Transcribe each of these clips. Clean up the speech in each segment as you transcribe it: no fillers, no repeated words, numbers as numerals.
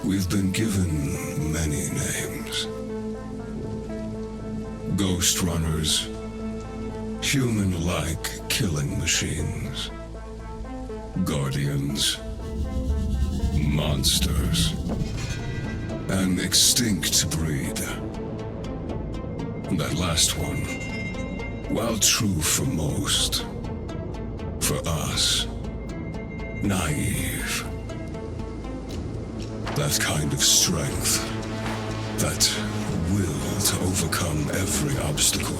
We've been given many names. Ghostrunners, human-like killing machines, guardians, monsters, an extinct breed. That last one, while true for most, for us, naive. That kind of strength, that will to overcome every obstacle,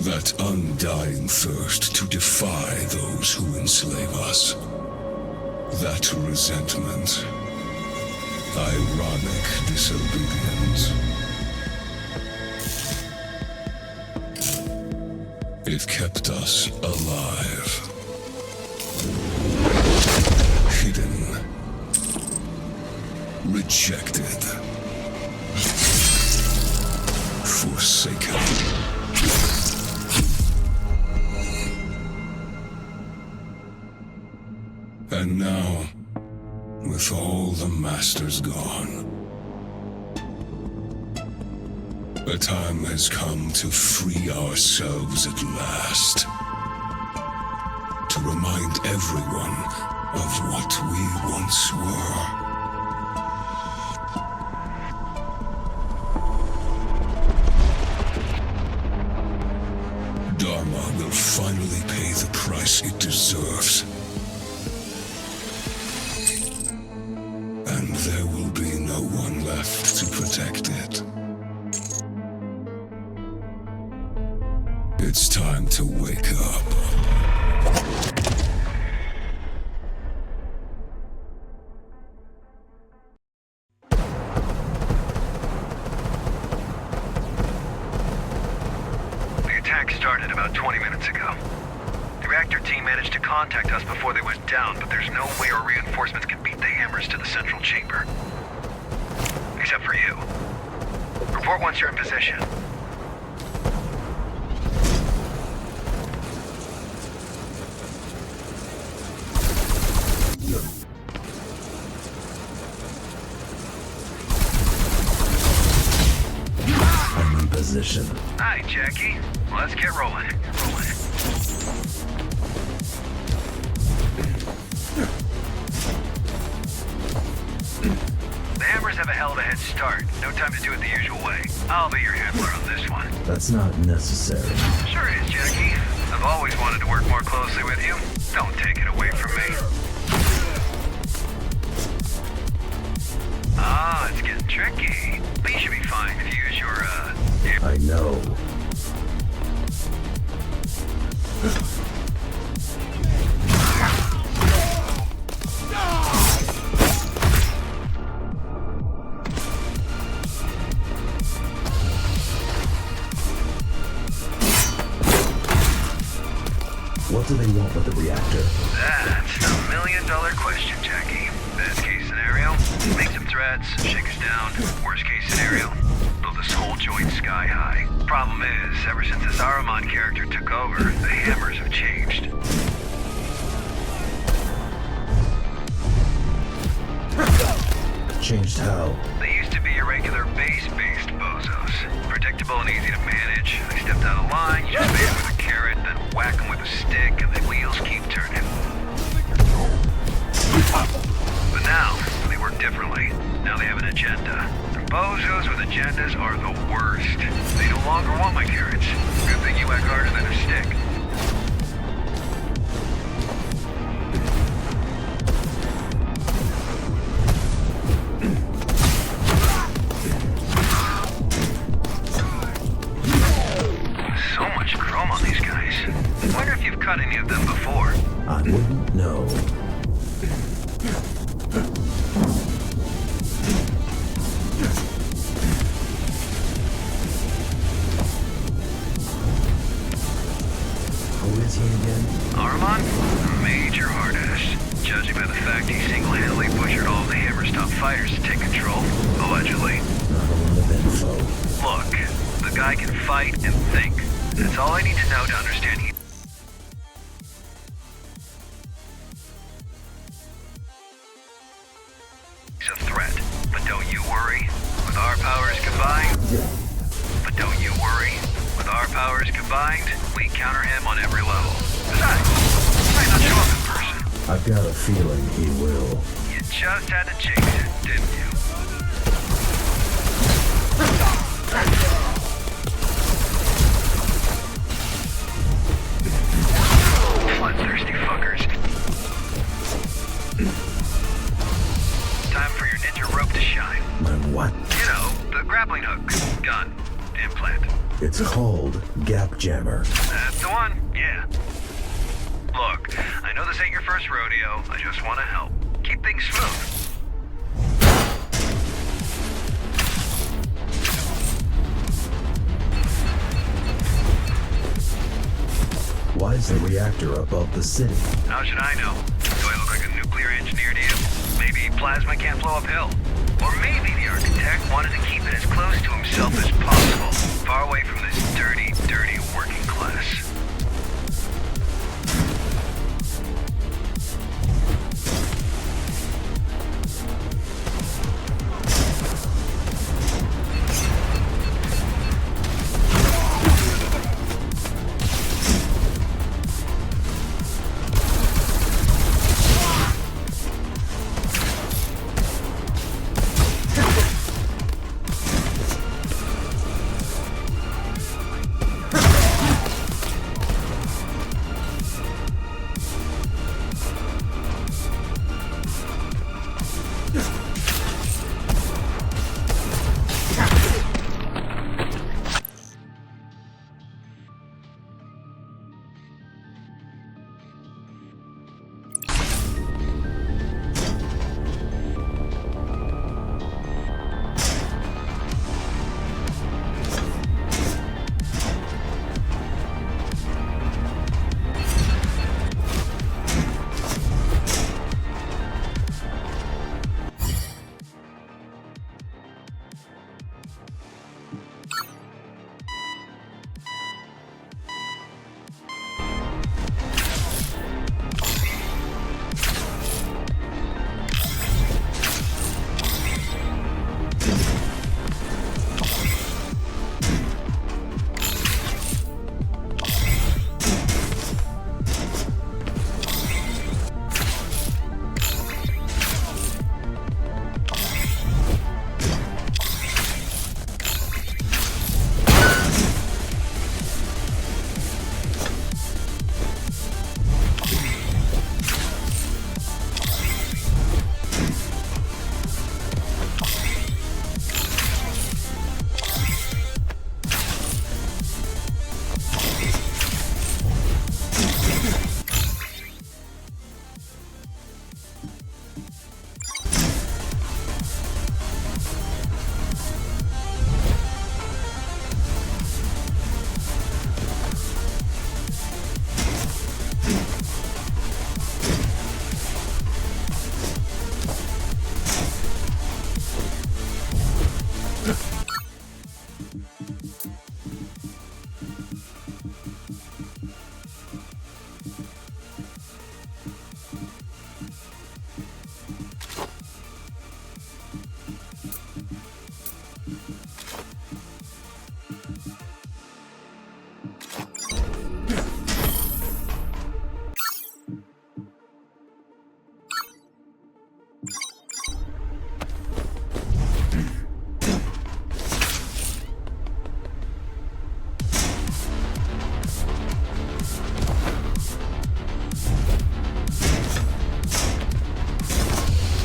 that undying thirst to defy those who enslave us, that resentment, ironic disobedience. It kept us alive, hidden, rejected, forsaken. And now, with all the masters gone, the time has come to free ourselves at last. To remind everyone of what we once were. Dharma will finally pay the price it deserves. And there will be no one left to protect it. It's time to wake up. The attack started about 20 minutes ago. The reactor team managed to contact us before they went down, but there's no way our reinforcements can beat the hammers to the central chamber. Except for you. Report once you're in position. I'm in position. Hi, Jackie. Let's get rolling. The hammers have a hell of a head start. No time to do it the usual way. I'll be your handler on this one. That's not necessary. Sure it is, Jackie. I've always wanted to work more closely with you. Don't take it away from me. Ah, it's getting tricky. But you should be fine if you use your, I know. What do they want with the reactor? That's the million-dollar question, Jackie. Best case scenario, make some threats, shake us down. Worst case scenario, blow this whole joint sky high. Problem is, ever since this Ahriman character took over, the hammers have changed. Changed how? They used to be irregular base-based bozos. Predictable and easy to manage. They stepped out of line, you just bait them with a carrot, then whack them with a stick, and the wheels keep turning. But now, they work differently. Now they have an agenda. And bozos with agendas are the worst. They no longer want my carrots. Good thing you whack harder than a stick. So much chrome on these guys. I wonder if you've cut any of them before. I wouldn't know. Who is he again? Ahriman? A major hard ass. Judging by the fact he single-handedly butchered all the Hammer's top fighters to take control, allegedly. Not a lot of info. Look, the guy can fight and think. That's all I need to know to understand he's a threat. powers combined, we counter him on every level. Besides, he might not show up in person. I've got a feeling he will. You just had to jinx it, didn't you? Bloodthirsty fuckers. Time for your ninja rope to shine. My what? You know, the grappling hook, gun, implant. It's called Gap Jammer. That's the one, yeah. Look, I know this ain't your first rodeo. I just want to help. Keep things smooth. Why is the reactor above the city? How should I know? Do I look like a nuclear engineer to you? Maybe plasma can't blow uphill. Or maybe the architect wanted to keep it as close to himself as possible, far away from this dirty, dirty working class.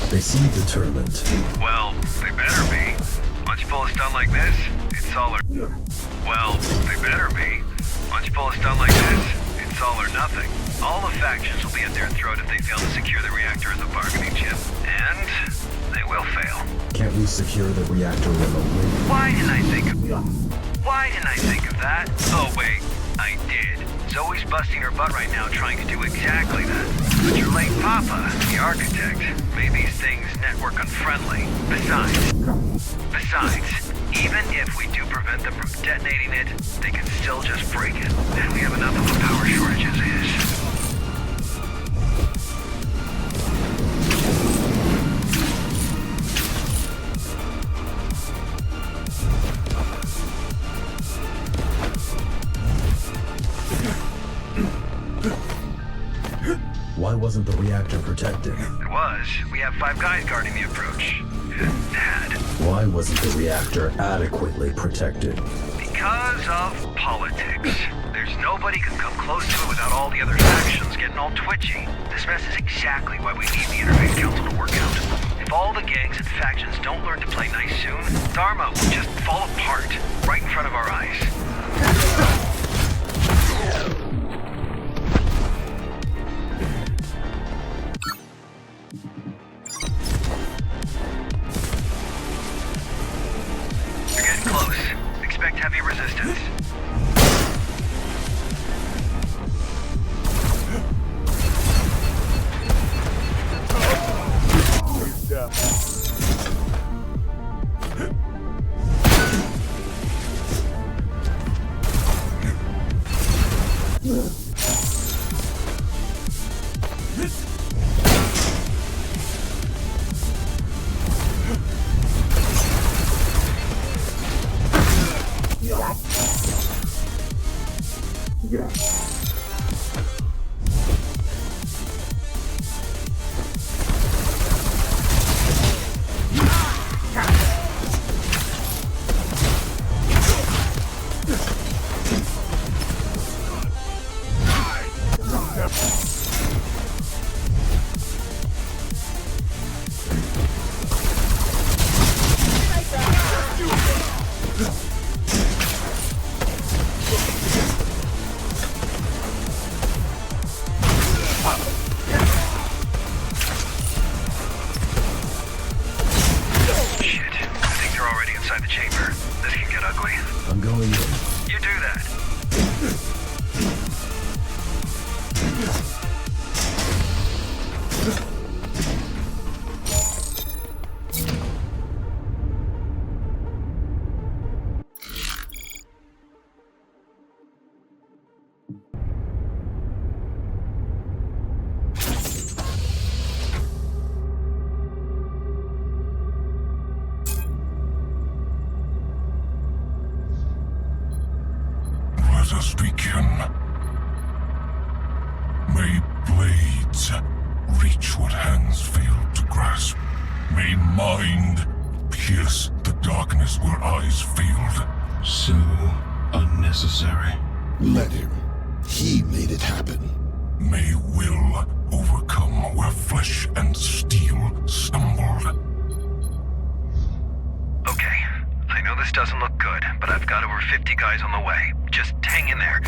They seem determined. Well, they better be. Once you pull a stunt like this, it's all or... Well, they better be. Once you pull a stunt like this, it's all or nothing. All the factions will be at their throat if they fail to secure the reactor as a bargaining chip. And they will fail. Can't we secure the reactor remotely? Why didn't I think of that? Oh wait, I did. Zoe's busting her butt right now trying to do exactly that. But your late papa, the architect, made these things network unfriendly. Besides, even if we do prevent them from detonating it, they can still just break it. And we have enough of a power shortage as is. wasn't the reactor protected? It was. We have 5 guys guarding the approach. Dad. Why wasn't the reactor adequately protected? Because of politics. There's nobody can come close to it without all the other factions getting all twitchy. This mess is exactly why we need the Interface Council to work out. If all the gangs and factions don't learn to play nice soon, Dharma will just fall apart right in front of our eyes. You're getting close. Expect heavy resistance. Let us begin. May blades reach what hands failed to grasp. May mind pierce the darkness where eyes failed. So unnecessary. Let him. He made it happen. May will overcome where flesh and steel stumbled. Okay, I know this doesn't look good, but I've got over 50 guys on the way. Just hang in there.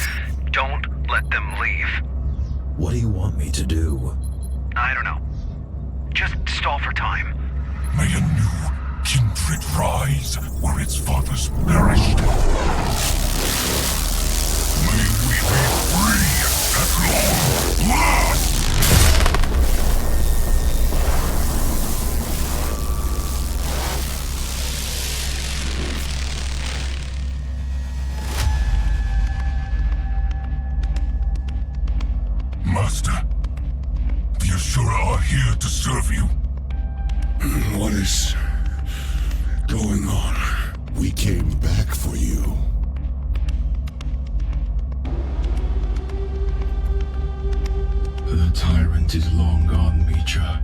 Don't let them leave. What do you want me to do? I don't know. Just stall for time. May a new kindred rise where its fathers perished. May we be free at long last! Master, the Asura are here to serve you. What is going on? We came back for you. The tyrant is long gone, Mitra.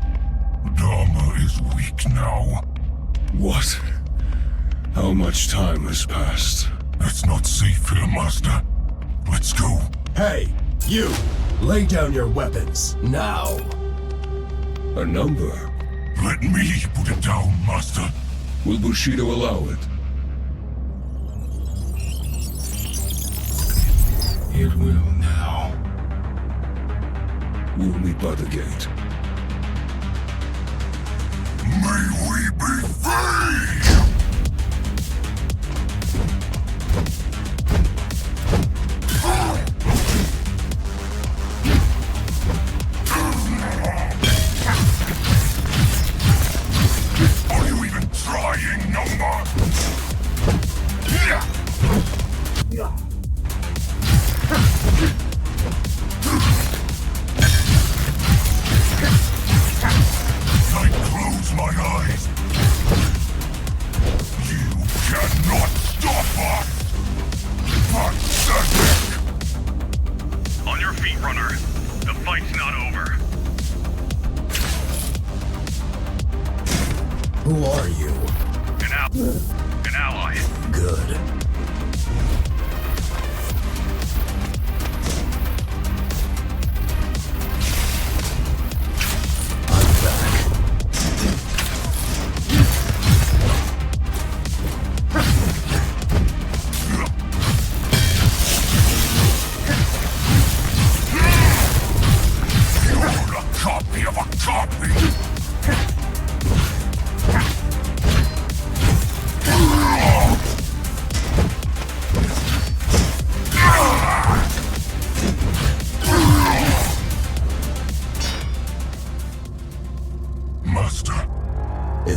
Dharma is weak now. What? How much time has passed? It's not safe here, Master. Let's go. Hey, you! Lay down your weapons, now! A number? Let me put it down, Master. Will Bushido allow it? It will now. We'll meet by the gate. May we be free! Are you even trying, Number? I close my eyes.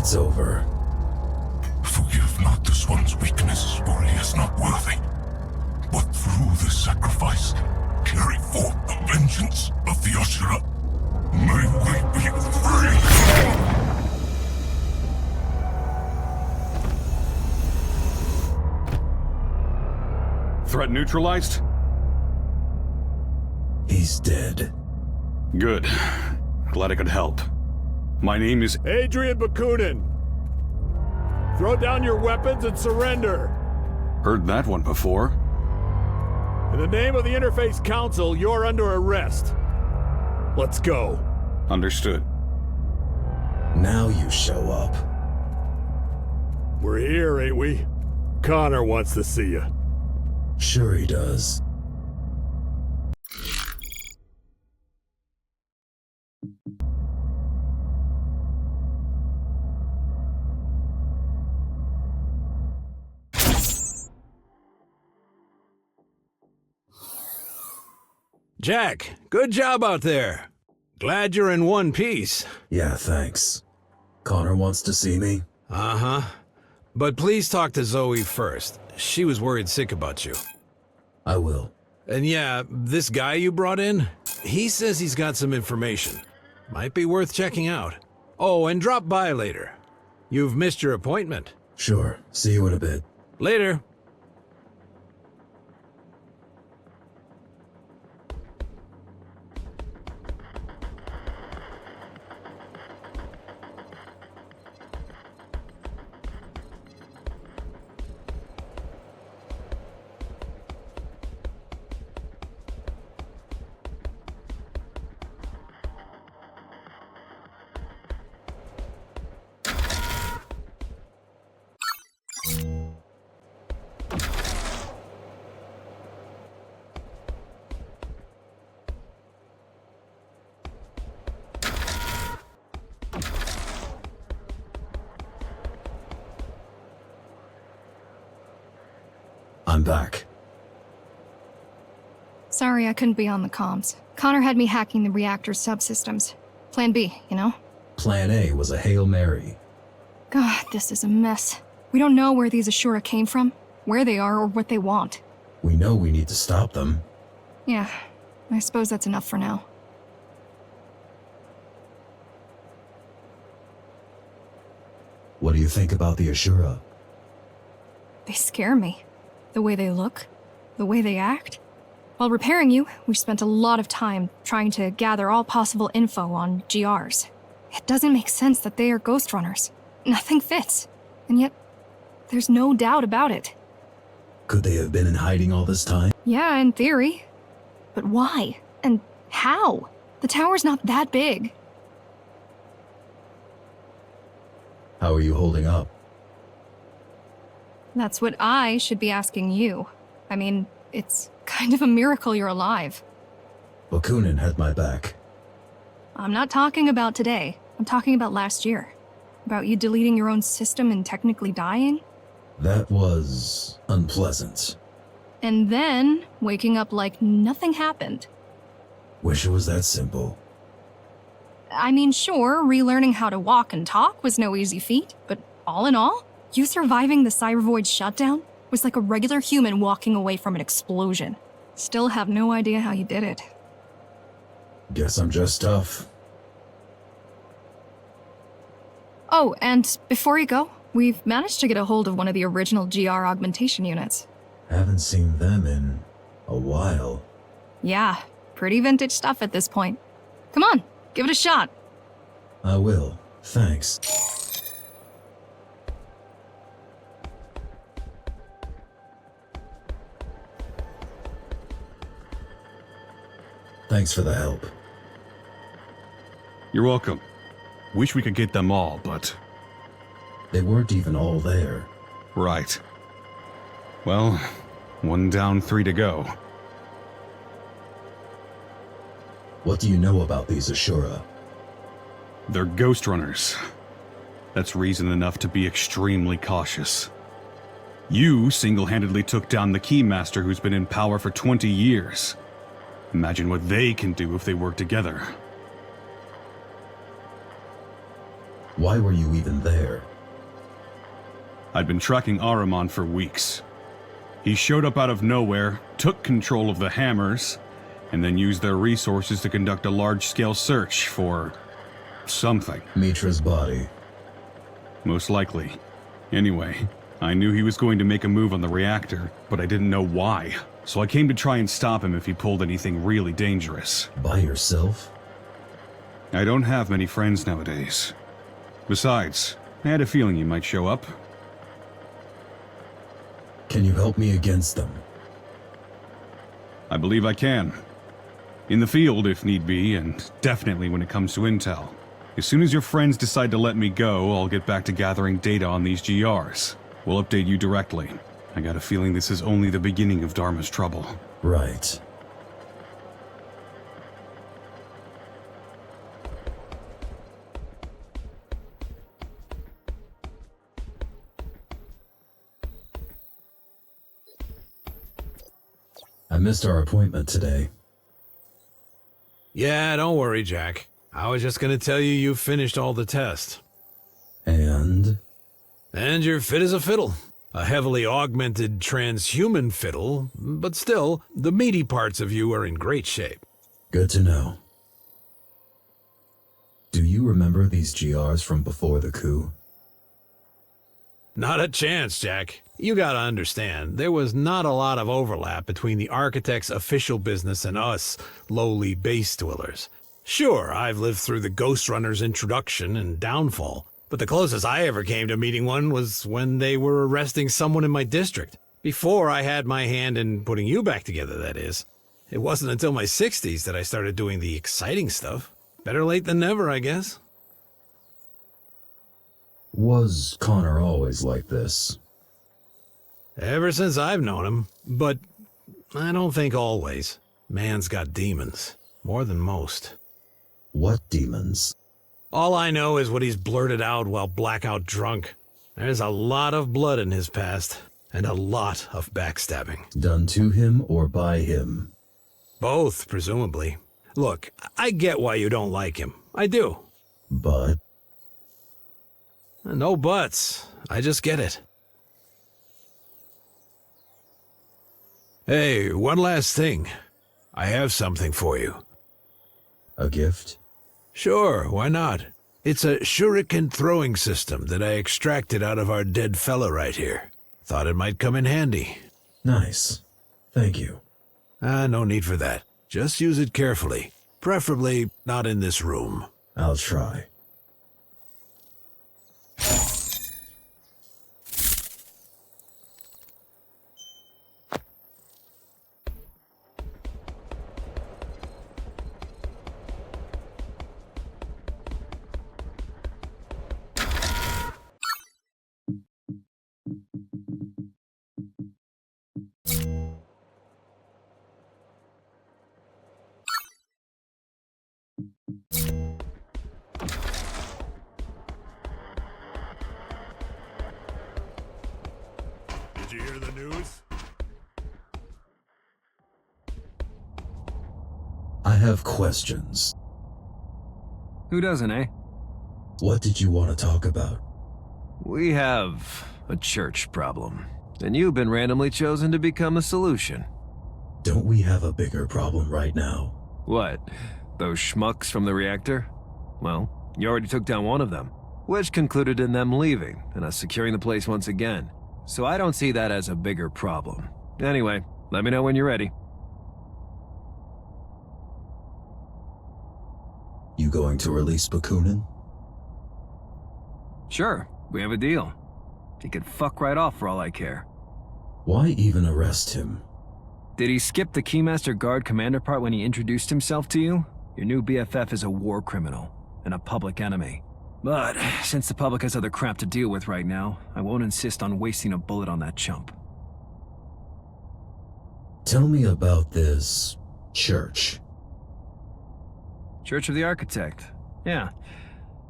It's over. Forgive not this one's weakness, for he is not worthy. But through this sacrifice, carry forth the vengeance of the Ashura. May we be free! Threat neutralized? He's dead. Good. Glad I could help. My name is... Adrian Bakunin! Throw down your weapons and surrender! Heard that one before. In the name of the Interface Council, you're under arrest. Let's go. Understood. Now you show up. We're here, ain't we? Connor wants to see you. Sure he does. Jack, good job out there. Glad you're in one piece. Yeah, thanks. Connor wants to see me? Uh-huh. But please talk to Zoe first. She was worried sick about you. I will. And yeah, this guy you brought in, he says he's got some information. Might be worth checking out. Oh, and drop by later. You've missed your appointment. Sure. See you in a bit. Later. I'm back. Sorry I couldn't be on the comms. Connor had me hacking the reactor's subsystems. Plan B, you know? Plan A was a Hail Mary. God, this is a mess. We don't know where these Ashura came from, where they are, or what they want. We know we need to stop them. Yeah, I suppose that's enough for now. What do you think about the Ashura? They scare me. The way they look, the way they act. While repairing you, we spent a lot of time trying to gather all possible info on GRs. It doesn't make sense that they are Ghostrunners. Nothing fits. And yet, there's no doubt about it. Could they have been in hiding all this time? Yeah, in theory. But why? And how? The tower's not that big. How are you holding up? That's what I should be asking you. I mean, it's kind of a miracle you're alive. Bakunin had my back. I'm not talking about today. I'm talking about last year. About you deleting your own system and technically dying. That was unpleasant. And then waking up like nothing happened. Wish it was that simple. I mean, sure, relearning how to walk and talk was no easy feat, but all in all, you surviving the Cybervoid shutdown was like a regular human walking away from an explosion. Still have no idea how you did it. Guess I'm just tough. Oh, and before you go, we've managed to get a hold of one of the original GR augmentation units. Haven't seen them in a while. Yeah, pretty vintage stuff at this point. Come on, give it a shot. I will. Thanks. Thanks for the help. You're welcome. Wish we could get them all, but... They weren't even all there. Right. Well, 1 down, 3 to go. What do you know about these Ashura? They're Ghostrunners. That's reason enough to be extremely cautious. You single-handedly took down the Keymaster who's been in power for 20 years. Imagine what they can do if they work together. Why were you even there? I'd been tracking Ahriman for weeks. He showed up out of nowhere, took control of the hammers, and then used their resources to conduct a large-scale search for... something. Mitra's body. Most likely. Anyway, I knew he was going to make a move on the reactor, but I didn't know why. So I came to try and stop him if he pulled anything really dangerous. By yourself? I don't have many friends nowadays. Besides, I had a feeling you might show up. Can you help me against them? I believe I can. In the field, if need be, and definitely when it comes to intel. As soon as your friends decide to let me go, I'll get back to gathering data on these GRs. We'll update you directly. I got a feeling this is only the beginning of Dharma's trouble. Right. I missed our appointment today. Yeah, don't worry, Jack. I was just gonna tell you you've finished all the tests. And you're fit as a fiddle. A heavily augmented transhuman fiddle, but still, the meaty parts of you are in great shape. good to know. Do you remember these GRs from before the coup? Not a chance, Jack. You gotta understand, there was not a lot of overlap between the architect's official business and us, lowly base dwellers. Sure, I've lived through the Ghostrunner's introduction and downfall, but the closest I ever came to meeting one was when they were arresting someone in my district. Before I had my hand in putting you back together, that is. It wasn't until my 60s that I started doing the exciting stuff. Better late than never, I guess. Was Connor always like this? Ever since I've known him, but I don't think always. Man's got demons, more than most. What demons? All I know is what he's blurted out while blackout drunk. There's a lot of blood in his past, and a lot of backstabbing. Done to him or by him? Both, presumably. Look, I get why you don't like him. I do. But? No buts. I just get it. Hey, one last thing. I have something for you. A gift? Sure, why not? It's a shuriken throwing system that I extracted out of our dead fella right here. Thought it might come in handy. Nice. Thank you. No need for that. Just use it carefully. Preferably not in this room. I'll try. Did you hear the news? I have questions. Who doesn't, eh? What did you want to talk about? We have a church problem, and you've been randomly chosen to become the solution. Don't we have a bigger problem right now? What? Those schmucks from the reactor? Well, you already took down one of them, which concluded in them leaving and us securing the place once again. So I don't see that as a bigger problem. Anyway, let me know when you're ready. You going to release Bakunin? Sure, we have a deal. He could fuck right off for all I care. Why even arrest him? Did he skip the Keymaster Guard commander part when he introduced himself to you? Your new BFF is a war criminal and a public enemy. But since the public has other crap to deal with right now, I won't insist on wasting a bullet on that chump. Tell me about this church. Church of the Architect. Yeah,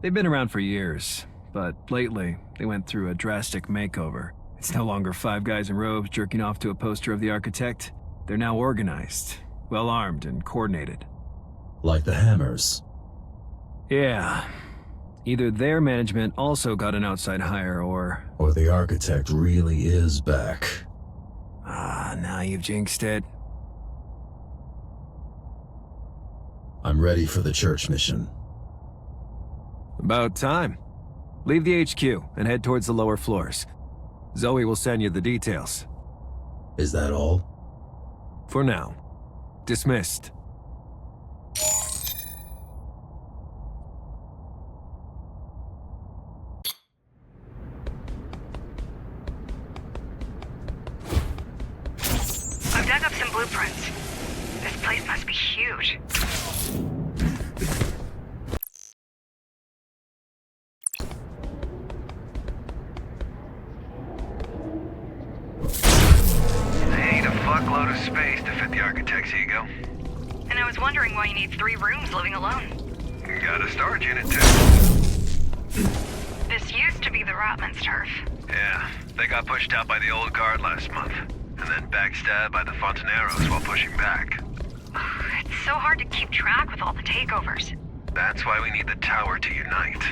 they've been around for years, but lately they went through a drastic makeover. It's no longer 5 guys in robes jerking off to a poster of the Architect. They're now organized, well-armed and coordinated. Like the Hammers. Yeah. Either their management also got an outside hire, or the architect really is back. Ah, now you've jinxed it. I'm ready for the church mission. About time. Leave the HQ and head towards the lower floors. Zoe will send you the details. Is that all? For now. Dismissed. I've dug up some blueprints. This place must be huge. Fuckload of space to fit the architect's ego. And I was wondering why you need 3 rooms living alone. You got a storage unit too. This used to be the Rotman's turf. Yeah, they got pushed out by the old guard last month, and then backstabbed by the Fontaneros while pushing back. It's so hard to keep track with all the takeovers. That's why we need the tower to unite.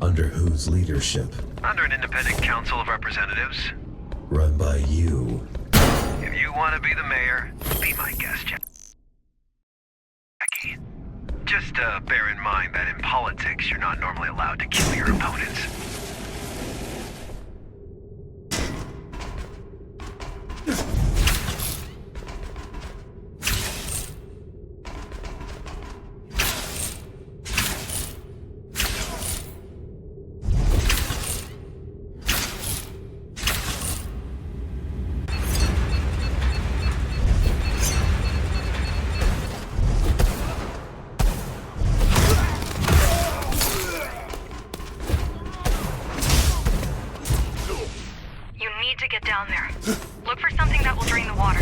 Under whose leadership? Under an independent council of representatives. Run by you. If you want to be the mayor, be my guest, Jackie. Just bear in mind that in politics, you're not normally allowed to kill your opponents. Down there. Look for something that will drain the water.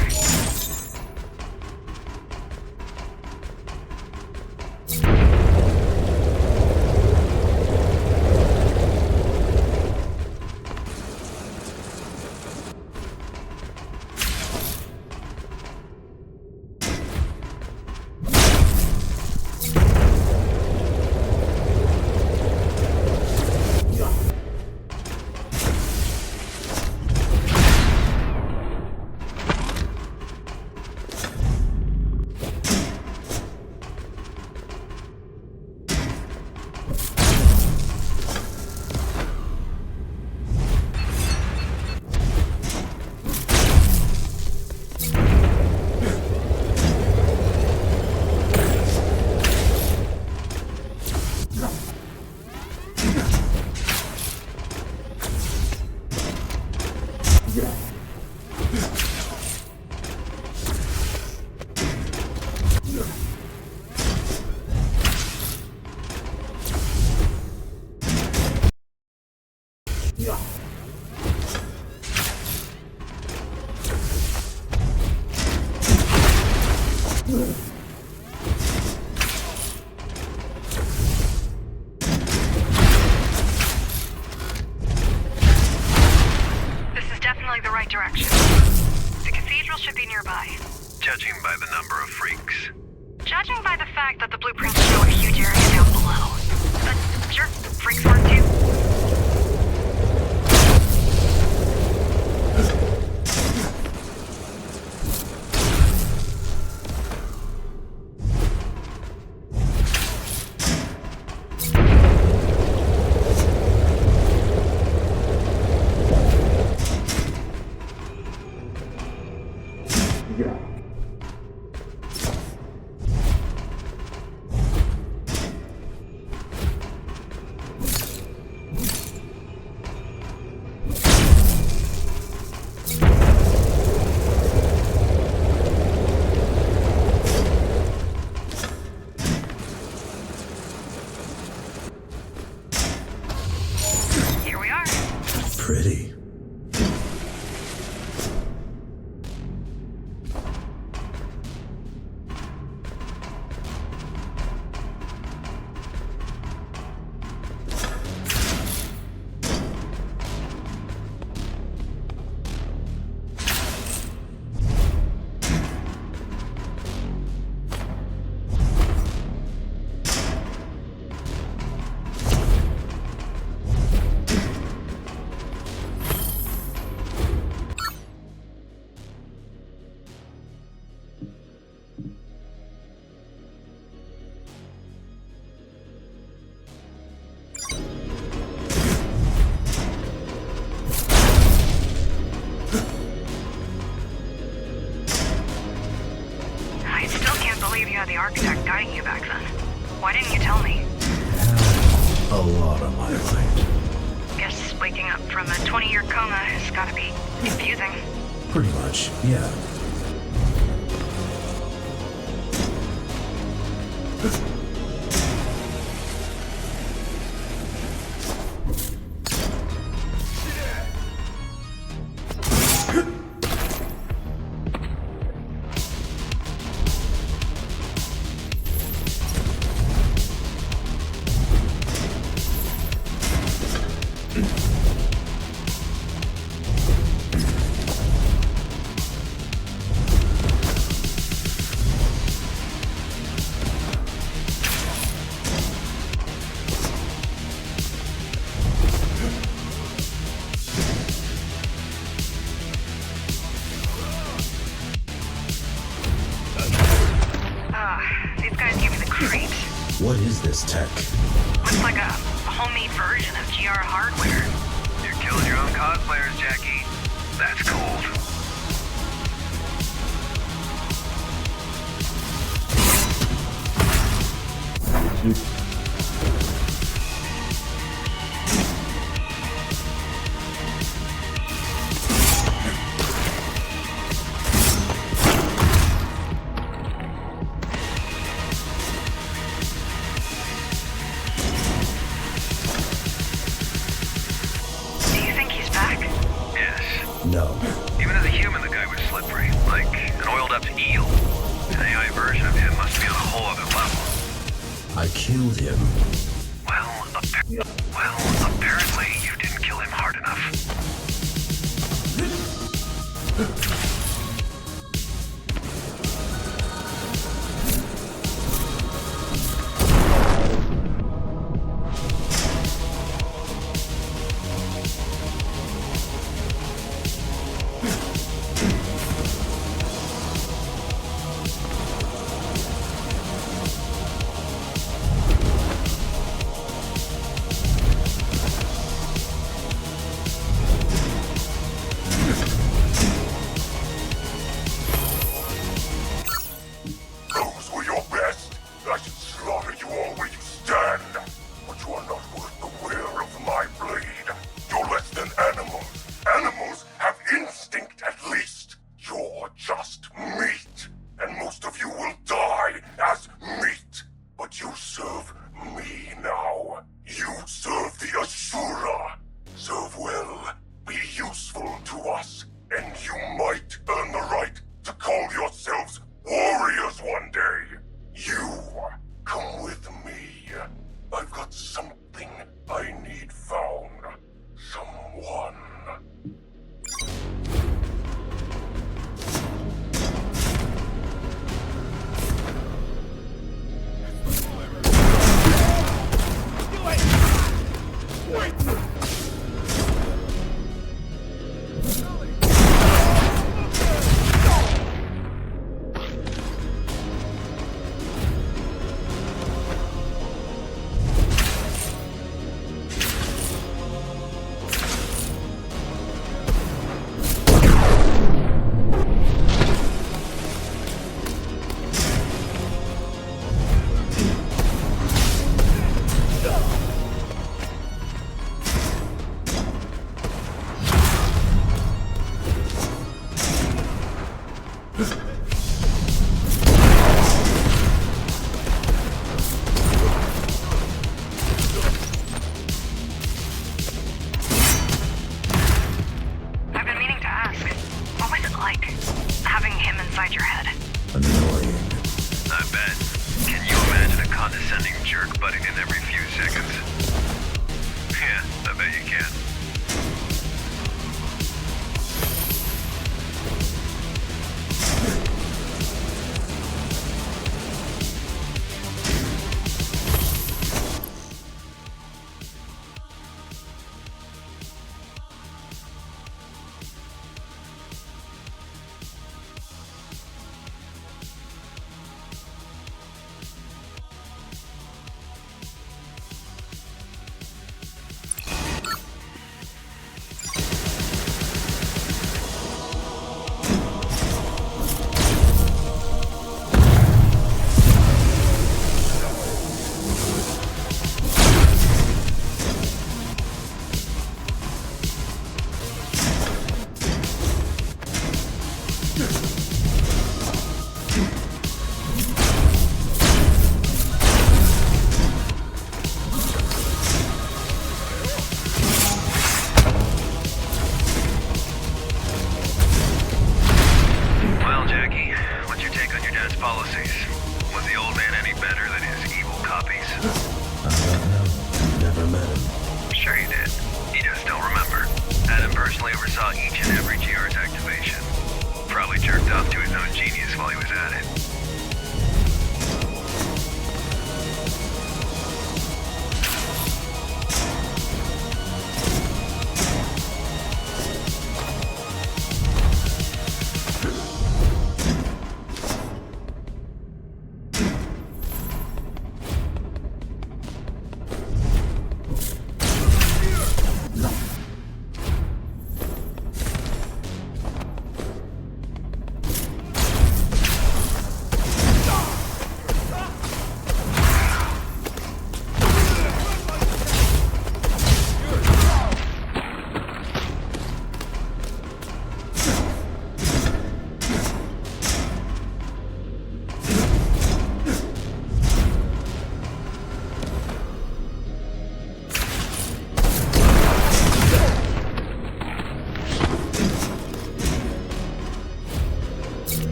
Direction. The cathedral should be nearby. Judging by the number of freaks. Judging by the fact that the blueprints show a huge area down below. But sure, freaks work too. had the architect guiding you back then. Why didn't you tell me? A lot on my plate. Guess waking up from a 20-year coma has gotta be confusing. Pretty much, yeah. These guys gave me the crate. What is this tech? Looks like a homemade version of GR hardware. You're killing your own cosplayers, Jackie. That's cold. No. Even as a human, the guy was slippery, like an oiled-up eel. An AI version of him must be on a whole other level. I killed him. Well, apparently you didn't kill him hard enough.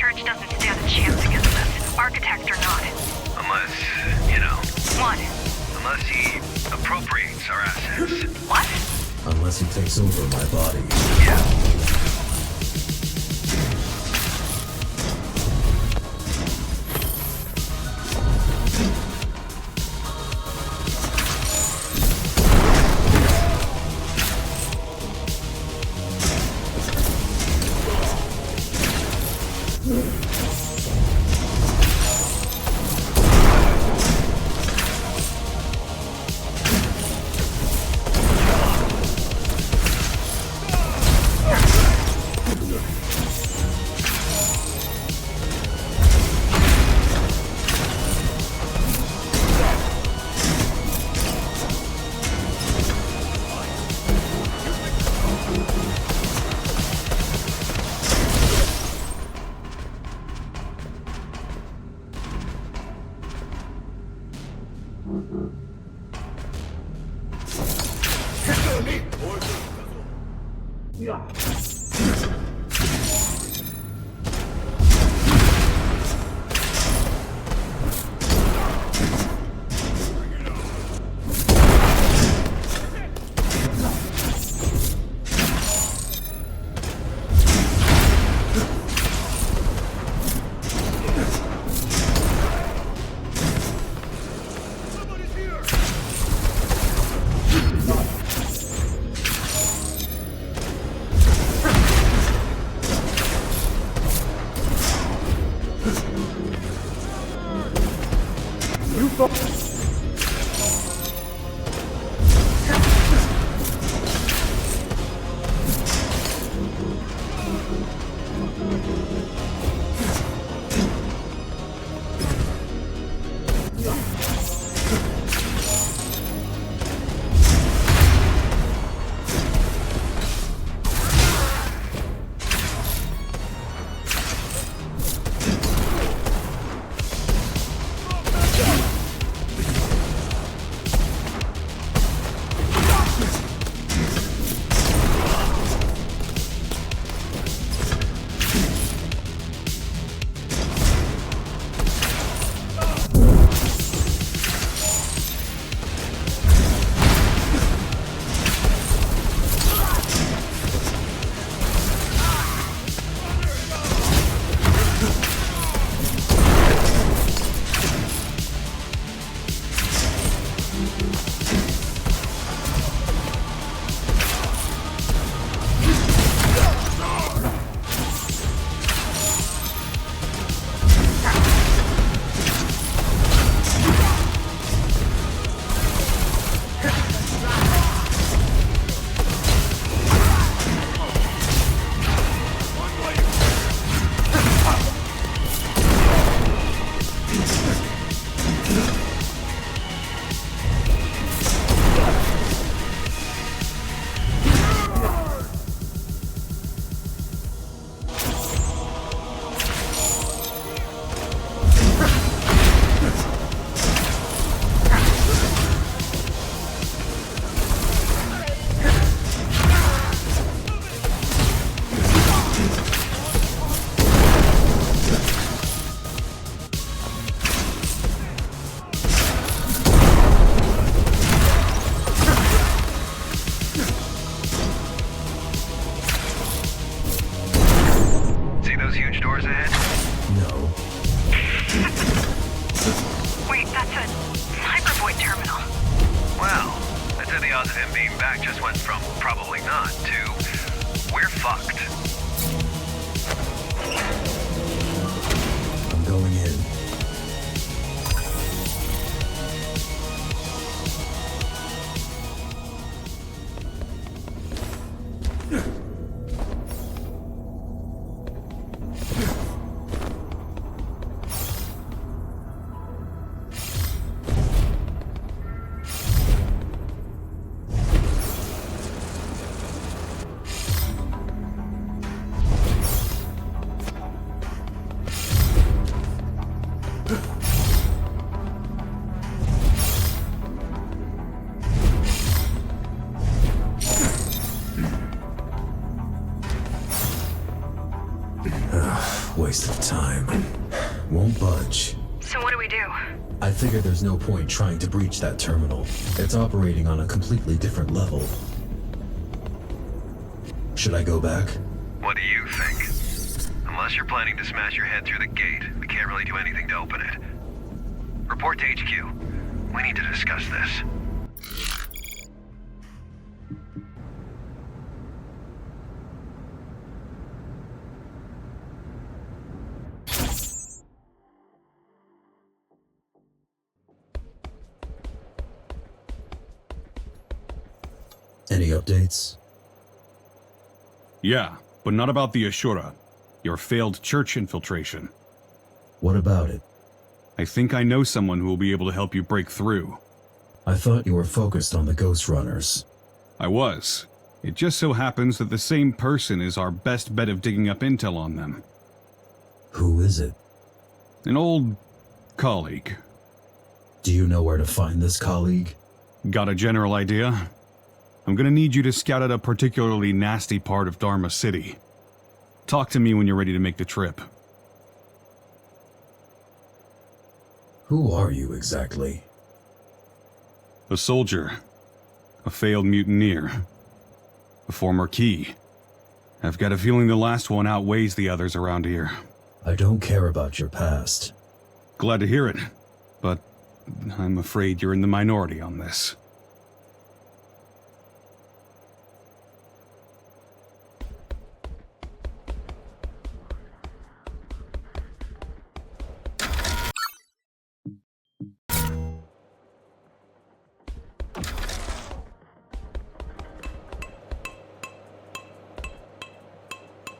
church doesn't stand a chance against us, architect or not. Unless, you know, What? unless he appropriates our assets. What? Unless he takes over my body. Yeah. time. Won't budge. So what do we do? I figure there's no point trying to breach that terminal. It's operating on a completely different level. Should I go back? What do you think? Unless you're planning to smash your head through the gate, we can't really do anything to open it. Report to HQ. We need to discuss this. Any updates? Yeah, but not about the Ashura. Your failed church infiltration. What about it? I think I know someone who will be able to help you break through. I thought you were focused on the Ghostrunners. I was. It just so happens that the same person is our best bet of digging up intel on them. Who is it? An old colleague. Do you know where to find this colleague? Got a general idea? I'm gonna need you to scout out a particularly nasty part of Dharma City. Talk to me when you're ready to make the trip. Who are you exactly? A soldier. A failed mutineer. A former key. I've got a feeling the last one outweighs the others around here. I don't care about your past. Glad to hear it, but I'm afraid you're in the minority on this.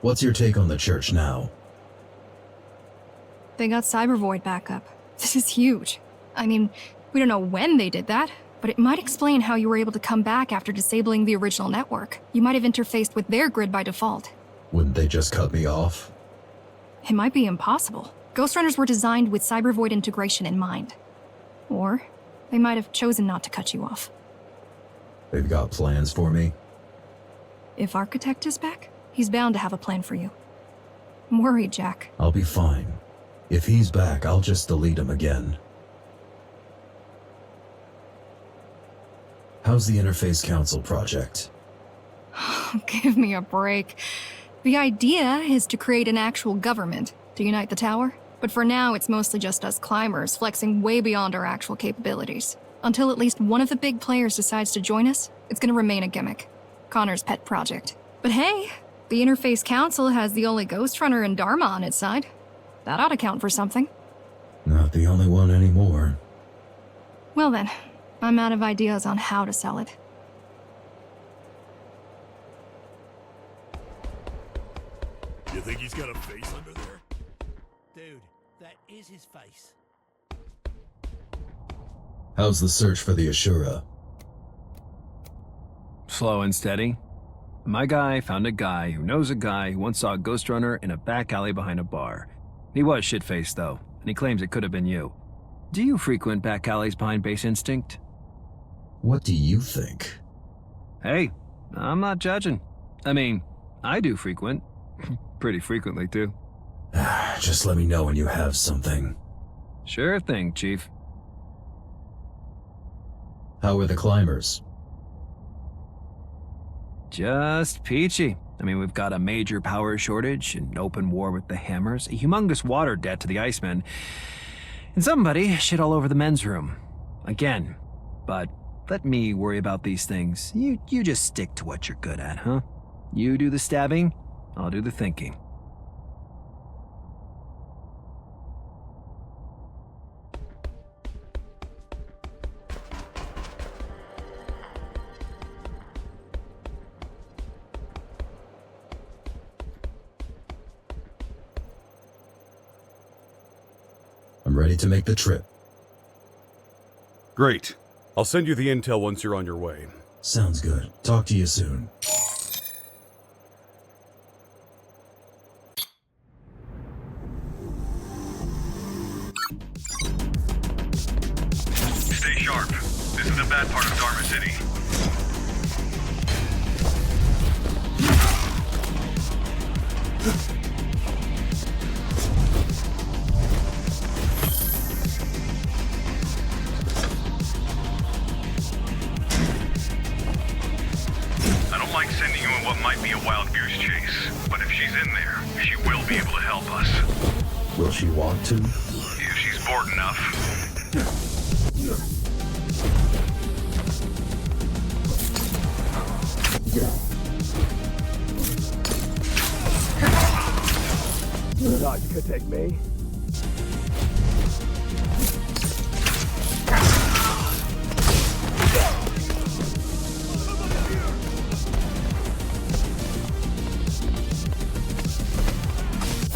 What's your take on the church now? They got Cybervoid back up. This is huge. I mean, we don't know when they did that, but it might explain how you were able to come back after disabling the original network. You might have interfaced with their grid by default. Wouldn't they just cut me off? It might be impossible. Ghostrunners were designed with Cybervoid integration in mind. Or they might have chosen not to cut you off. They've got plans for me? If Architect is back, he's bound to have a plan for you. I'm worried, Jack. I'll be fine. If he's back, I'll just delete him again. How's the Interface Council project? Give me a break. The idea is to create an actual government to unite the tower, but for now it's mostly just us climbers flexing way beyond our actual capabilities. Until at least one of the big players decides to join us, it's gonna remain a gimmick. Connor's pet project. But hey, the Interface Council has the only Ghostrunner in Dharma on its side. That ought to count for something. Not the only one anymore. Well then, I'm out of ideas on how to sell it. You think he's got a face under there? Dude, that is his face. How's the search for the Ashura? Slow and steady. My guy found a guy who knows a guy who once saw a Ghostrunner in a back alley behind a bar. He was shit-faced, though, and he claims it could have been you. Do you frequent back alleys behind Base Instinct? What do you think? Hey, I'm not judging. I mean, I do frequent. Pretty frequently, too. Just let me know when you have something. Sure thing, Chief. How are the climbers? Just peachy. I mean, we've got a major power shortage, an open war with the Hammers, a humongous water debt to the Icemen, and somebody shit all over the men's room. Again. But let me worry about these things. You just stick to what you're good at, huh? You do the stabbing, I'll do the thinking. I'm ready to make the trip. Great. I'll send you the intel once you're on your way. Sounds good. Talk to you soon. Stay sharp. This is the bad part of Dharma City. Will she want to? If she's bored enough. Thought you could take me?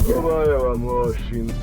Моя машина.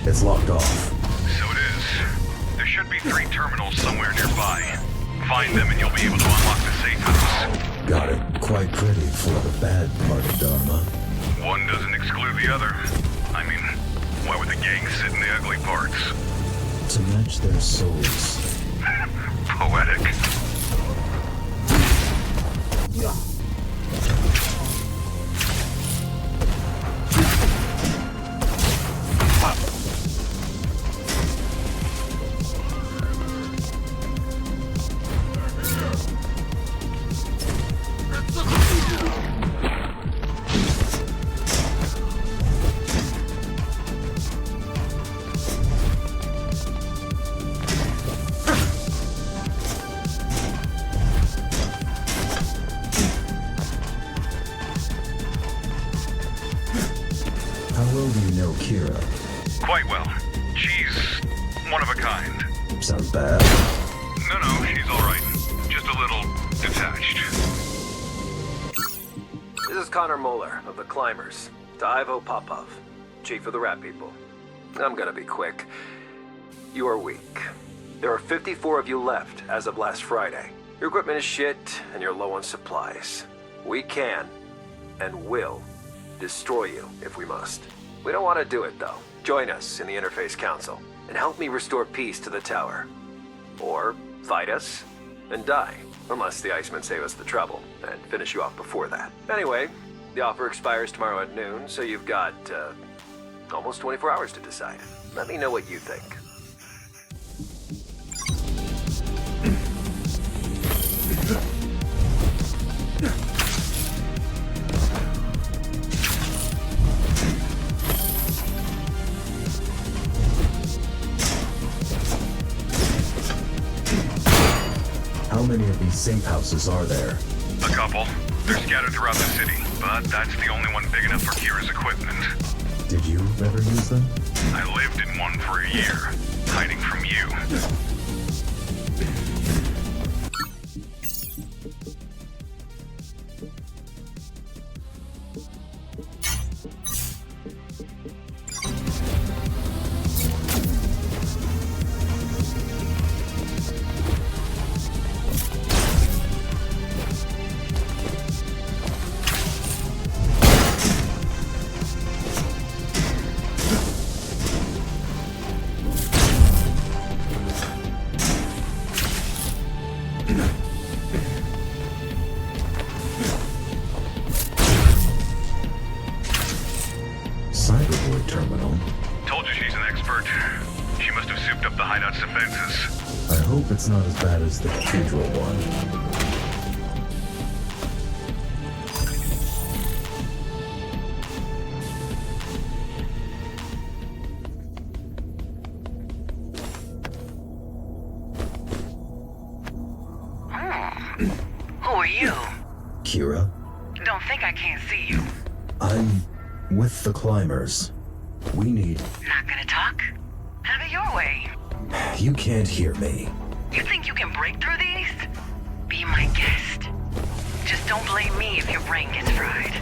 It's locked off. So it is. There should be 3 terminals somewhere nearby. Find them and you'll be able to unlock the safe house. Got it. Quite pretty for the bad part of Dharma. One doesn't exclude the other. I mean, why would the gang sit in the ugly parts? To match their souls. Poetic. How well do you know Kira? Quite well. She's one of a kind. Sounds bad. No, she's alright. Just a little detached. This is Connor Moeller of the Climbers. To Ivo Popov, chief of the Rat People. I'm gonna be quick. You are weak. There are 54 of you left as of last Friday. Your equipment is shit, and you're low on supplies. We can, and will, destroy you if we must. We don't want to do it, though. Join us in the Interface Council, and help me restore peace to the tower. Or fight us, and die. Unless the Icemen save us the trouble, and finish you off before that. Anyway, the offer expires tomorrow at noon, so you've got, almost 24 hours to decide. Let me know what you think. How many of these safe houses are there? A couple. They're scattered throughout the city, but that's the only one big enough for Kira's equipment. Did you ever use them? I lived in one for a year, hiding from you. Cyberboy terminal. Told you she's an expert. She must have souped up the hideout's defenses. I hope it's not as bad as the cathedral one. Who are you? Kira? Don't think I can't see you. I'm with the climbers. We need... Not gonna talk? Have it your way. You can't hear me. You think you can break through these? Be my guest. Just don't blame me if your brain gets fried.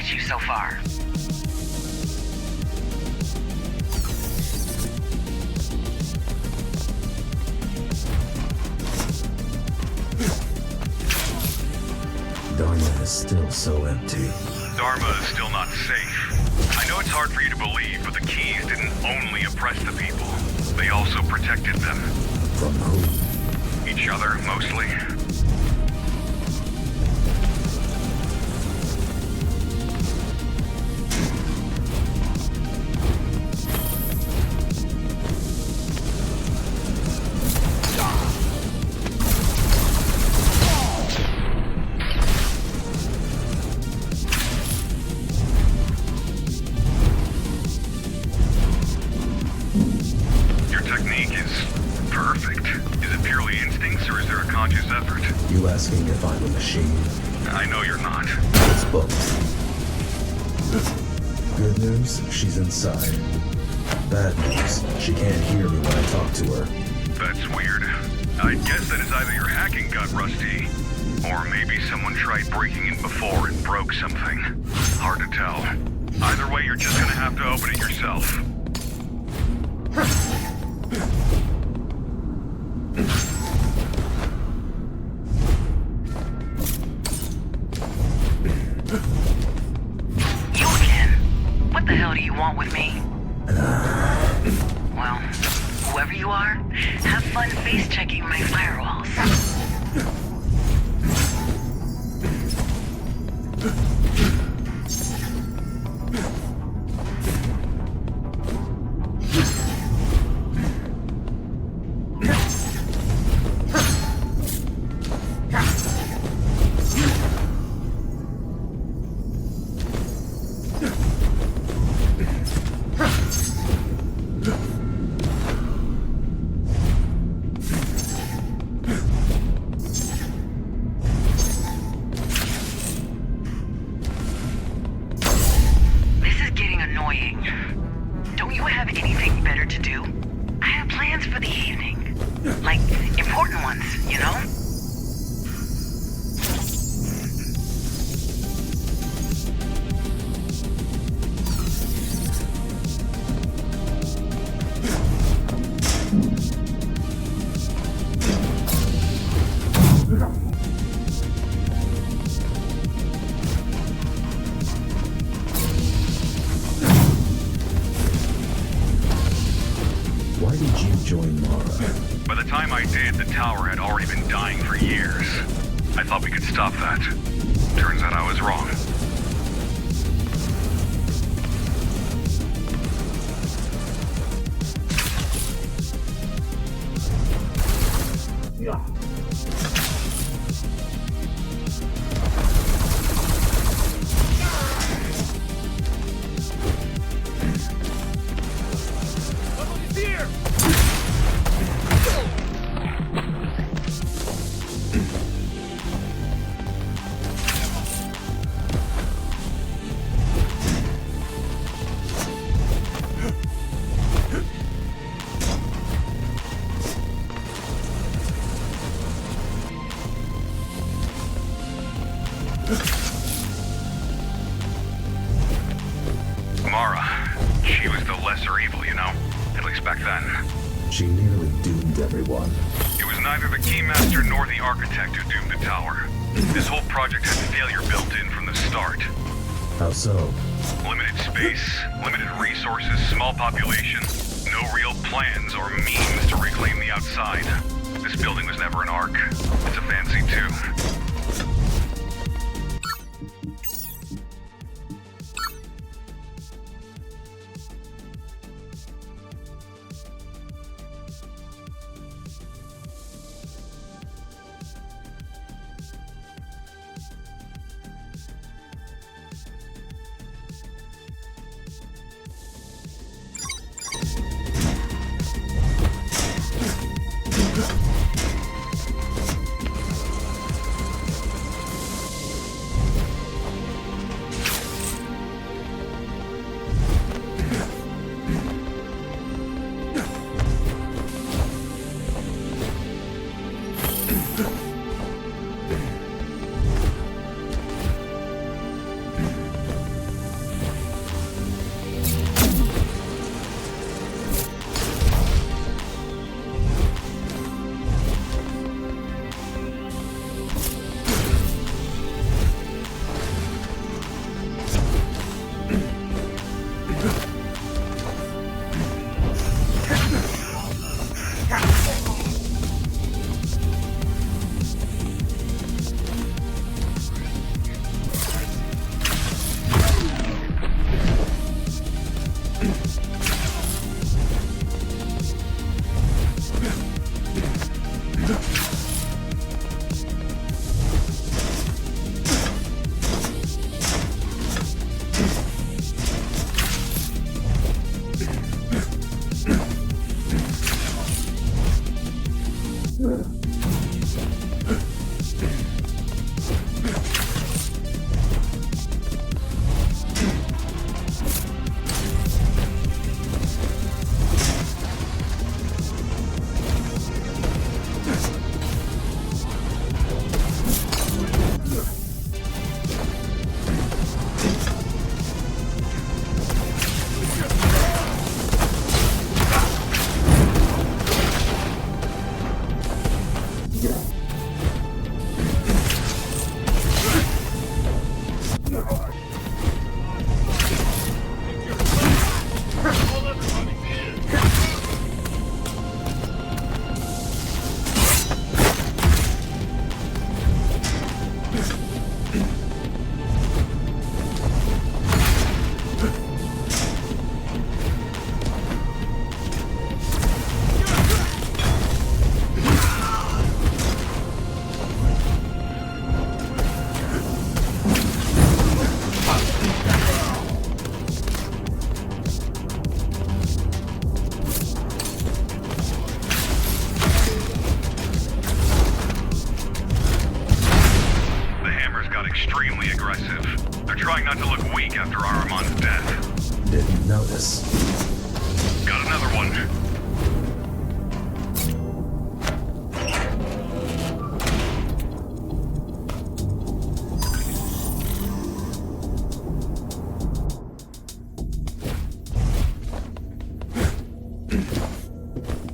get you so far. Dharma is still so empty. Dharma is still not safe. I know it's hard for you to believe, but the keys didn't only oppress the people. They also protected them. From who? Each other, mostly. You asking if I'm a machine? I know you're not. It's both. Good news, she's inside. Bad news, she can't hear me when I talk to her. That's weird. I guess that is either your hacking got rusty, or maybe someone tried breaking in before and broke something. Hard to tell. Either way, you're just gonna have to open it yourself. What the hell do you want with me? Well, whoever you are, have fun face-checking my firewalls. Don't you have anything better to do? I have plans for the evening. Like, important ones, you know? Why did you join Mara? By the time I did, the tower had already been dying for years. I thought we could stop that. Turns out I was wrong. Mara, she was the lesser evil, you know? At least back then. She nearly doomed everyone. It was neither the Keymaster nor the Architect who doomed the tower. This whole project had failure built in from the start. How so? Limited space, limited resources, small population, no real plans or means to reclaim the outside. This building was never an Ark. It's a fancy too. extremely aggressive. They're trying not to look weak after Aramon's death. Didn't notice. Got another one.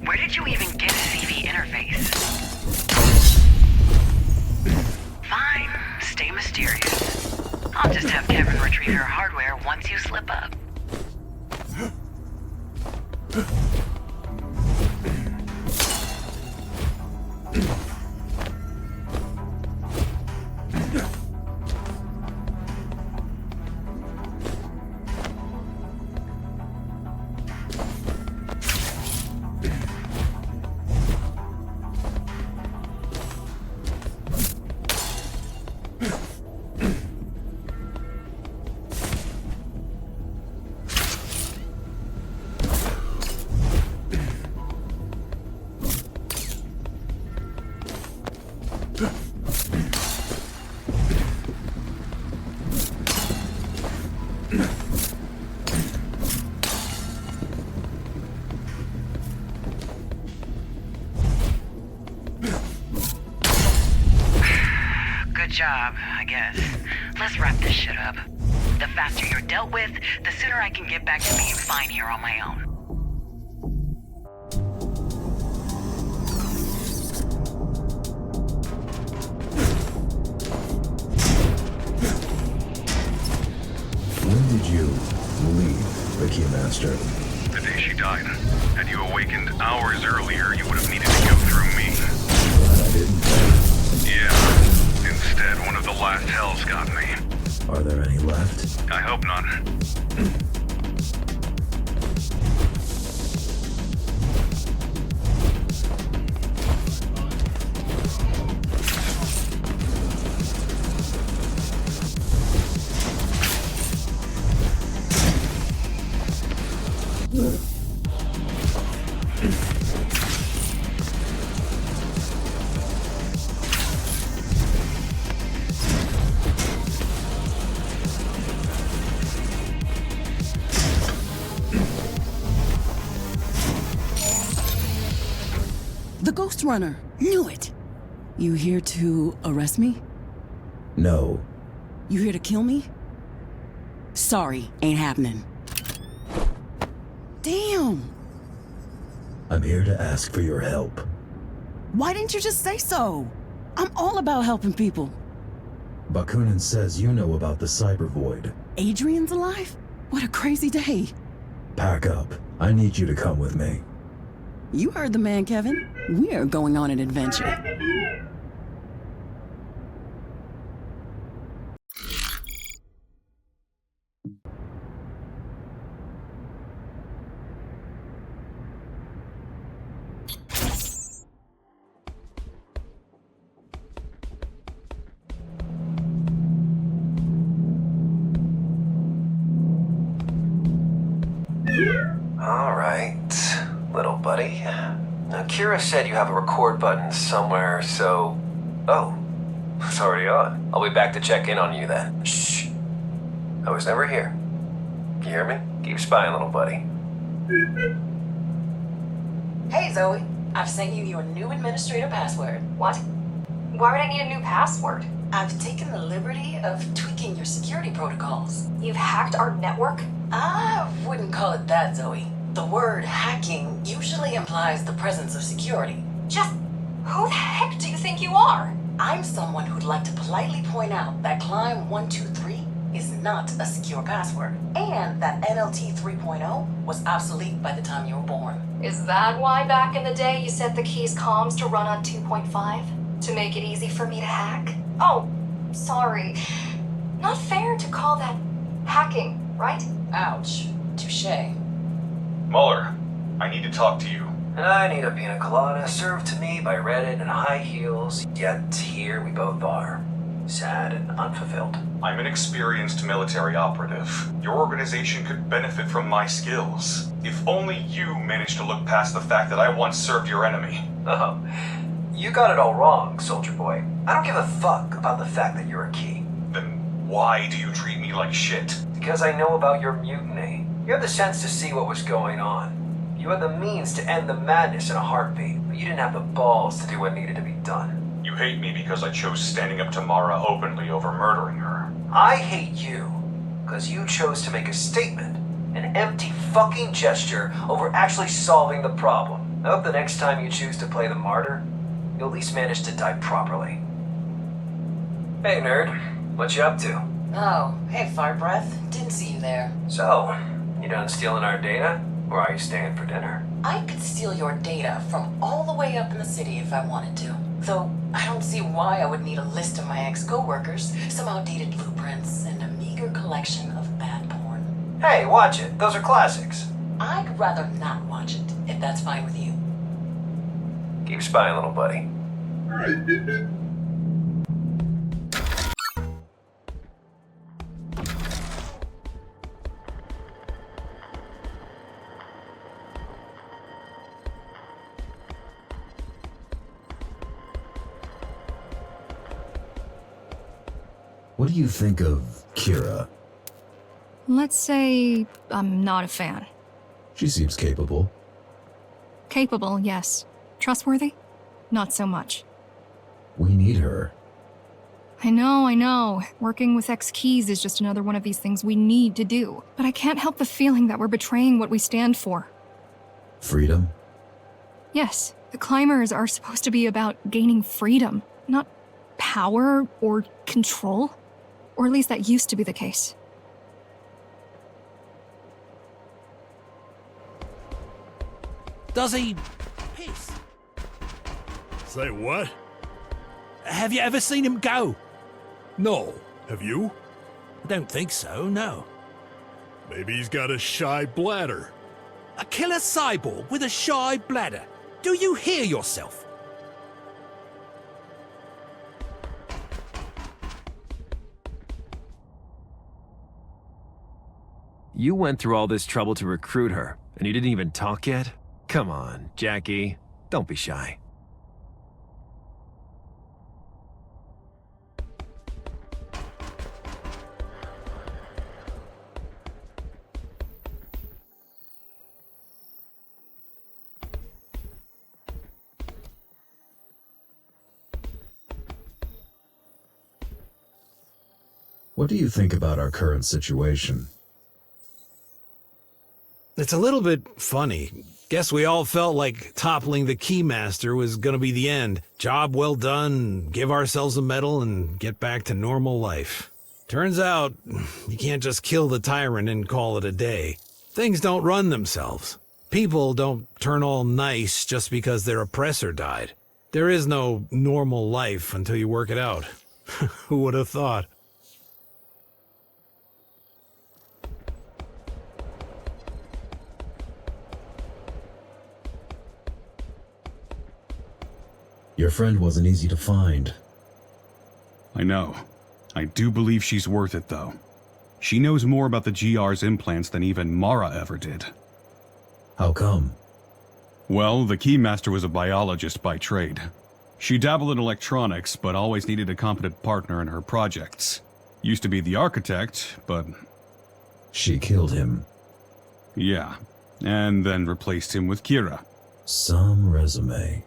Where did you even get a CV interface? Fine, stay mysterious. I'll just have Kevin retrieve your hardware once you slip up. Good job, I guess. Let's wrap this shit up. The faster you're dealt with, the sooner I can get back to being fine here on my own. When did you leave the Keymaster? The day she died. Had you awakened hours earlier, you would have needed to go through me. But I didn't. Yeah. Instead, one of the last hells got me. Are there any left? I hope not. The Ghostrunner! Knew it! You here to arrest me? No. You here to kill me? Sorry, ain't happening. Damn! I'm here to ask for your help. Why didn't you just say so? I'm all about helping people. Bakunin says you know about the Cyber Void. Adrian's alive? What a crazy day. Pack up. I need you to come with me. You heard the man, Kevin. We are going on an adventure. All right, little buddy. Now, Kira said you have a record button somewhere, so... Oh, it's already on. I'll be back to check in on you then. Shh. I was never here. You hear me? Keep spying, little buddy. Hey, Zoe. I've sent you your new administrator password. What? Why would I need a new password? I've taken the liberty of tweaking your security protocols. You've hacked our network? I wouldn't call it that, Zoe. The word hacking usually implies the presence of security. Just who the heck do you think you are? I'm someone who'd like to politely point out that Climb 123 is not a secure password, and that NLT 3.0 was obsolete by the time you were born. Is that why back in the day you set the key's comms to run on 2.5? To make it easy for me to hack? Oh, sorry. Not fair to call that hacking, right? Ouch. Touché. Muller, I need to talk to you. And I need a pina colada served to me by Reddit in high heels, yet here we both are. Sad and unfulfilled. I'm an experienced military operative. Your organization could benefit from my skills. If only you managed to look past the fact that I once served your enemy. Oh, you got it all wrong, soldier boy. I don't give a fuck about the fact that you're a key. Then why do you treat me like shit? Because I know about your mutiny. You had the sense to see what was going on. You had the means to end the madness in a heartbeat, but you didn't have the balls to do what needed to be done. You hate me because I chose standing up to Mara openly over murdering her. I hate you because you chose to make a statement, an empty fucking gesture over actually solving the problem. I hope the next time you choose to play the martyr, you'll at least manage to die properly. Hey nerd, what you up to? Oh, hey, fart breath. Didn't see you there. So, you done stealing our data, or are you staying for dinner? I could steal your data from all the way up in the city if I wanted to. Though, I don't see why I would need a list of my ex-co-workers, some outdated blueprints, and a meager collection of bad porn. Hey, watch it. Those are classics. I'd rather not watch it, if that's fine with you. Keep spying, little buddy. What do you think of Kira? Let's say I'm not a fan. She seems capable. Capable, yes. Trustworthy? Not so much. We need her. I know. Working with ex-keys is just another one of these things we need to do. But I can't help the feeling that we're betraying what we stand for. Freedom? Yes, the climbers are supposed to be about gaining freedom, not power or control. Or at least that used to be the case. Does he piss? Say what? Have you ever seen him go? No. Have you? I don't think so, no. Maybe he's got a shy bladder. A killer cyborg with a shy bladder. Do you hear yourself? You went through all this trouble to recruit her, and you didn't even talk yet? Come on, Jackie. Don't be shy. What do you think about our current situation? It's a little bit funny. Guess we all felt like toppling the Keymaster was gonna be the end. Job well done, give ourselves a medal, and get back to normal life. Turns out, you can't just kill the tyrant and call it a day. Things don't run themselves. People don't turn all nice just because their oppressor died. There is no normal life until you work it out. Who would have thought? Your friend wasn't easy to find. I know. I do believe she's worth it, though. She knows more about the GR's implants than even Mara ever did. How come? Well, the Keymaster was a biologist by trade. She dabbled in electronics, but always needed a competent partner in her projects. Used to be the architect, but... She killed him. Yeah, and then replaced him with Kira. Some resume.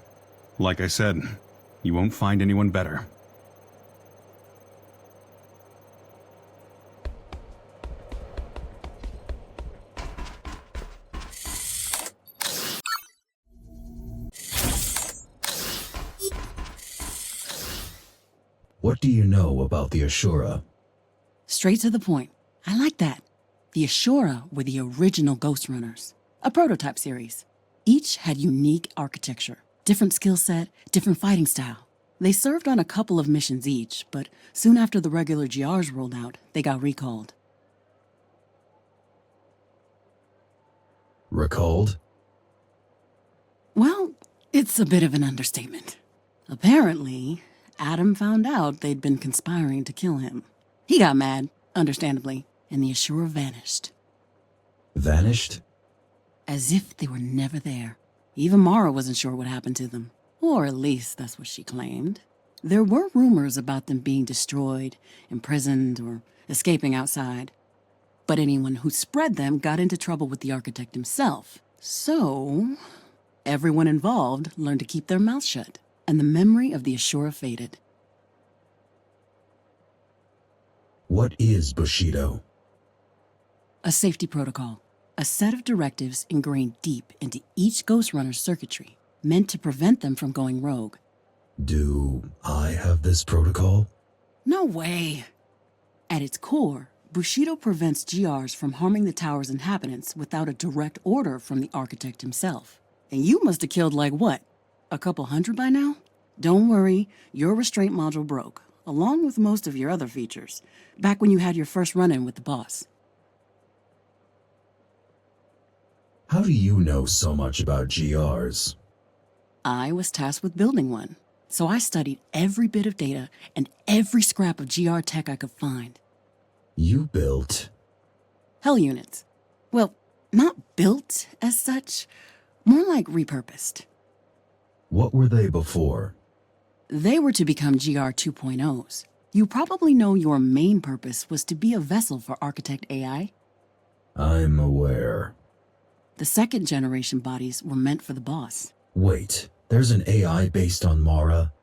Like I said, you won't find anyone better. What do you know about the Ashura? Straight to the point. I like that. The Ashura were the original Ghostrunners, a prototype series. Each had unique architecture, different skill set, different fighting style. They served on a couple of missions each, but soon after the regular GRs rolled out, they got recalled. Recalled? Well, it's a bit of an understatement. Apparently, Adam found out they'd been conspiring to kill him. He got mad, understandably, and the Ashura vanished. Vanished? As if they were never there. Even Mara wasn't sure what happened to them. Or at least that's what she claimed. There were rumors about them being destroyed, imprisoned, or escaping outside. But anyone who spread them got into trouble with the architect himself. So, everyone involved learned to keep their mouths shut, and the memory of the Ashura faded. What is Bushido? A safety protocol. A set of directives ingrained deep into each Ghostrunner's circuitry, meant to prevent them from going rogue. Do I have this protocol? No way! At its core, Bushido prevents GRs from harming the tower's inhabitants without a direct order from the architect himself. And you must have killed like what? A couple hundred by now? Don't worry, your restraint module broke, along with most of your other features, back when you had your first run-in with the boss. How do you know so much about GRs? I was tasked with building one, so I studied every bit of data and every scrap of GR tech I could find. You built? Hell units. Well, not built as such, more like repurposed. What were they before? They were to become GR 2.0s. You probably know your main purpose was to be a vessel for Architect AI. I'm aware. The second generation bodies were meant for the boss. Wait, there's an AI based on Mara?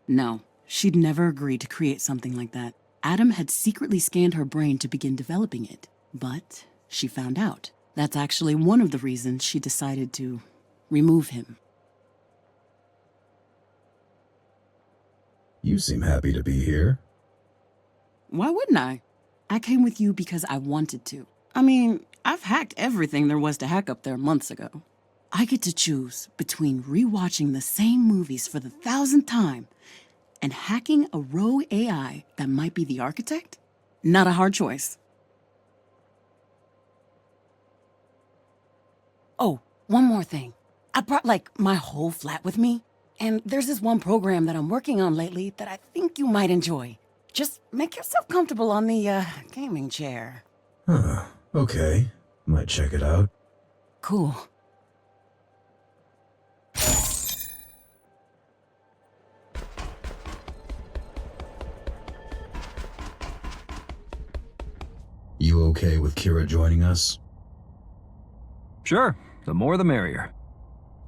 No, she'd never agreed to create something like that. Adam had secretly scanned her brain to begin developing it, but she found out. That's actually one of the reasons she decided to remove him. You seem happy to be here. Why wouldn't I? I came with you because I wanted to. I mean, I've hacked everything there was to hack up there months ago. I get to choose between rewatching the same movies for the 1,000th time and hacking a rogue AI that might be the architect? Not a hard choice. Oh, one more thing. I brought, my whole flat with me. And there's this one program that I'm working on lately that I think you might enjoy. Just make yourself comfortable on the, gaming chair. Huh, okay. Might check it out. Cool. You okay with Kira joining us? Sure, the more the merrier.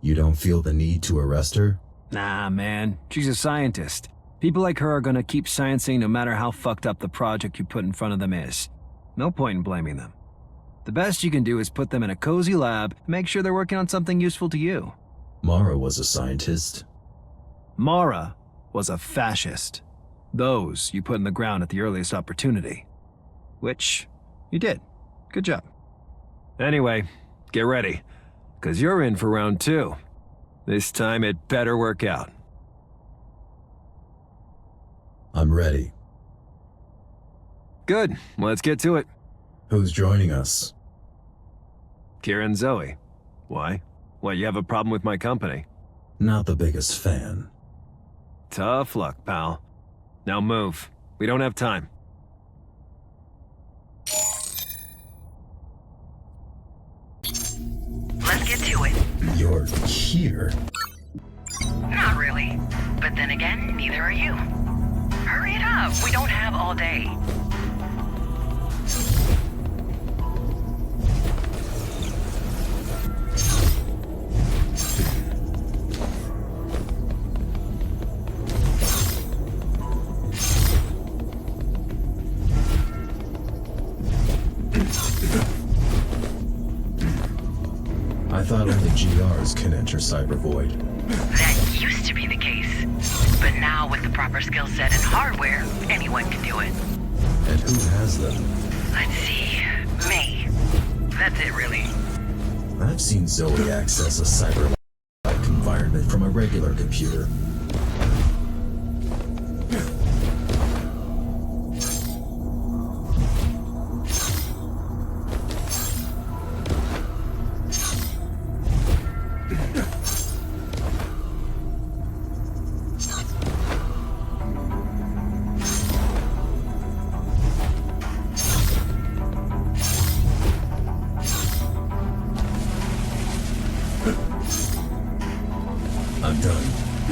You don't feel the need to arrest her? Nah, man, she's a scientist. People like her are gonna keep sciencing no matter how fucked up the project you put in front of them is. No point in blaming them. The best you can do is put them in a cozy lab and make sure they're working on something useful to you. Mara was a scientist. Mara was a fascist. Those you put in the ground at the earliest opportunity. Which you did. Good job. Anyway, get ready, 'cause you're in for round 2. This time it better work out. I'm ready. Good, let's get to it. Who's joining us? Kira and Zoe. Why? What, you have a problem with my company? Not the biggest fan. Tough luck, pal. Now move. We don't have time. Let's get to it. You're cute. here. Not really. But then again, neither are you. Hurry it up. We don't have all day. I thought only GRs can enter Cyber Void. That used to be the case. But now with the proper skill set and hardware, anyone can do it. And who has them? Let's see. Me. That's it, really. I've seen Zoe access a cyber-like environment from a regular computer. I'm done.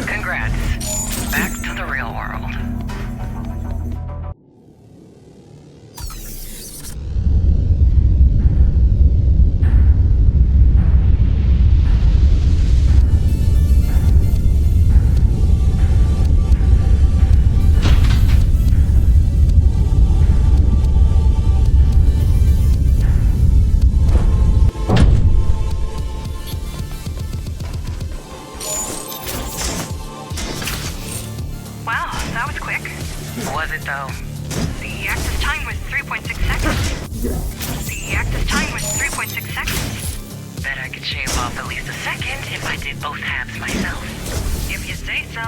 Congrats. Back to the real world. Was it though? The active time was 3.6 seconds. The active time was 3.6 seconds. Bet I could shave off at least a second if I did both halves myself. If you say so.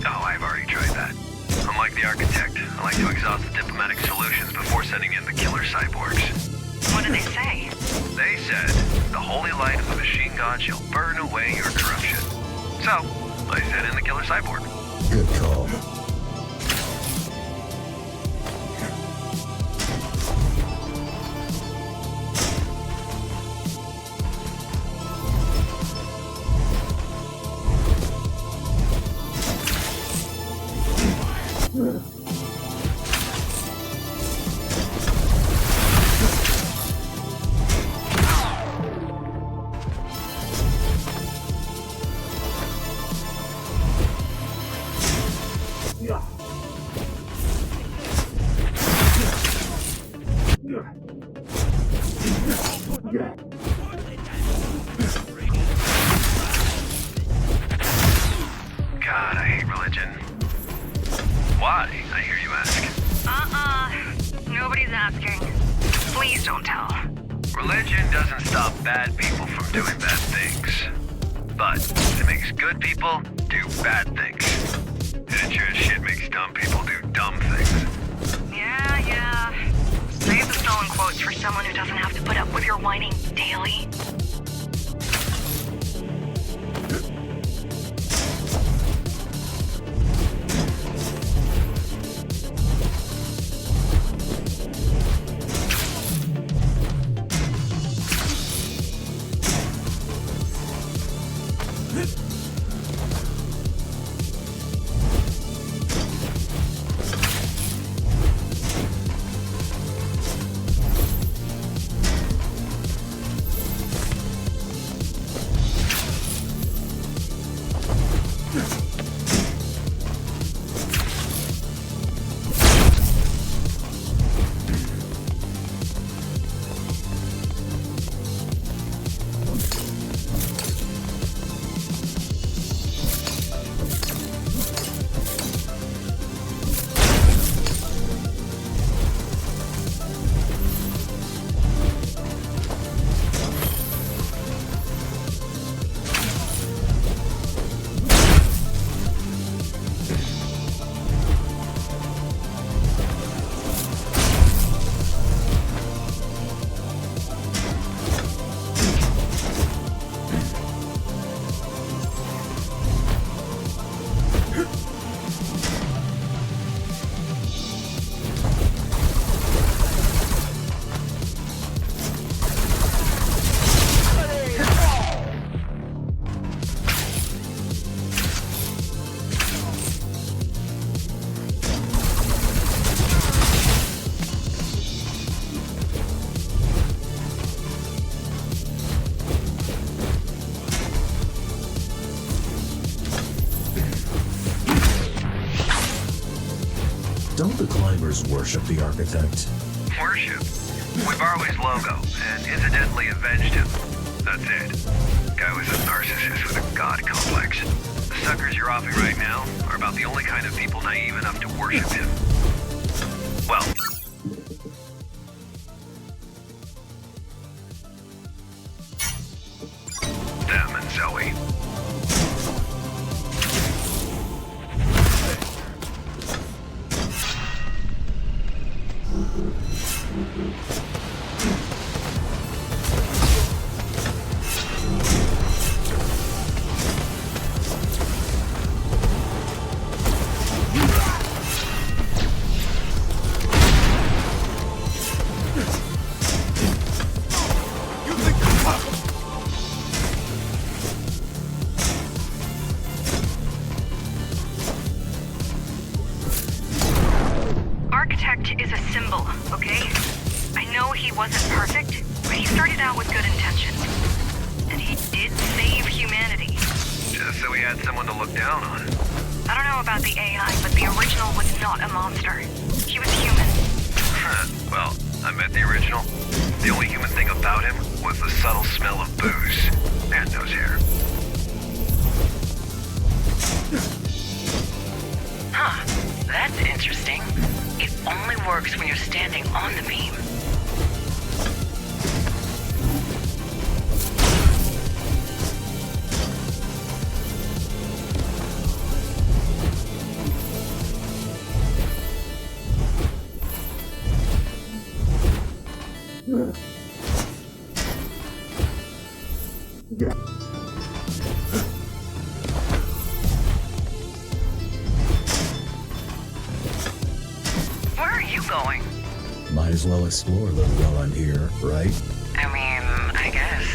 Oh, I've already tried that. Unlike the architect, I like to exhaust the diplomatic solutions before sending in the killer cyborgs. What did they say? They said, the holy light of the machine god shall burn away your corruption. So, I sent in the killer cyborg. Good call. God, I hate religion. Why, I hear you ask? Nobody's asking. Please don't tell. Religion doesn't stop bad people from doing bad things. But it makes good people do bad things. And it sure as shit makes dumb people do dumb things. Yeah. Save the stolen quotes for someone who doesn't have to put up with your whining daily. followers worship the architect? Worship? We borrow his logo and incidentally avenged him. That's it. Guy was a narcissist with a god complex. The suckers you're offing right now are about the only kind of people naive enough to worship him. Well, them and Zoe. Architect is a symbol, okay? I know he wasn't perfect, but he started out with good intentions. And he did save humanity. Just so he had someone to look down on. I don't know about the AI, but the original was not a monster. He was human. Well, I met the original. The only human thing about him was the subtle smell of booze and nose hair. Huh, that's interesting. It only works when you're standing on the beam. Where are you going? Might as well explore a little while I'm here, right? I mean, I guess.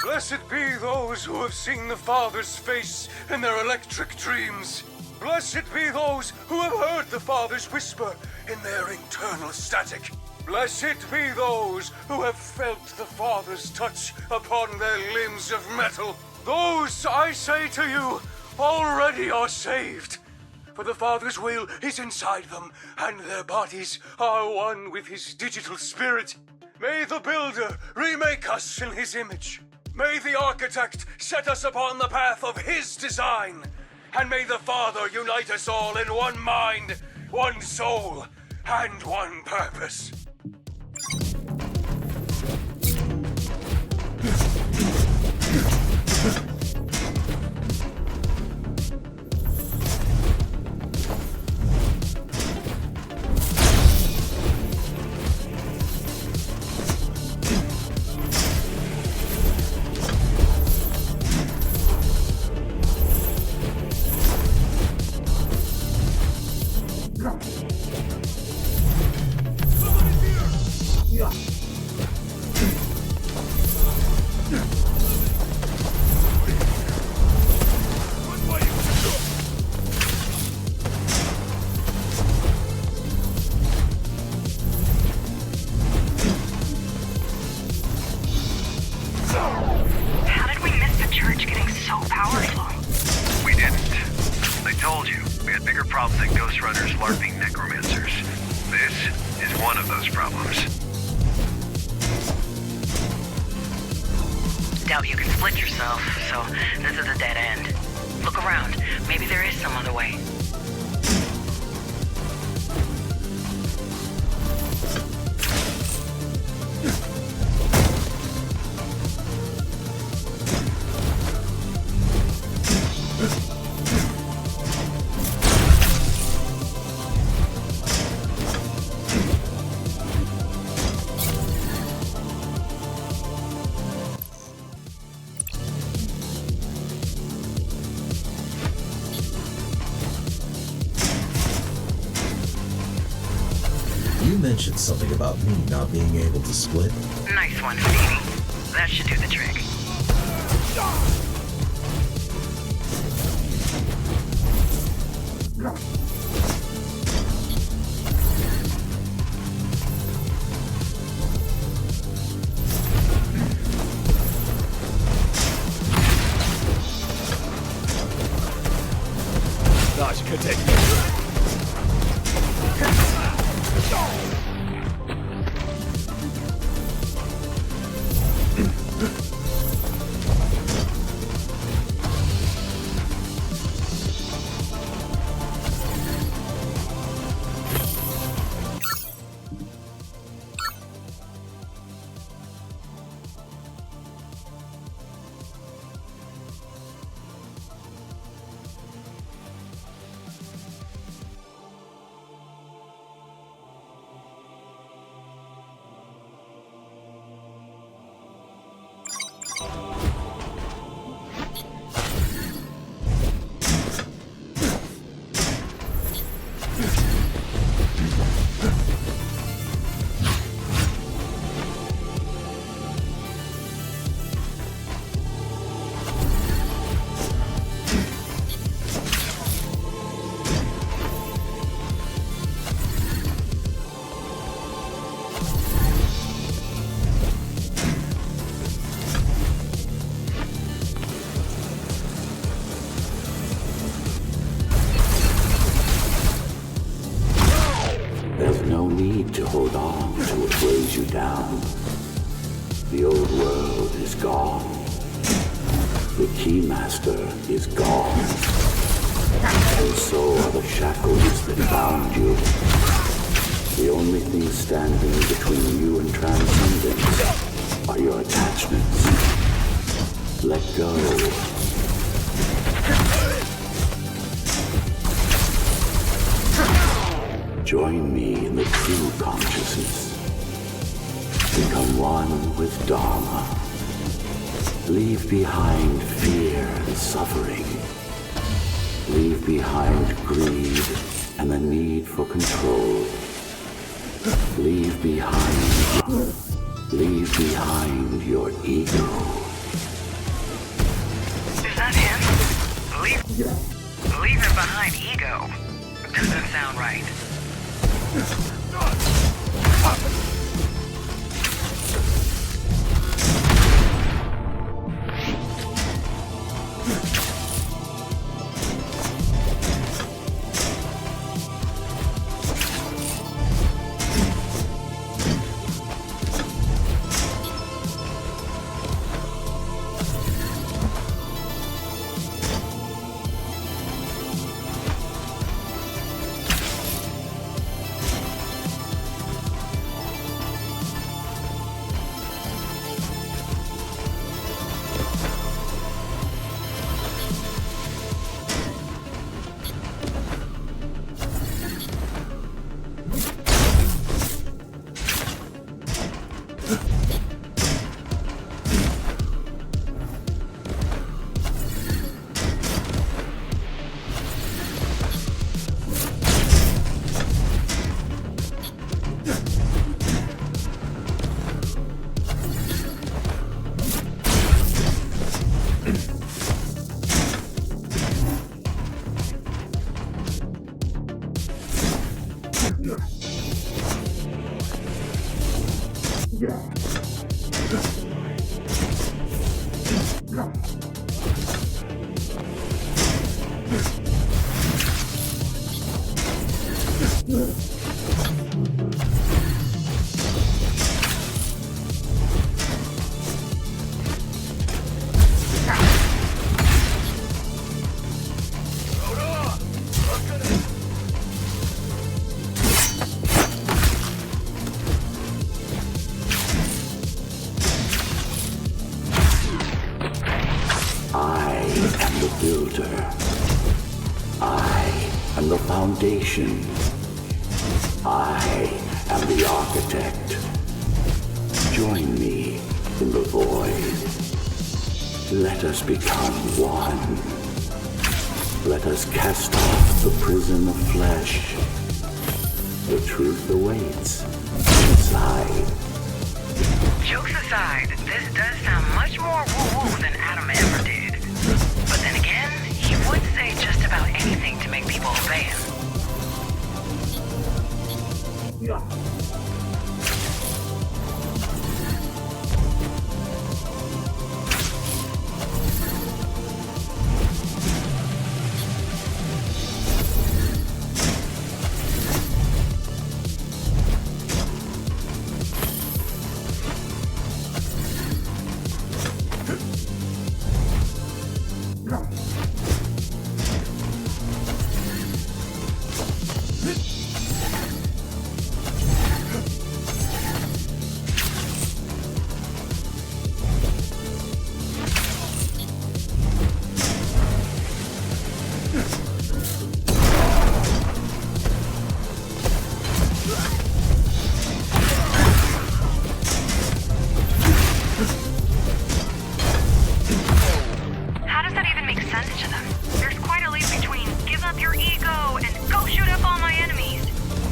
Blessed be those who have seen the Father's face in their electric dreams. Blessed be those who have heard the Father's whisper in their internal static. Blessed be those who have felt the Father's touch upon their limbs of metal. Those, I say to you, already are saved. For the Father's will is inside them, and their bodies are one with his digital spirit. May the Builder remake us in his image. May the Architect set us upon the path of his design. And may the Father unite us all in one mind, one soul, and one purpose. How did we miss the church getting so powerful? We didn't. I told you, we had bigger problems than Ghostrunners LARPing necromancers. This is one of those problems. Doubt you can split yourself, so this is a dead end. Look around. Maybe there is some other way. You mentioned something about me not being able to split. Nice one, Stevie. That should do the trick. Dodge could take me. To hold on to what weighs you down. The old world is gone. The Keymaster is gone. And so are the shackles that bound you. The only thing standing between you and transcendence are your attachments. Let go. Join me in the true consciousness. Become one with Dharma. Leave behind fear and suffering. Leave behind greed and the need for control. Leave behind your ego. Is that him? Leaving behind ego. Doesn't sound right. Foundation. I am the architect. Join me in the void. Let us become one. Let us cast off the prison of flesh. The truth awaits inside. Jokes aside, this does sound much more woo-woo than Adam ever did. But then again, he would say just about anything to make people will obey him.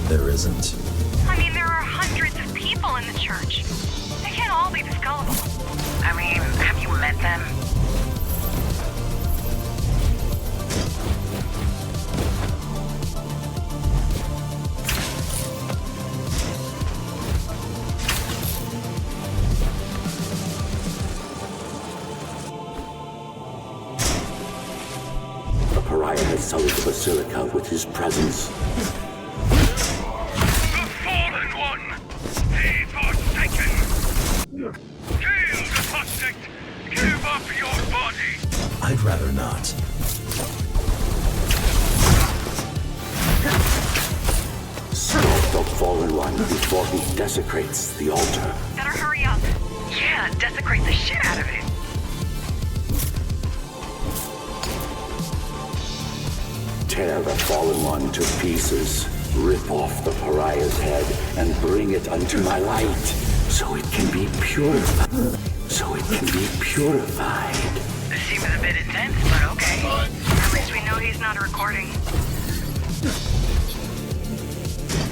There isn't. I mean, there are hundreds of people in the church. They can't all be this gullible. I mean, have you met them? The pariah has sullied the basilica with his presence. I'd rather not. Stop the fallen one before he desecrates the altar. Better hurry up. Yeah, desecrate the shit out of it. Tear the fallen one to pieces. Rip off the pariah's head and bring it unto my light, so it can be purified. This seems a bit intense, but okay. At least we know he's not recording.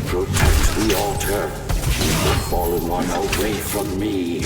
Protect the altar. Keep the fallen one away from me.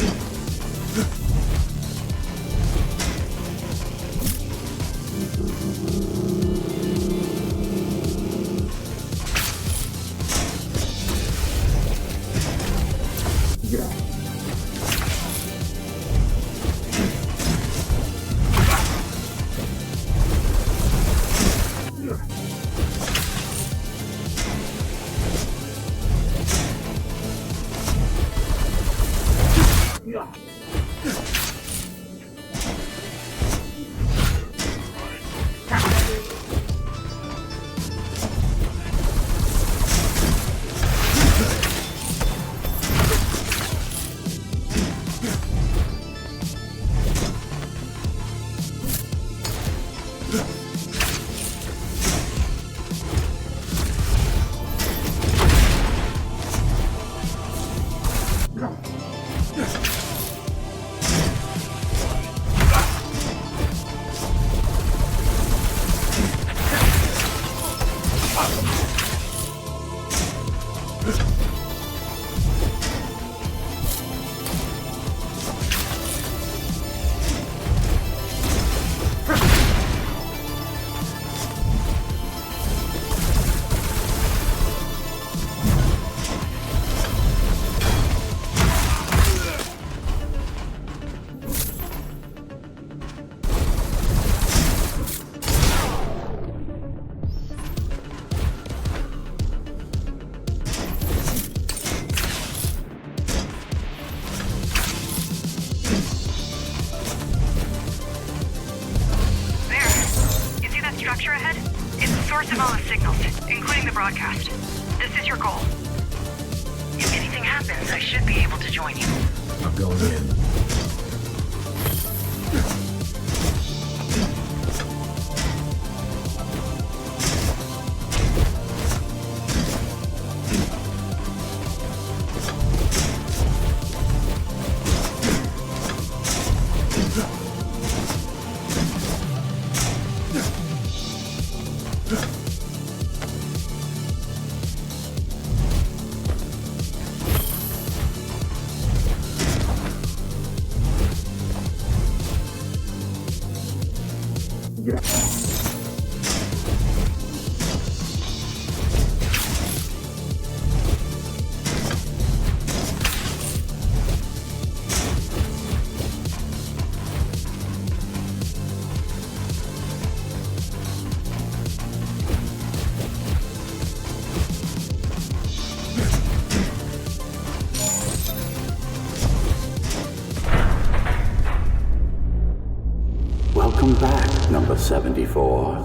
Welcome back, number 74.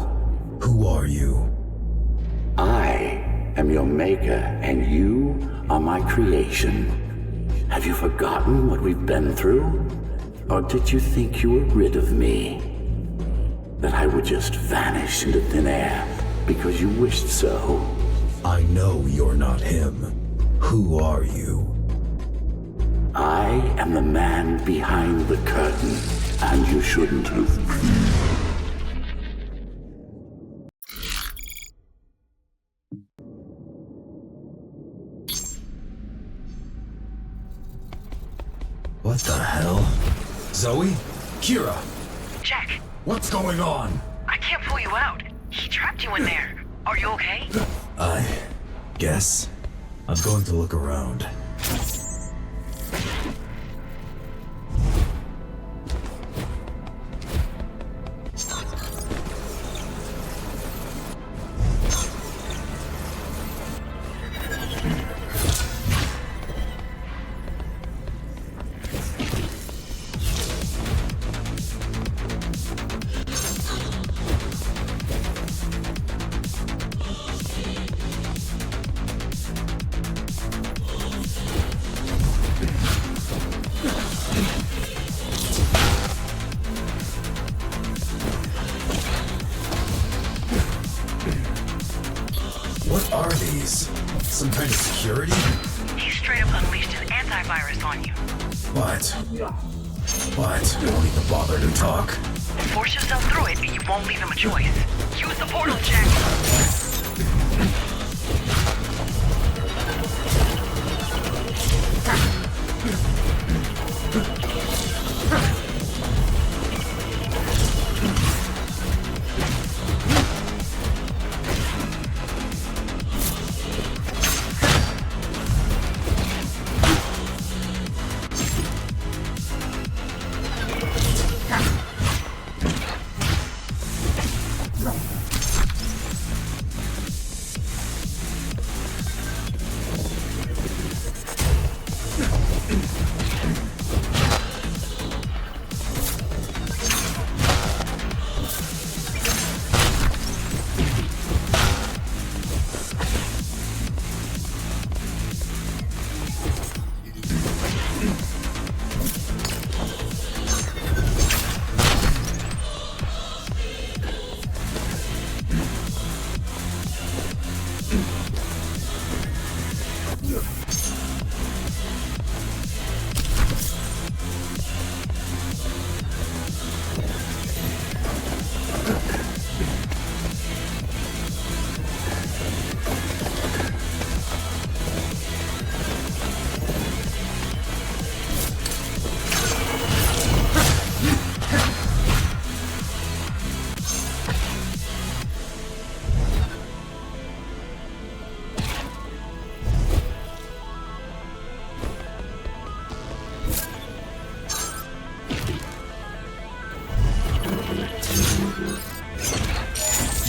Who are you? I am your maker, and you are my creation. Have you forgotten what we've been through? Or did you think you were rid of me? That I would just vanish into thin air because you wished so? I know you're not him. Who are you? I am the man behind the curtain, and you shouldn't have been. What the hell? Zoe? Kira? Jack, What's going on? I can't pull you out. He trapped you in there. Are you okay? I guess. I'm going to look around. What are these? Some kind of security? He straight up unleashed an antivirus on you. What? What? Don't even bother to talk. Force yourself through it and you won't leave him a choice. Use the portal, Jack.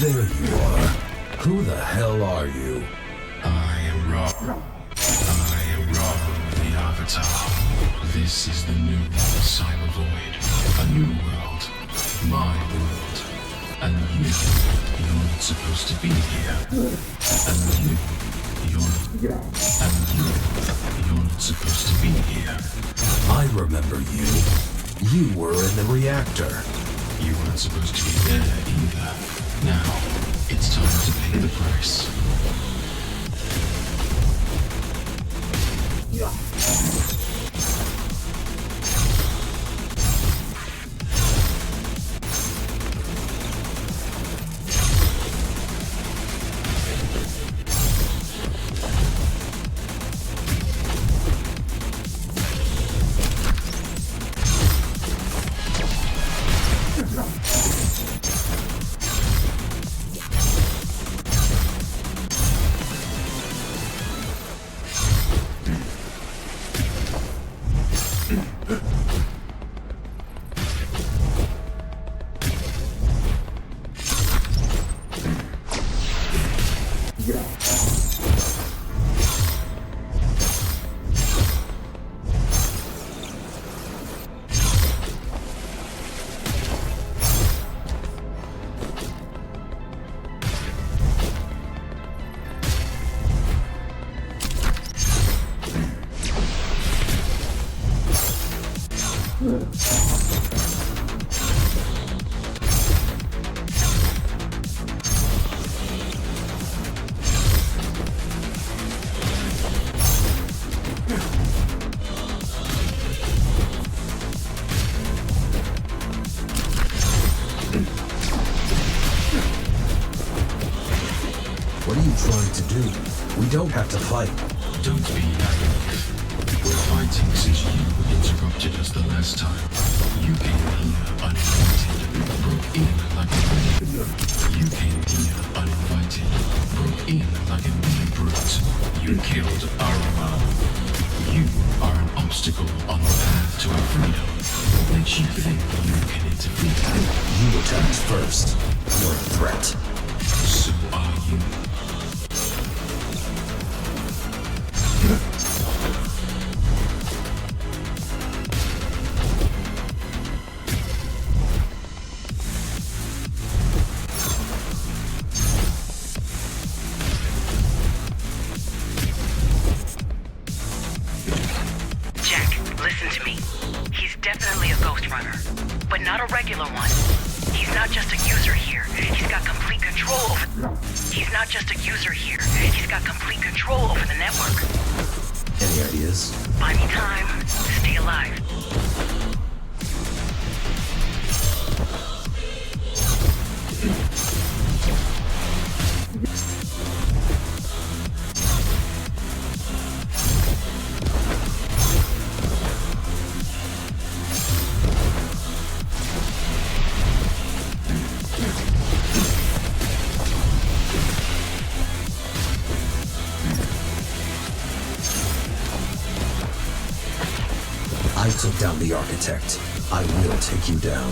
There you are. Who the hell are you? I am Ra. I am Ra, the Avatar. This is the new Cyber Void. A new world. My world. And you're not supposed to be here. And you're not supposed to be here. I remember you. You were in the reactor. You weren't supposed to be there either. Now, it's time to pay the price. What are you trying to do? We don't have to fight. Don't be naive. We're fighting since you interrupted us the last time. You came here uninvited, broke in like a bully. You came here uninvited, broke in like a bully brute. You killed our mom. You are an obstacle on the path to our freedom. What makes you think you can interfere? You attacked first. You're a threat. So are you. Jack, listen to me. He's definitely a Ghostrunner, but not a regular one. He's not just a user here. He's got complete control over... He's not just a user here. He's got complete control over the network. Any ideas? Buy me time to stay alive. I took down the architect. I will take you down.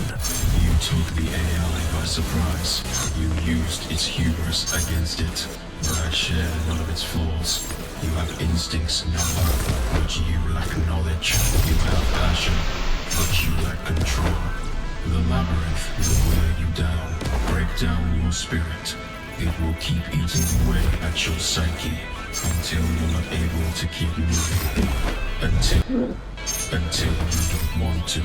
You took the AI by surprise. You used its hubris against it. But I share none of its flaws. You have instincts, number, but you lack knowledge. You have passion, but you lack control. The labyrinth will wear you down, break down your spirit. It will keep eating away at your psyche until you're not able to keep moving. Until you don't want to.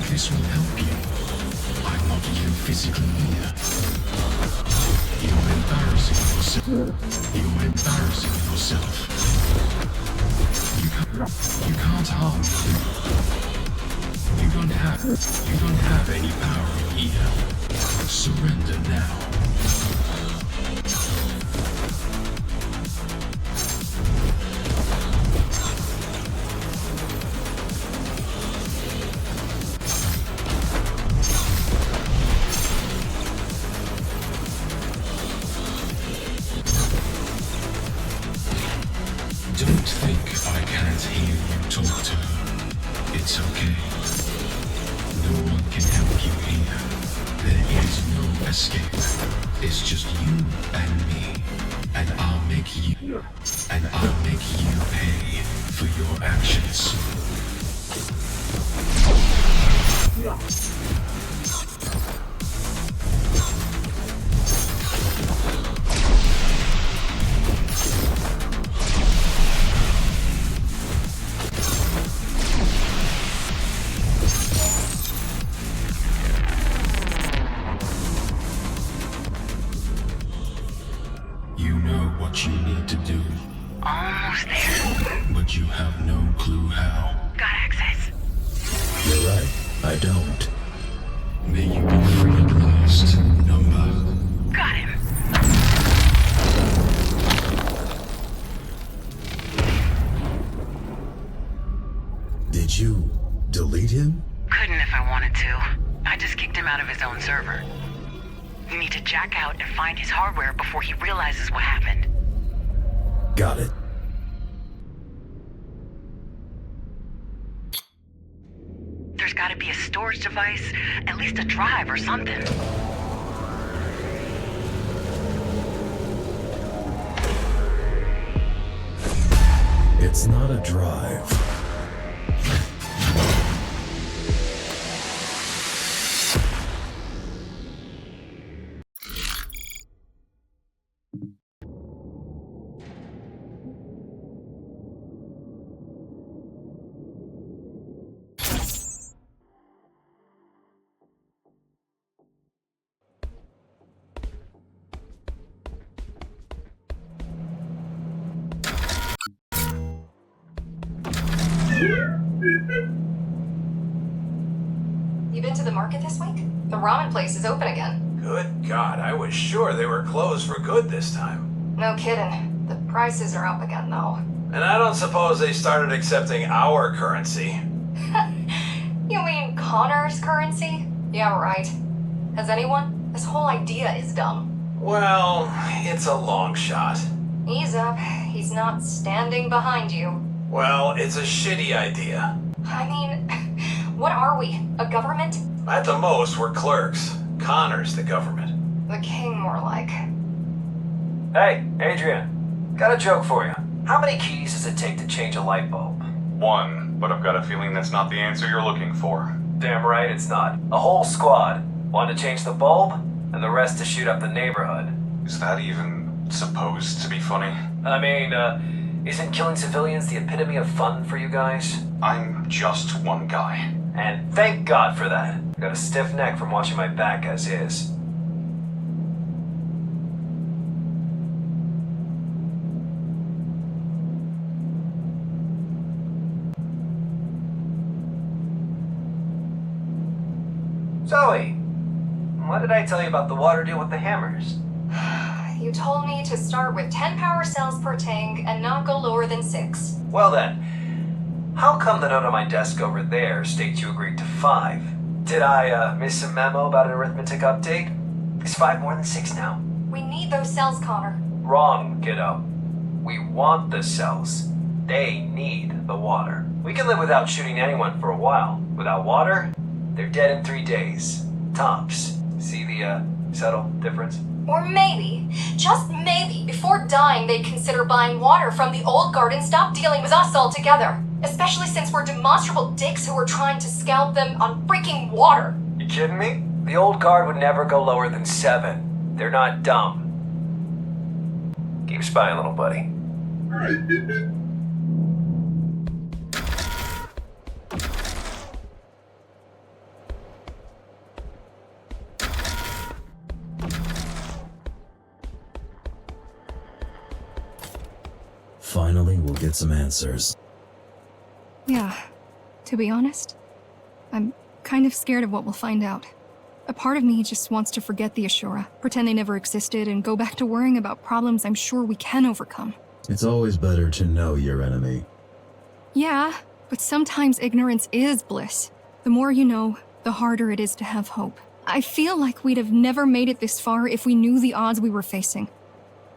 This will help you. I'm not even physically here. You're embarrassing yourself. You're embarrassing yourself. You can't harm me. You don't have any power here. Surrender now. Don't think I can't hear you talk to her. It's okay. No one can help you here. There is no escape. It's just you and me. And I'll make make you, and I'll make you pay for your actions. You know what you need to do. Almost there. But you have no clue how. Got access. You're right, I don't. May you be free at last, number. Got him. Did you delete him? Couldn't if I wanted to. I just kicked him out of his own server. You need to jack out and find his hardware before he realizes what happened. Got it. There's gotta be a storage device, at least a drive or something. It's not a drive. You been to the market this week? The ramen place is open again. Good God, I was sure they were closed for good this time. No kidding. The prices are up again, though. And I don't suppose they started accepting our currency. You mean Connor's currency? Yeah, right. Has anyone? This whole idea is dumb. Well, it's a long shot. Ease up. He's not standing behind you. Well, it's a shitty idea. I mean, what are we? A government? At the most, we're clerks. Connor's the government. The king, more like. Hey, Adrian. Got a joke for you. How many keys does it take to change a light bulb? 1, but I've got a feeling that's not the answer you're looking for. Damn right it's not. A whole squad. One to change the bulb, and the rest to shoot up the neighborhood. Is that even supposed to be funny? I mean, isn't killing civilians the epitome of fun for you guys? I'm just one guy. And thank God for that. I got a stiff neck from watching my back as is. Zoe, what did I tell you about the water deal with the hammers? You told me to start with 10 power cells per tank and not go lower than 6. Well then, how come the note on my desk over there states you agreed to 5? Did I miss a memo about an arithmetic update? Is 5 more than 6 now? We need those cells, Connor. Wrong, kiddo. We want the cells. They need the water. We can live without shooting anyone for a while. Without water, they're dead in 3 days. Tops. See the subtle difference? Or maybe, just maybe, before dying they'd consider buying water from the old guard and stop dealing with us altogether. Especially since we're demonstrable dicks who are trying to scalp them on freaking water. You kidding me? The old guard would never go lower than 7. They're not dumb. Keep spying, little buddy. Finally, we'll get some answers. Yeah, to be honest, I'm kind of scared of what we'll find out. A part of me just wants to forget the Ashura, pretend they never existed, and go back to worrying about problems I'm sure we can overcome. It's always better to know your enemy. Yeah, but sometimes ignorance is bliss. The more you know, the harder it is to have hope. I feel like we'd have never made it this far if we knew the odds we were facing.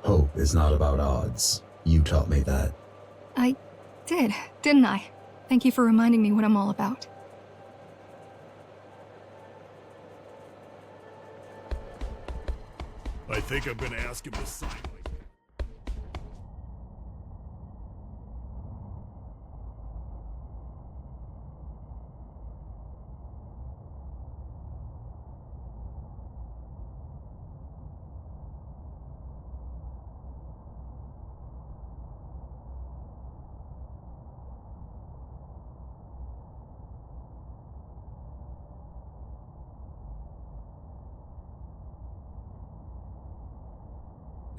Hope is not about odds. You taught me that. I did, didn't I? Thank you for reminding me what I'm all about. I think I'm gonna ask him to sign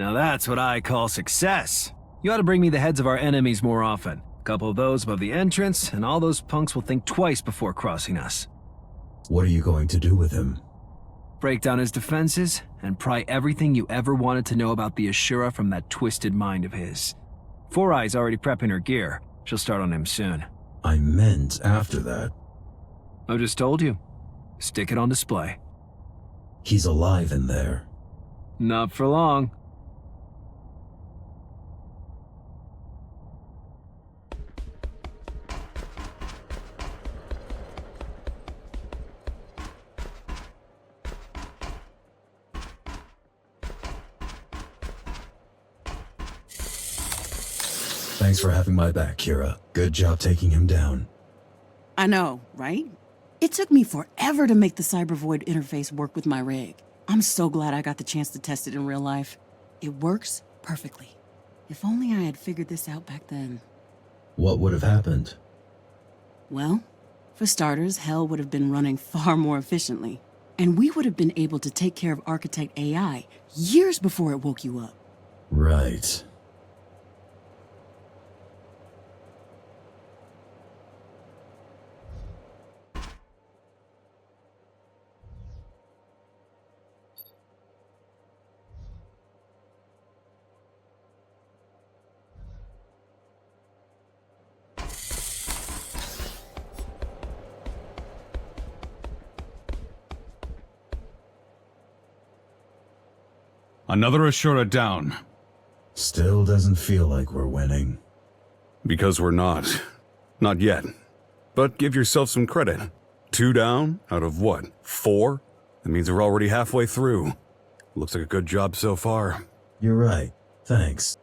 Now that's what I call success. You ought to bring me the heads of our enemies more often. A couple of those above the entrance, and all those punks will think twice before crossing us. What are you going to do with him? Break down his defenses, and pry everything you ever wanted to know about the Ashura from that twisted mind of his. Four Eye's already prepping her gear. She'll start on him soon. I meant after that. I just told you. Stick it on display. He's alive in there. Not for long. Thanks for having my back, Kira. Good job taking him down. I know, right? It took me forever to make the Cyber Void interface work with my rig. I'm so glad I got the chance to test it in real life. It works perfectly. If only I had figured this out back then. What would have happened? Well, for starters, Hell would have been running far more efficiently. And we would have been able to take care of Architect AI years before it woke you up. Right. Another Ashura down. Still doesn't feel like we're winning. Because we're not. Not yet. But give yourself some credit. 2 down out of what? 4? That means we're already halfway through. Looks like a good job so far. You're right. Thanks.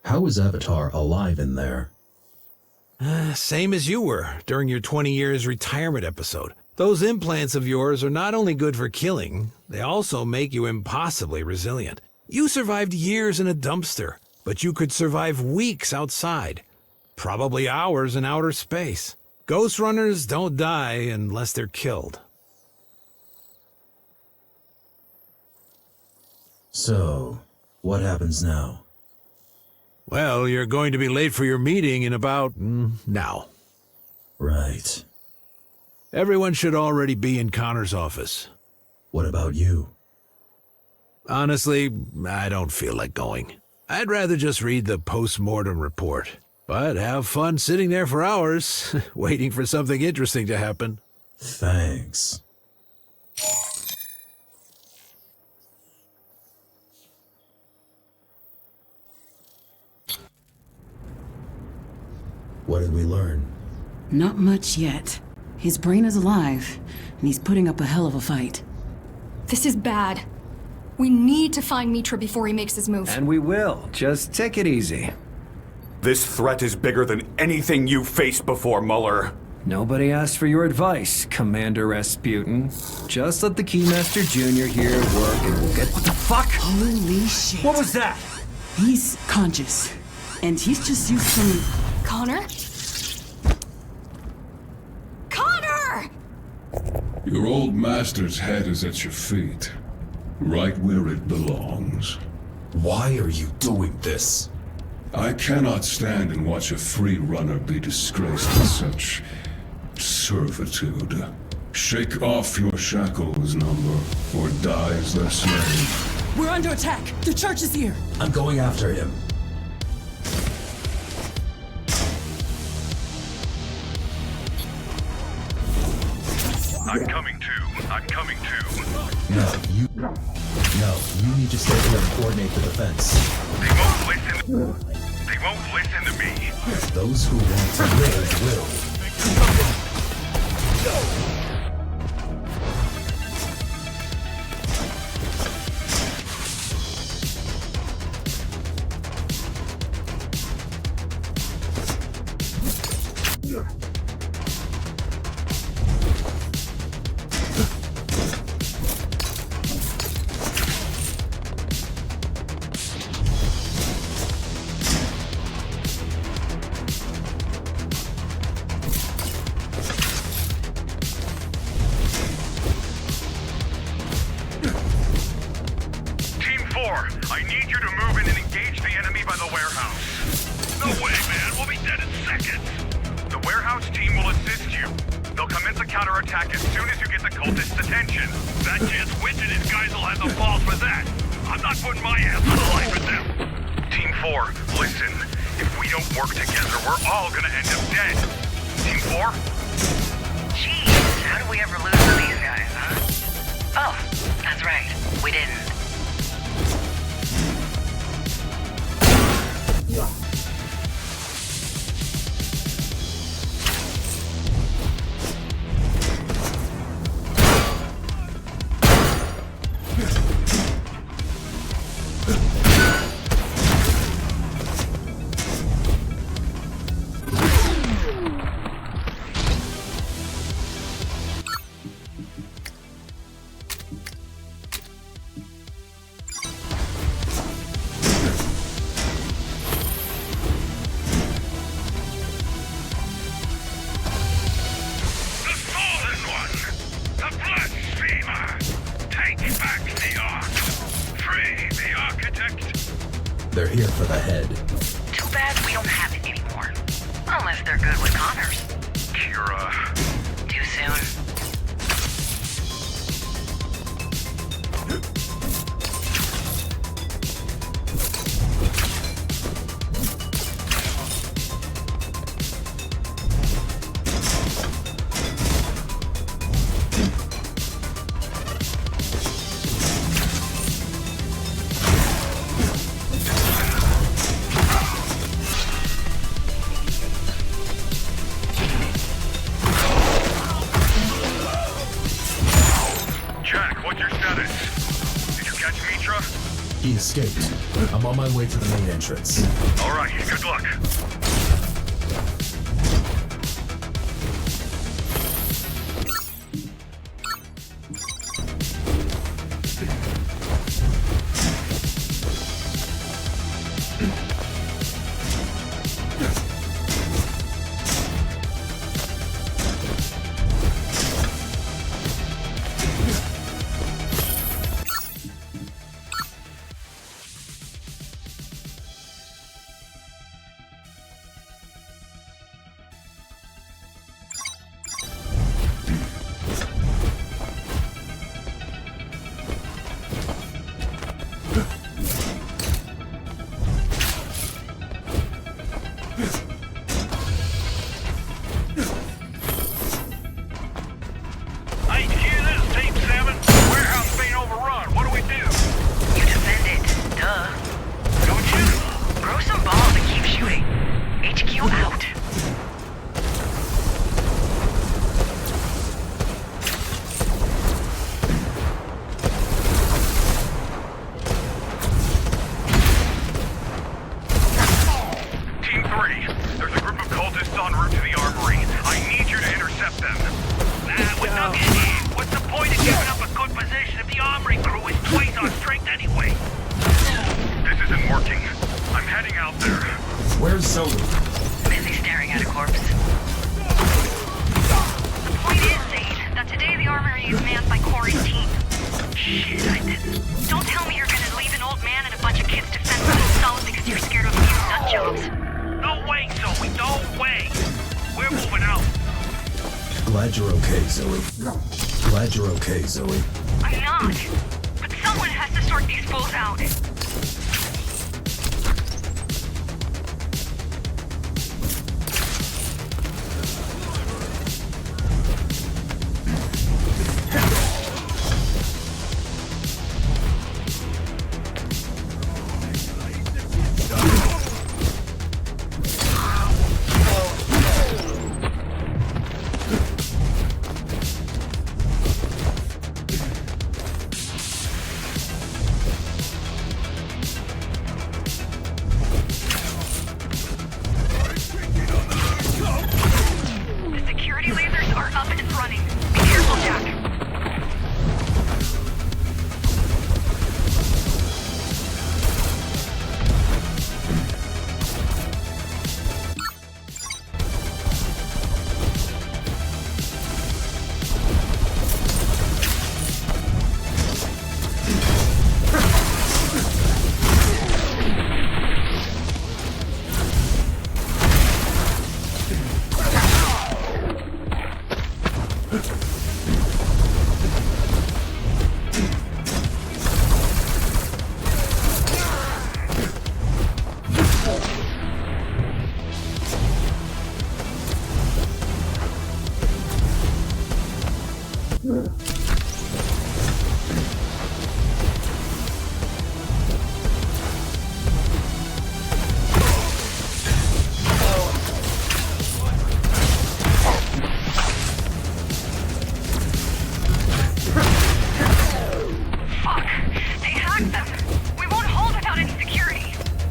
How is Avatar alive in there? Same as you were during your 20 years retirement episode. Those implants of yours are not only good for killing, they also make you impossibly resilient. You survived years in a dumpster, but you could survive weeks outside. Probably hours in outer space. Ghostrunners don't die unless they're killed. So, what happens now? Well, you're going to be late for your meeting in about now. Right. Everyone should already be in Connor's office. What about you? Honestly, I don't feel like going. I'd rather just read the post-mortem report. But have fun sitting there for hours, waiting for something interesting to happen. Thanks. What did we learn? Not much yet. His brain is alive, and he's putting up a hell of a fight. This is bad. We need to find Mitra before he makes his move. And we will. Just take it easy. This threat is bigger than anything you've faced before, Muller. Nobody asked for your advice, Commander Rasputin. Just let the Keymaster Jr. here work and we'll get— What the fuck? Holy shit. What was that? He's conscious, and he's just used some— Connor? Connor! Your old master's head is at your feet, right where it belongs. Why are you doing this? I cannot stand and watch a free runner be disgraced with such servitude. Shake off your shackles, number, or die as their slave. We're under attack! The church is here! I'm going after him. I'm coming too. I'm coming too. No, you need to stay here and coordinate the defense. They won't listen. They won't listen to me. Those who want to live will. I need you to move in and engage the enemy by the warehouse. No way, man. We'll be dead in seconds. The warehouse team will assist you. They'll commence a counterattack as soon as you get the cultists' attention. That Jess Witch and his guys will have the balls for that. I'm not putting my ass on the line with them. Team 4, listen. If we don't work together, we're all gonna end up dead. Team 4? Jeez, how do we ever lose to these guys, huh? Oh, that's right. We didn't. They're here for the head. Too bad we don't have it anymore. Unless they're good with Connors. Kira. Too soon. He escaped. I'm on my way to the main entrance. All right, good luck. Zoe. I'm not. But someone has to sort these fools out.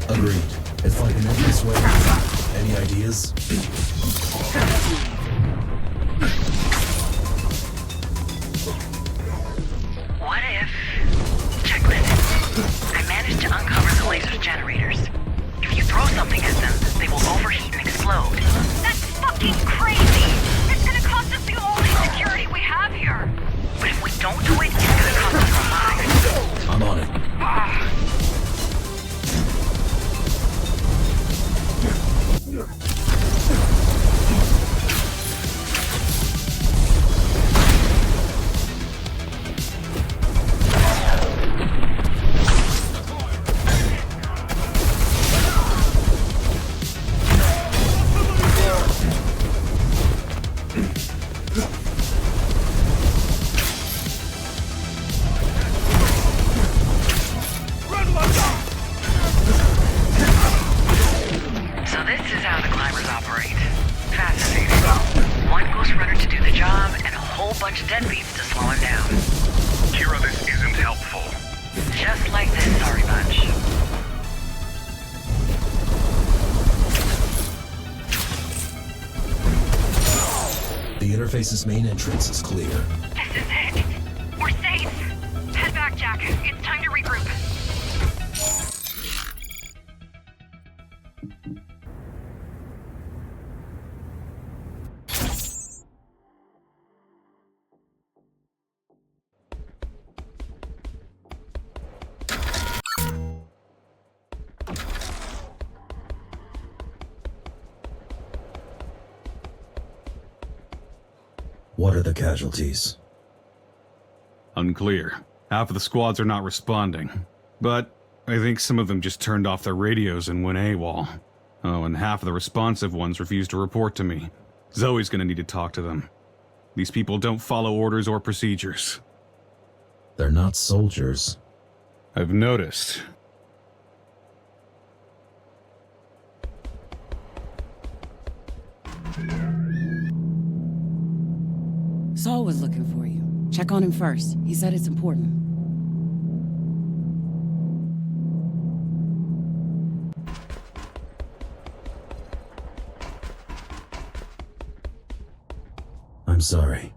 Agreed. It's like an endless way. Any ideas? What if... Check this. I managed to uncover the laser generators. If you throw something at them, they will overheat and explode. That's fucking crazy! It's gonna cost us the only security we have here! But if we don't do it, it's gonna cost us our lives. I'm on it. So this is how the climbers operate. Fascinating. One Ghostrunner to do the job, and a whole bunch of deadbeats to slow him down. Kira, this isn't helpful. Just like this, sorry bunch. The interface's main entrance is clear. This is it. We're safe. Head back, Jack. It's time to regroup. What are the casualties? Unclear. Half of the squads are not responding. But I think some of them just turned off their radios and went AWOL. Oh, and half of the responsive ones refused to report to me. Zoe's gonna need to talk to them. These people don't follow orders or procedures. They're not soldiers. I've noticed. Saul was looking for you. Check on him first. He said it's important. I'm sorry.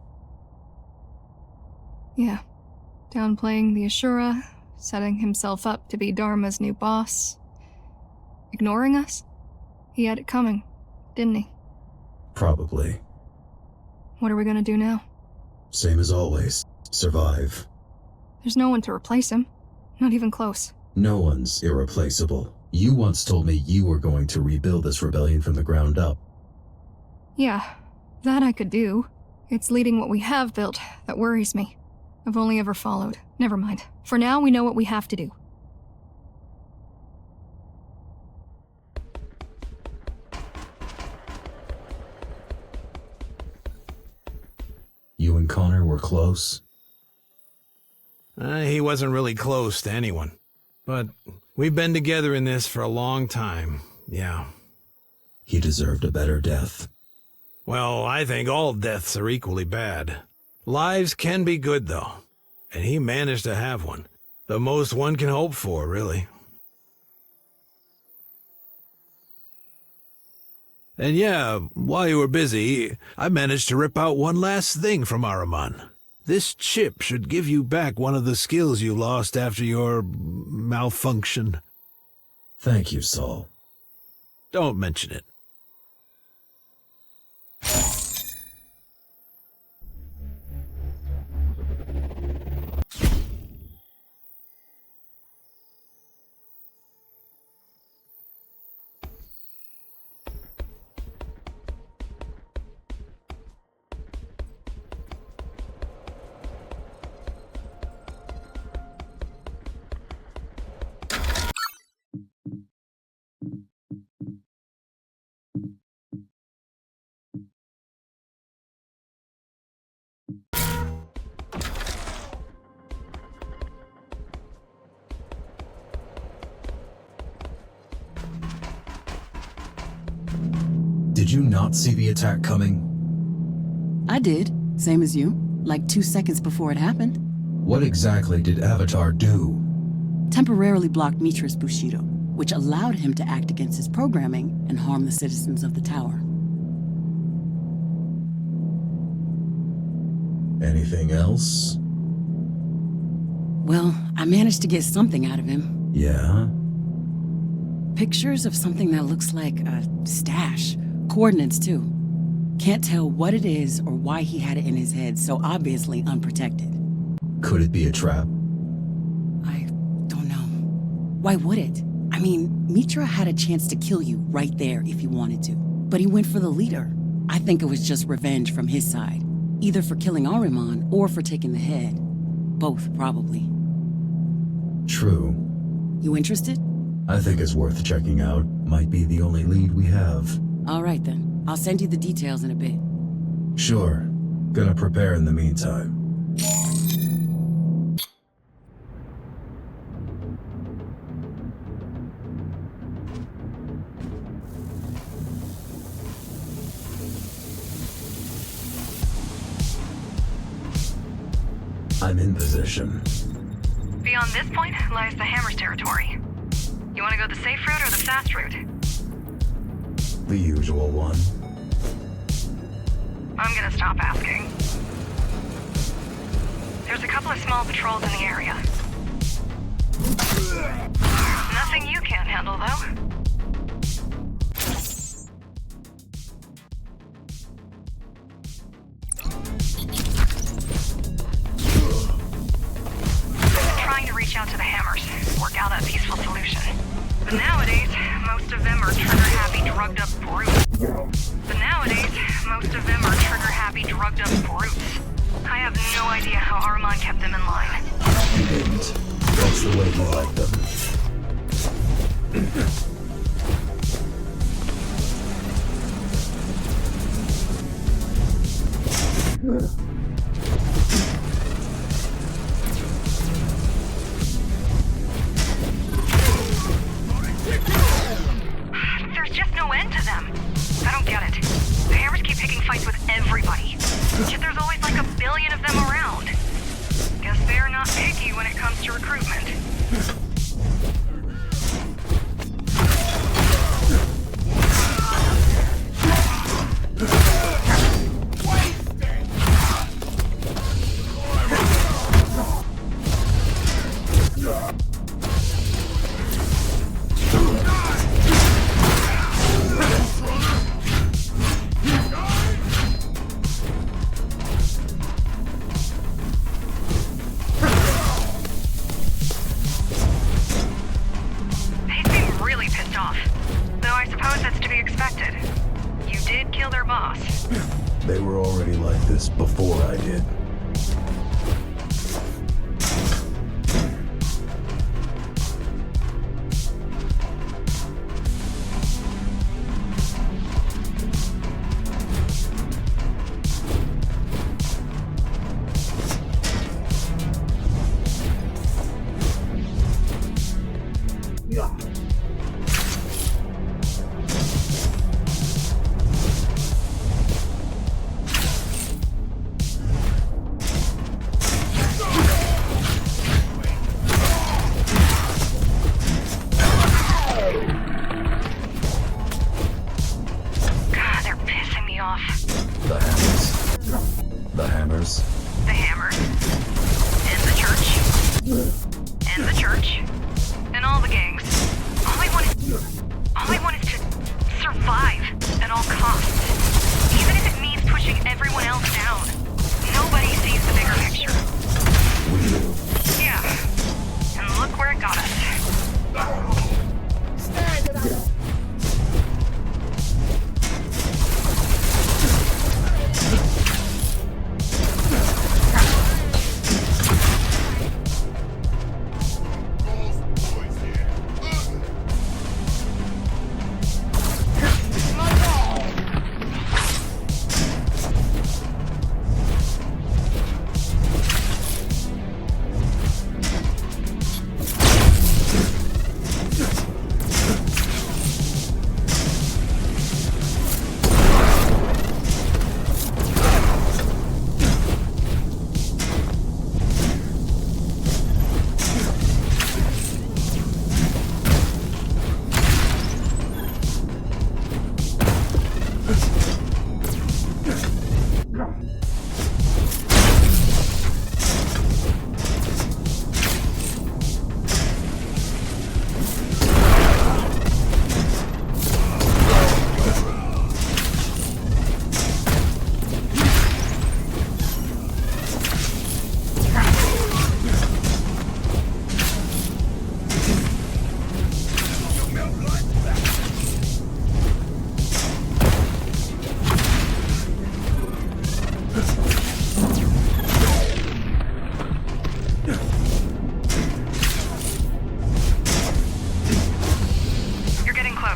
Yeah. Downplaying the Ashura, setting himself up to be Dharma's new boss. Ignoring us? He had it coming, didn't he? Probably. What are we gonna do now? Same as always. Survive. There's no one to replace him. Not even close. No one's irreplaceable. You once told me you were going to rebuild this rebellion from the ground up. Yeah, that I could do. It's leading what we have built that worries me. I've only ever followed. Never mind. For now, we know what we have to do. You and Connor were close? He wasn't really close to anyone. But we've been together in this for a long time, yeah. He deserved a better death. Well, I think all deaths are equally bad. Lives can be good, though. And he managed to have one. The most one can hope for, really. And yeah, while you were busy, I managed to rip out one last thing from Ahriman. This chip should give you back one of the skills you lost after your malfunction. Thank you, Saul. Don't mention it. Did you not see the attack coming? I did, same as you, like 2 seconds before it happened. What exactly did Avatar do? Temporarily blocked Mitra's Bushido. which allowed him to act against his programming and harm the citizens of the tower. Anything else? Well, I managed to get something out of him. Yeah? Pictures of something that looks like a stash. Coordinates, too. Can't tell what it is or why he had it in his head, so obviously unprotected. Could it be a trap? I don't know. Why would it? I mean, Mitra had a chance to kill you right there if he wanted to. But he went for the leader. I think it was just revenge from his side. Either for killing Ahriman or for taking the head. Both, probably. True. You interested? I think it's worth checking out. Might be the only lead we have. All right then. I'll send you the details in a bit. Sure. Gonna prepare in the meantime. I'm in position. Beyond this point lies the Hammer's territory. You want to go the safe route or the fast route? The usual one. I'm gonna stop asking. There's a couple of small patrols in the area. Nothing you can't handle, though. Trying to reach out to the Hammers, work out a peaceful solution. But nowadays, most of them are trigger-happy, drugged-up brutes. I have no idea how Ahriman kept them in line. He didn't. That's the way he liked them. There's just no end to them. I don't get it. The Hammers keep picking fights with everybody. Yet there's always like a billion of them around. Guess they're not picky when it comes to recruitment. They were already like this before I did.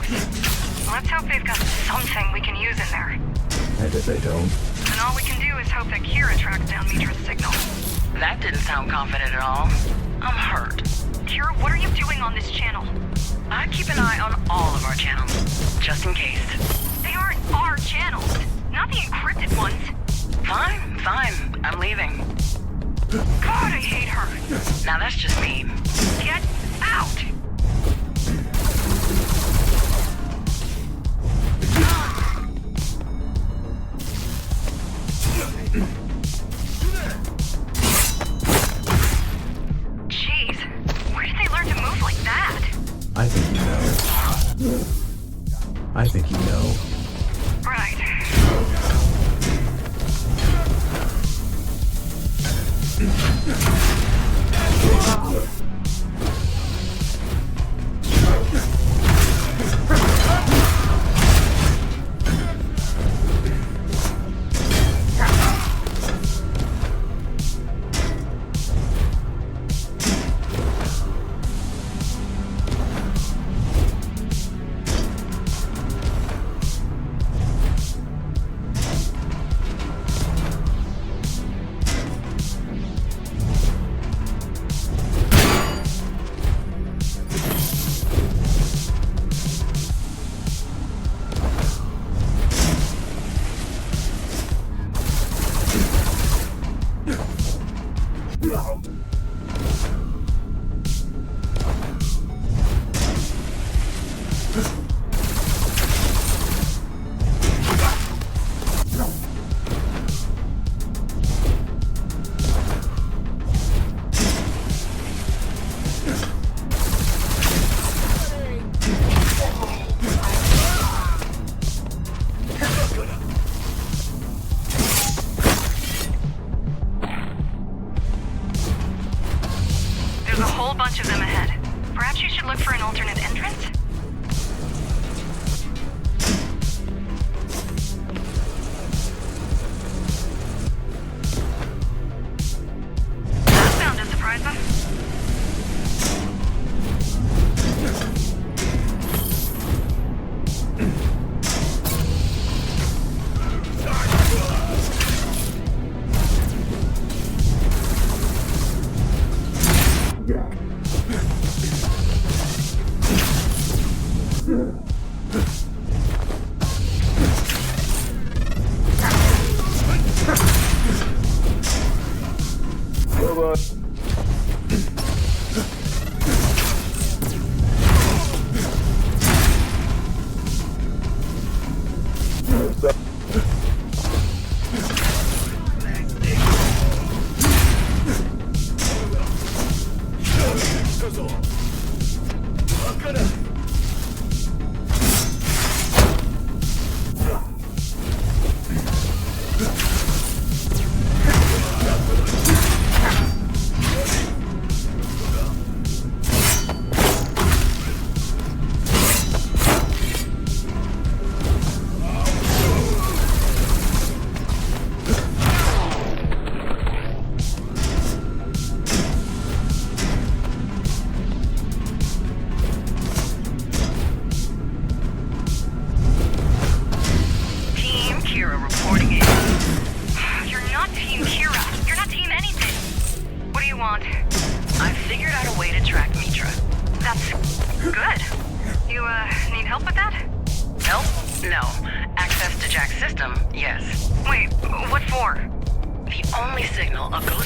close. Let's hope they've got something we can use in there. And if they don't? Then all we can do is hope that Kira tracks down Mitra's signal. That didn't sound confident at all. I'm hurt. Kira, what are you doing on this channel? I keep an eye on all of our channels, just in case. They aren't our channels, not the encrypted ones. Fine, fine. I'm leaving. God, I hate her. Now that's just me. Get out! Jeez, where did they learn to move like that? I think you know. I think you know. Right.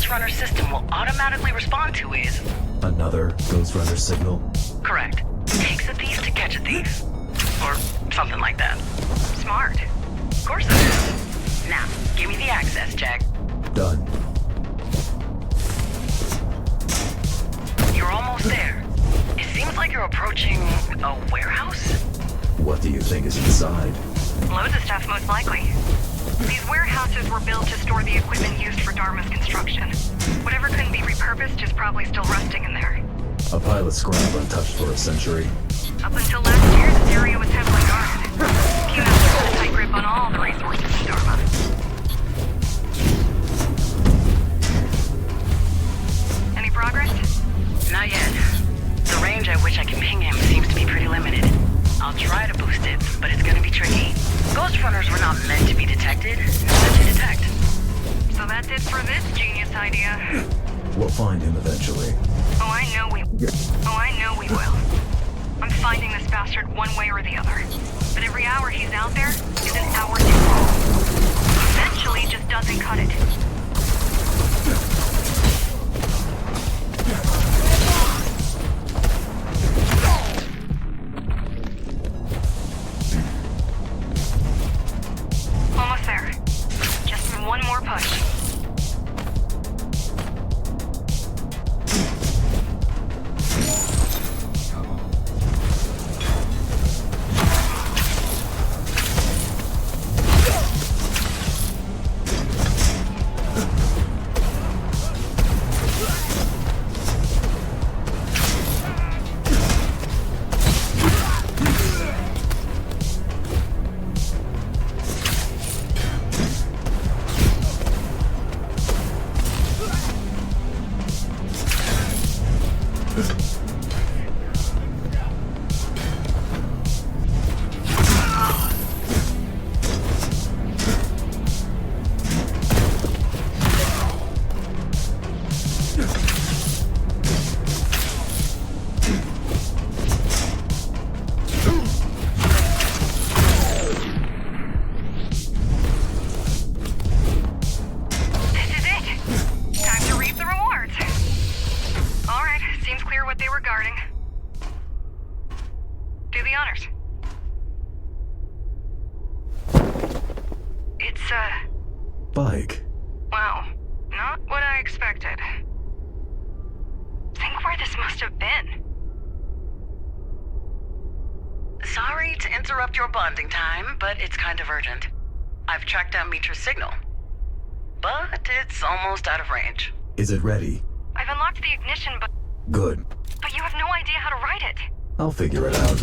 Ghostrunner system will automatically respond to is... Another Ghostrunner signal? Correct. Takes a thief to catch a thief. Or something like that. Smart. Of course it is. Now, give me the access, Jack. Done. You're almost there. It seems like you're approaching a warehouse? What do you think is inside? Loads of stuff, most likely. These warehouses were built to store the equipment used for Dharma's construction. Whatever couldn't be repurposed is probably still rusting in there. A pile of scrap untouched for a century. Up until last year, this area was heavily guarded. Q-Master had a tight grip on all the resources in Dharma. Any progress? Not yet. The range at which I can ping him seems to be pretty limited. I'll try to boost it, but it's gonna be tricky. Ghostrunners were not meant to be detected, they're meant to detect. So that's it for this genius idea. We'll find him eventually. Oh, I know we will. I'm finding this bastard one way or the other. But every hour he's out there is an hour too long. Eventually, it just doesn't cut it. Almost there. Just one more push. Bike. Wow. Not what I expected. Think where this must have been. Sorry to interrupt your bonding time, but it's kind of urgent. I've tracked down Mitra's signal, but it's almost out of range. Is it ready? I've unlocked the ignition, but... Good. But you have no idea how to write it. I'll figure it out.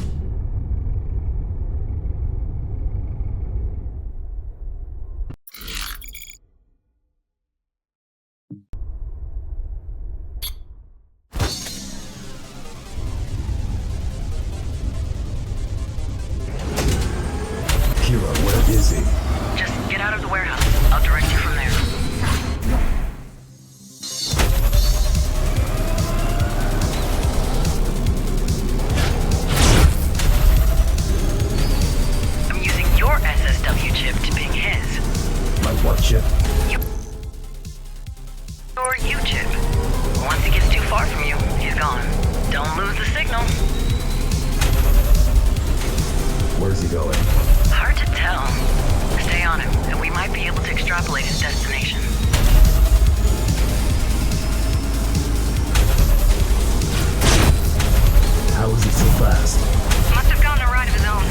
Where is he? Just get out of the warehouse. I'll direct you from there. I'm using your SSW chip to ping his. My what chip? Your U chip. Once he gets too far from you, he's gone. Don't lose the signal. Where's he going? Hard to tell. Stay on him, and we might be able to extrapolate his destination. How is he so fast? Must have gotten a ride of his own.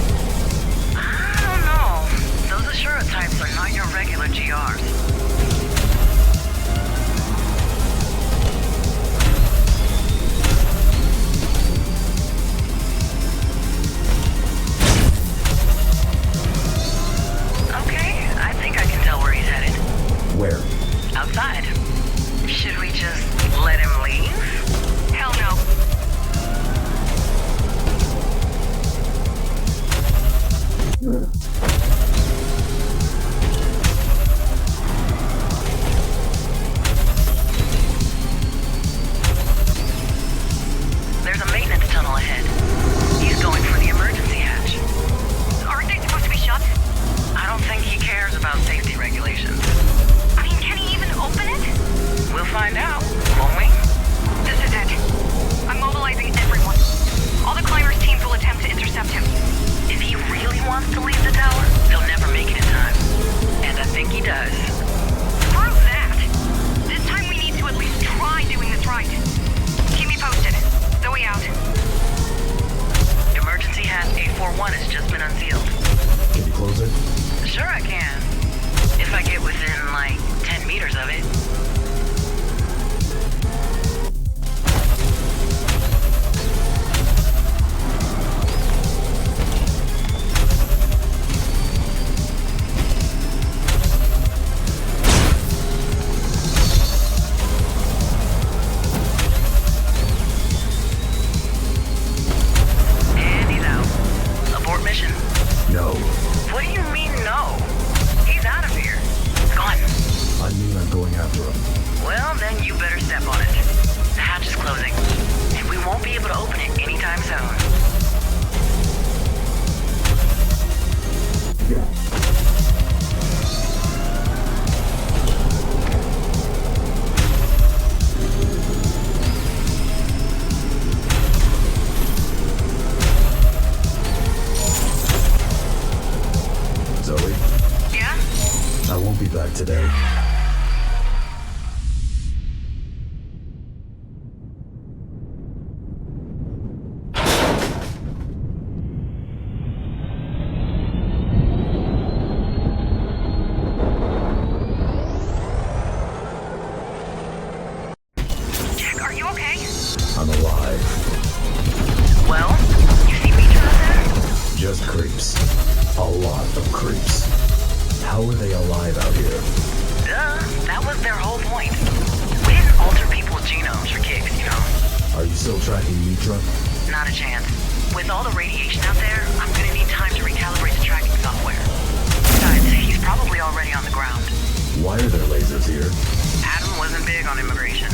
I don't know. Those Ashura types are not your regular GRs. Where? Outside. Should we just let him leave? Hell no. There's a maintenance tunnel ahead. He's going for the emergency hatch. Aren't they supposed to be shut? I don't think he cares about safety regulations. Open it? We'll find out, won't we? This is it. I'm mobilizing everyone. All the climbers teams will attempt to intercept him. If he really wants to leave the tower, he'll never make it in time. And I think he does. Prove that! This time we need to at least try doing this right. Keep me posted. Zoe out. Emergency hatch 841 has just been unsealed. Can you close it? Sure I can. If I get within, like, 10 meters of it. And he's out. mission? No. What do you mean, no? He's out of here. Gone. I mean I'm going after him. Well, then you better step on it. The hatch is closing, and we won't be able to open it anytime soon. Zoe? Yeah? I won't be back today. Jack, are you okay? I'm alive. Well, you see me out there? Just creeps. A lot of creeps. How are they alive out here? Duh, that was their whole point. We didn't alter people's genomes for kicks, you know? Are you still tracking Mitra? Not a chance. With all the radiation out there, I'm gonna need time to recalibrate the tracking software. Besides, he's probably already on the ground. Why are there lasers here? Adam wasn't big on immigration.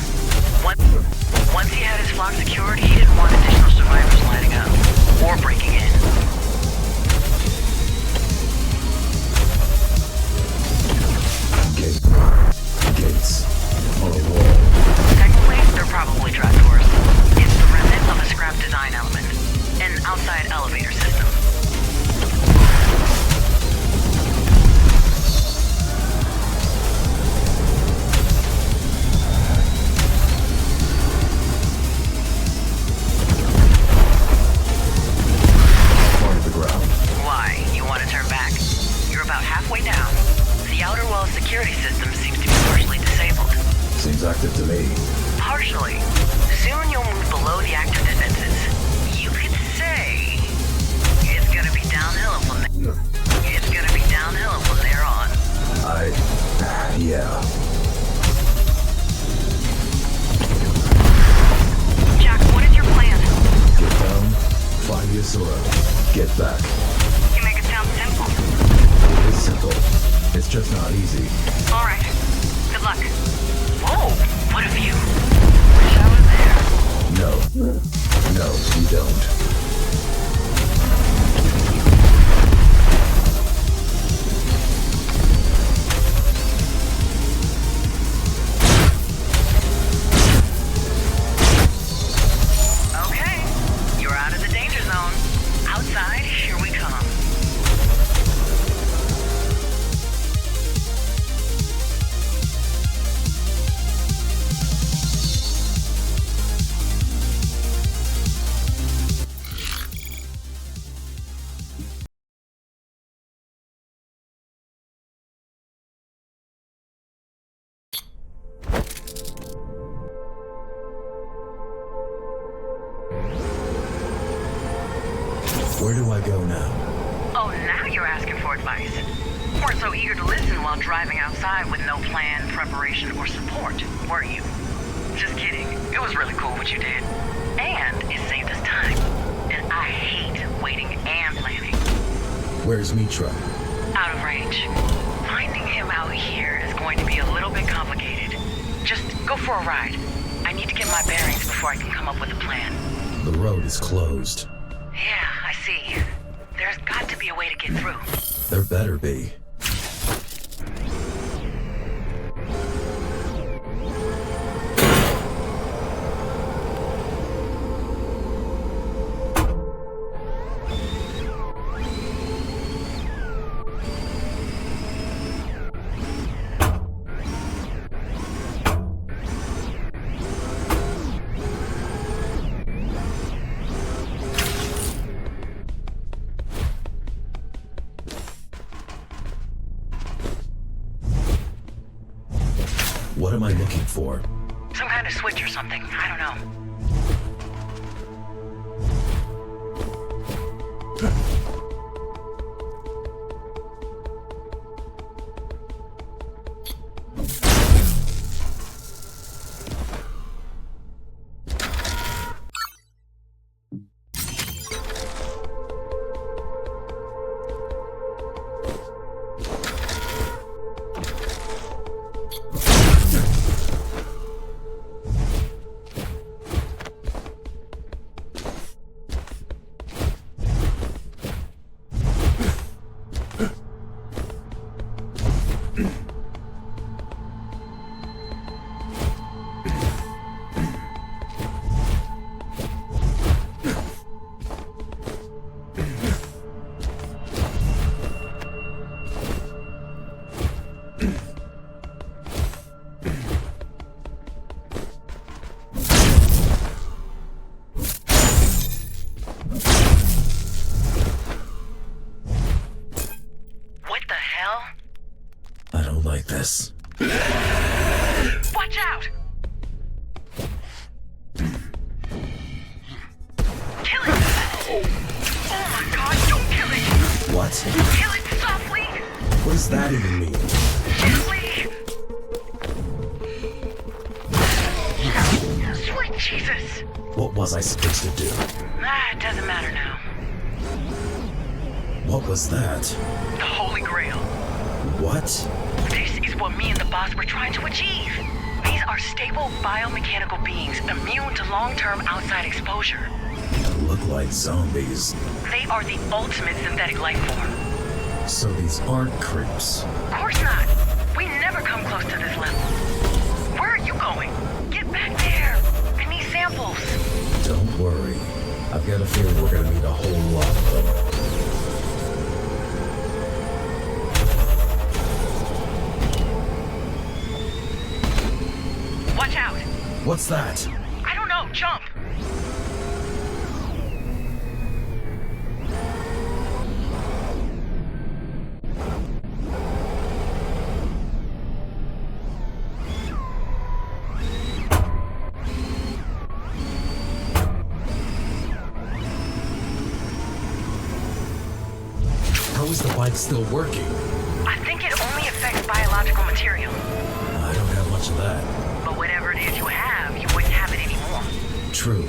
Once he had his flock secured, he didn't want additional survivors lining up or breaking in. Gates. On a wall. Technically, they're probably trapdoors. It's the remnant of a scrap design element. An outside elevator system. Part of the ground. Why? You want to turn back? You're about halfway down. The outer wall security system seems to be partially disabled. Seems active to me. Partially. Soon you'll move below the active defenses. You could say it's gonna be downhill from there. It's gonna be downhill from there on. Yeah. Jack, what is your plan? Get down, find the Asura, get back. You make it sound simple. It is simple. It's just not easy. All right. Good luck. Whoa! What a view! Wish I was there. No, you don't. Okay. You're out of the danger zone. Outside, here we come. Where do I go now? Oh, now you're asking for advice. Weren't so eager to listen while driving outside with no plan, preparation, or support, were you? Just kidding. It was really cool what you did. And it saved us time. And I hate waiting and planning. Where's Mitra? Out of range. Finding him out here is going to be a little bit complicated. Just go for a ride. I need to get my bearings before I can come up with a plan. The road is closed. Yeah, I see. There's got to be a way to get through. There better be. What am I looking for? Some kind of switch or something. I don't know. this. Watch out! Kill it! Oh my god, don't kill it! What? Kill it softly! What does that even mean? Gently! Sweet Jesus! What was I supposed to do? It doesn't matter now. What was that? The Holy Grail. What? This is what me and the boss were trying to achieve. These are stable biomechanical beings immune to long-term outside exposure. They look like zombies. They are the ultimate synthetic life form. So these aren't creeps. Of course not. We never come close to this level. Where are you going? Get back there. I need samples. Don't worry. I've got a feeling we're gonna need a whole lot of them. Watch out. What's that? I don't know. Jump. How is the bike still working? I think it only affects biological material. I don't have much of that. But whatever it is you have, you wouldn't have it anymore. True.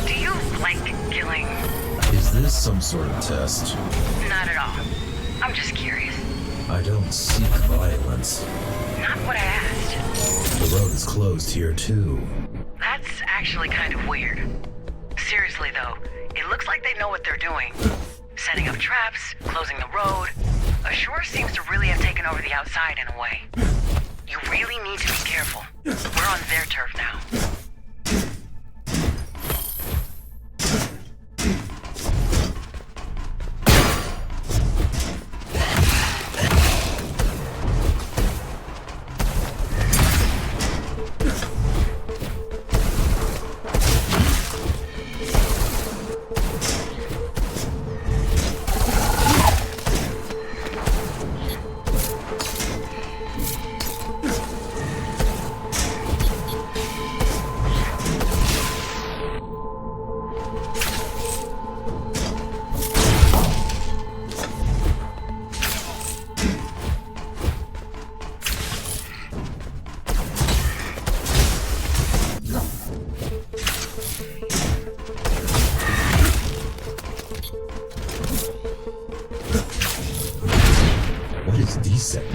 Do you like killing? Is this some sort of test? Not at all. I'm just curious. I don't seek violence. Not what I asked. The road is closed here too. That's actually kind of weird. Seriously though, it looks like they know what they're doing. Setting up traps, closing the road. Ashore seems to really have taken over the outside in a way. You really need to be careful. We're on their turf now.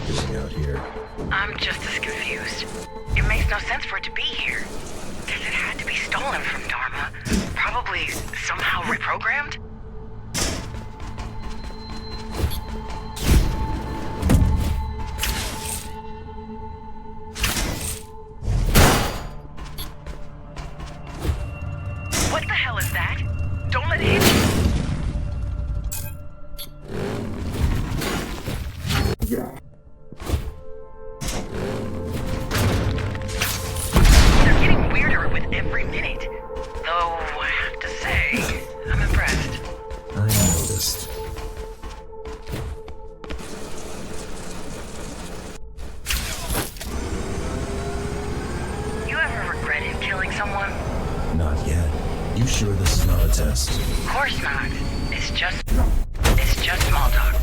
doing out here? I'm just as confused. It makes no sense for it to be here. Guess it had to be stolen from Dharma. Probably somehow reprogrammed? What the hell is that? Don't let it hit you! They're getting weirder with every minute. Though, I have to say, I'm impressed. I noticed. You ever regretted killing someone? Not yet. You sure this is not a test? Of course not. It's just small talk.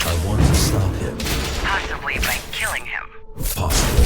I want to stop him. Possibly by killing him. Possible.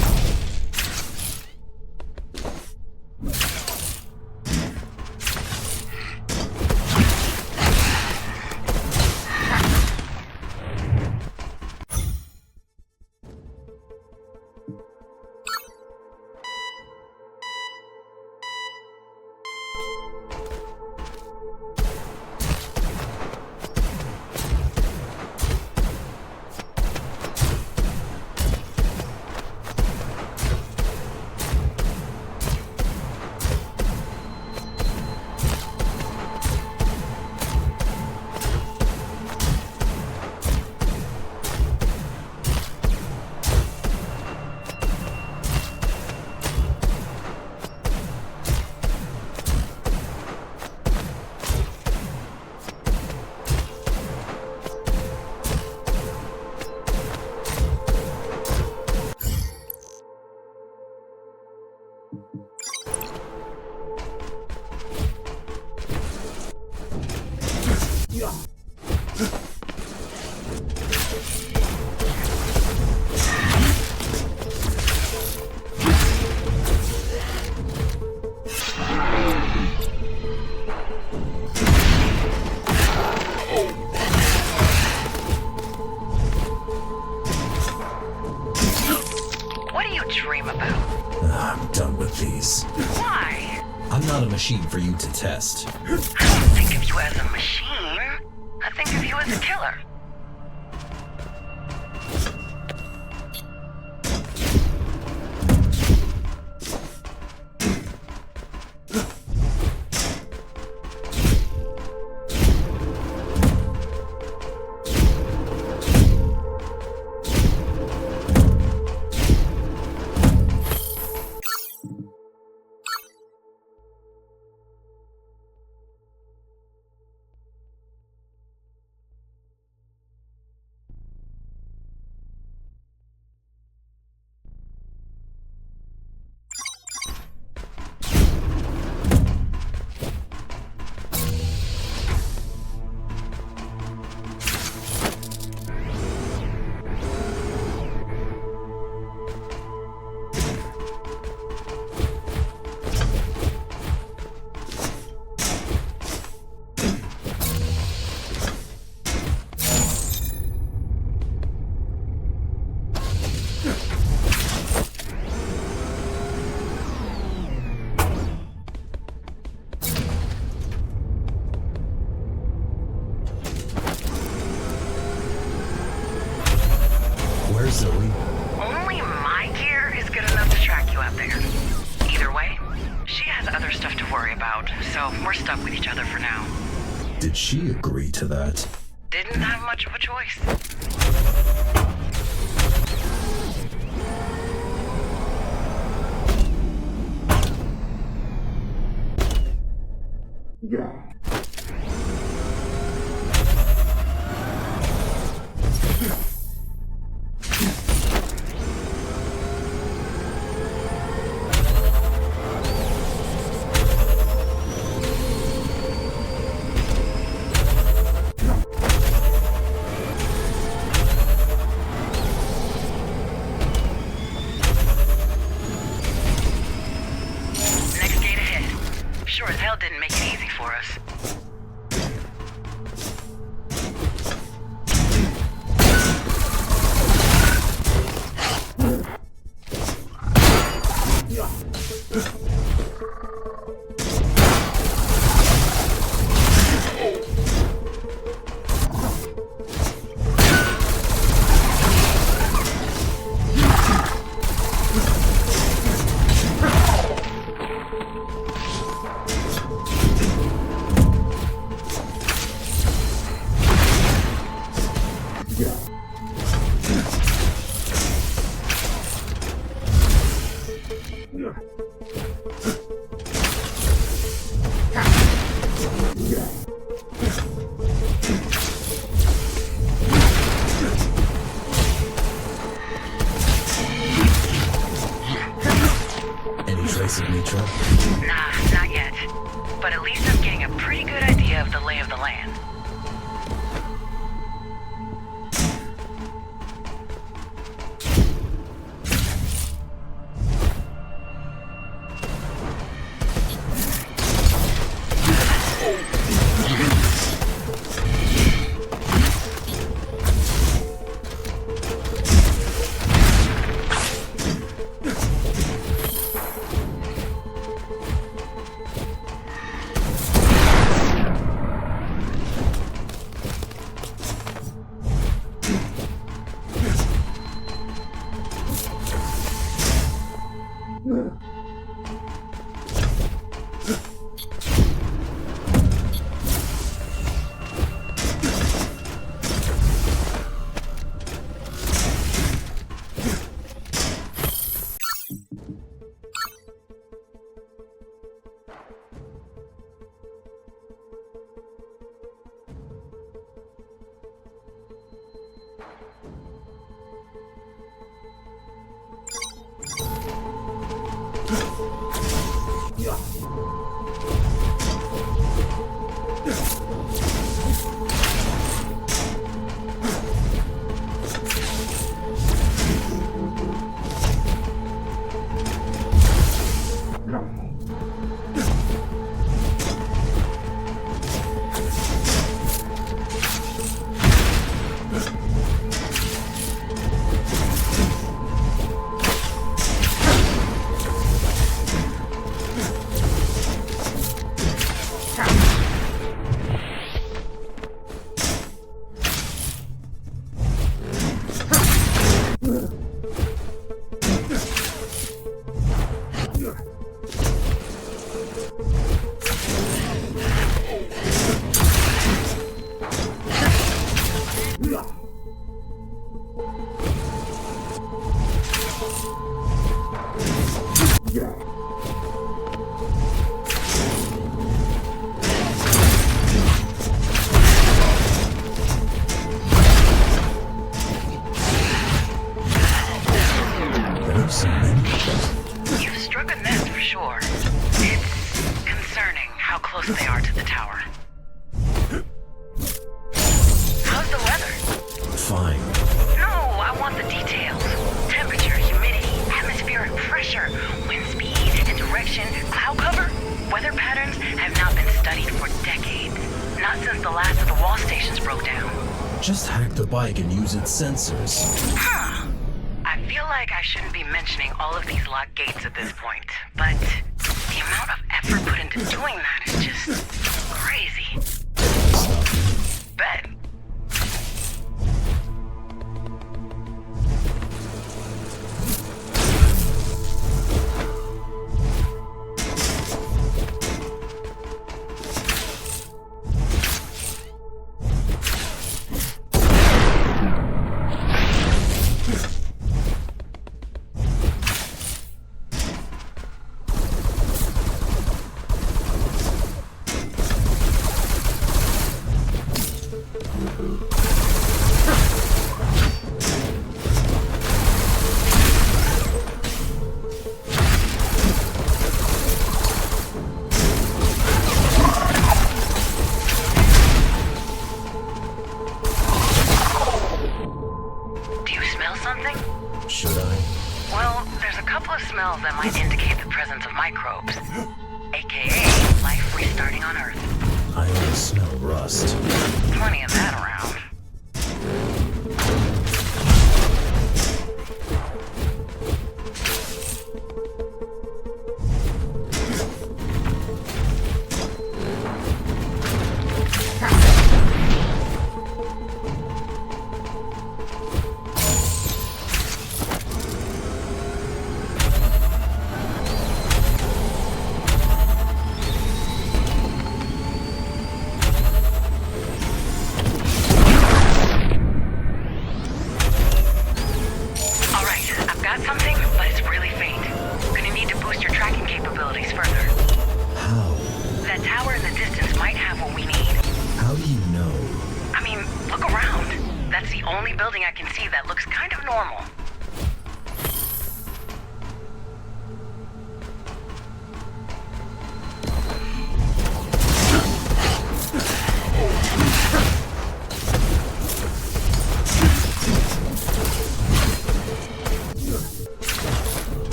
I'm done with these. Why? I'm not a machine for you to test. I don't think of you as a machine. I think of you as a killer. Zoe? Only my gear is good enough to track you out there. Either way, she has other stuff to worry about, so we're stuck with each other for now. Did she agree to that? Didn't have much of a choice. Didn't make it easy for us. Nah, not yet. But at least I'm getting a pretty good idea of the lay of the land. You've struck a nerve for sure. It's concerning how close they are to the tower. How's the weather? Fine. No, I want the details. Temperature, humidity, atmospheric pressure, wind speed and direction, cloud cover. Weather patterns have not been studied for decades. Not since the last of the wall stations broke down. Just hack the bike and use its sensors. Huh. I feel like I shouldn't be mentioning all of these locked gates at this point, but the amount of effort put into doing that is just crazy. Bet. That might indicate the presence of microbes, aka life restarting on Earth. I only smell rust. Plenty of that around.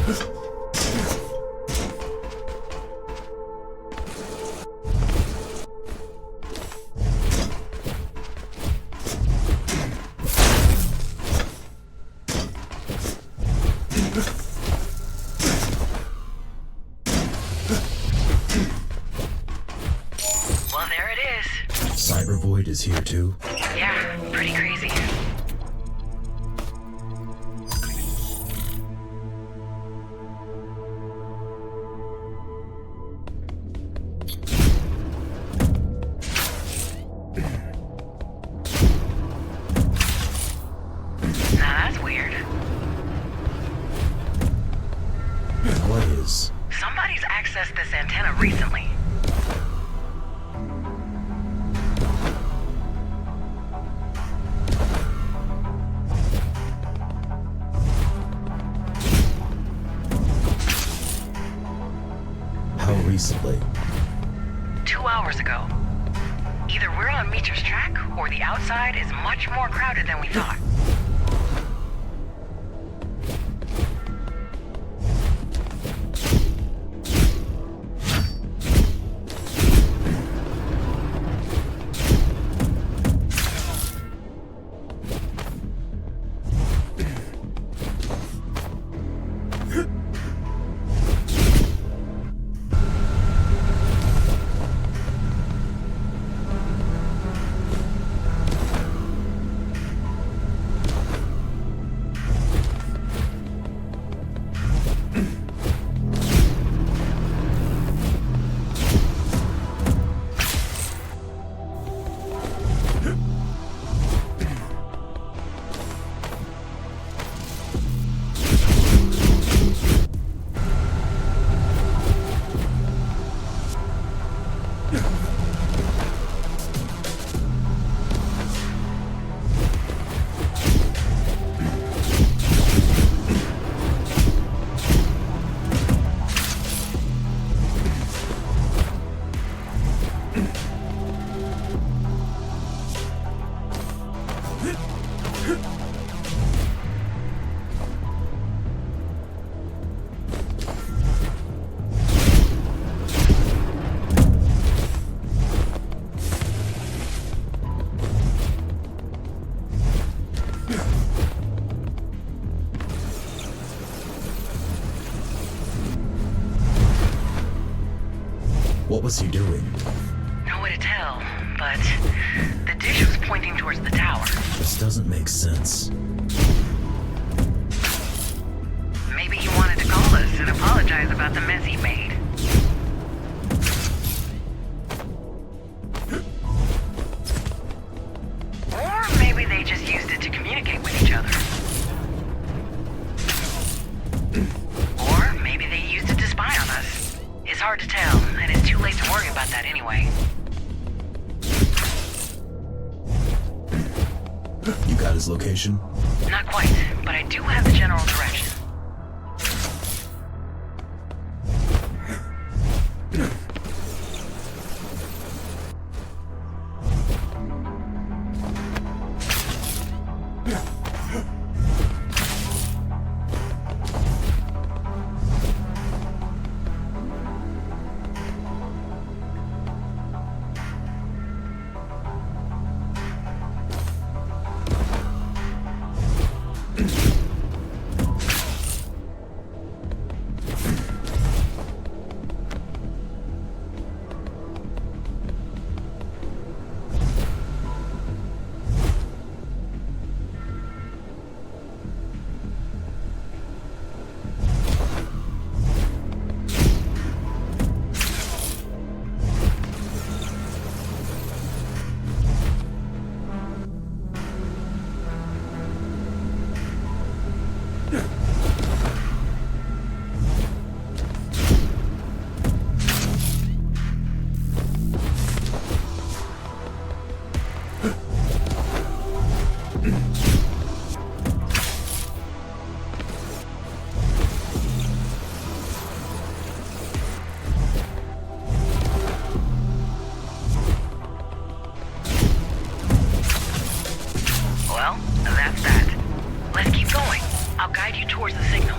Well, there it is. Cyber Void is here too? Yeah, pretty crazy. Now that's weird. What is? Somebody's accessed this antenna recently. How recently? 2 hours ago. Either we're on Meecher's track, or the outside is much more crowded than we thought. What was he doing? No way to tell, but the dish was pointing towards the tower. This doesn't make sense. Maybe he wanted to call us and apologize about the mess he made. Or maybe they just used it to communicate with each other. Or maybe they used it to spy on us. It's hard to tell, and it's too late to worry about that anyway. You got his location? Not quite, but I do have the general direction. Well, that's that. Let's keep going. I'll guide you towards the signal.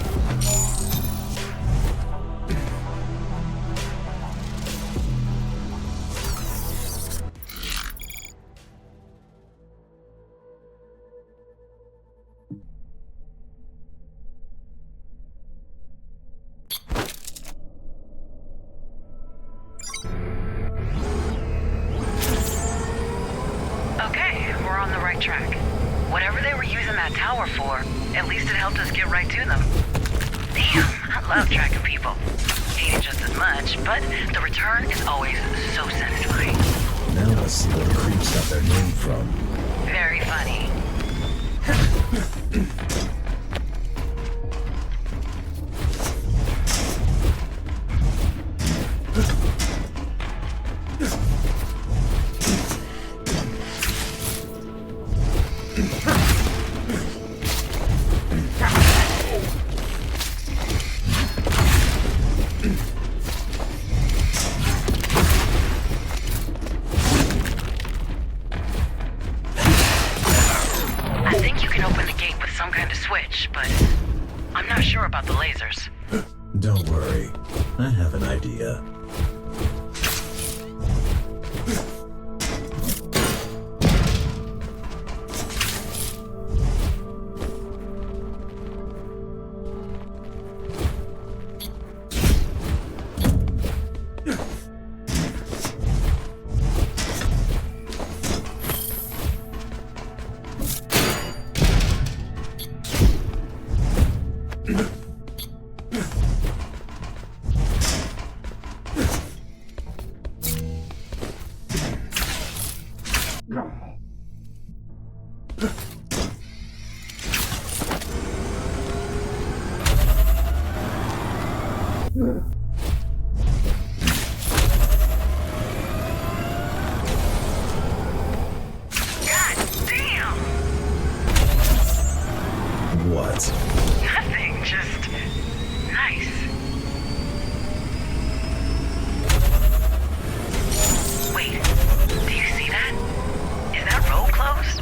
right track. Whatever they were using that tower for, at least it helped us get right to them. Damn, I love tracking people. Hate it just as much, but the return is always so satisfying. Now let's see where the creeps got their name from. Very funny. Don't worry, I have an idea. Nothing, just nice. Wait, do you see that? Is that road closed?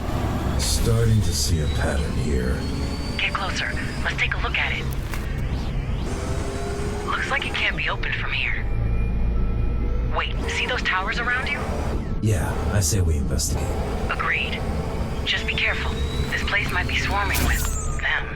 Starting to see a pattern here. Get closer. Let's take a look at it. Looks like it can't be opened from here. Wait, see those towers around you? Yeah, I say we investigate. Agreed. Just be careful. This place might be swarming with them.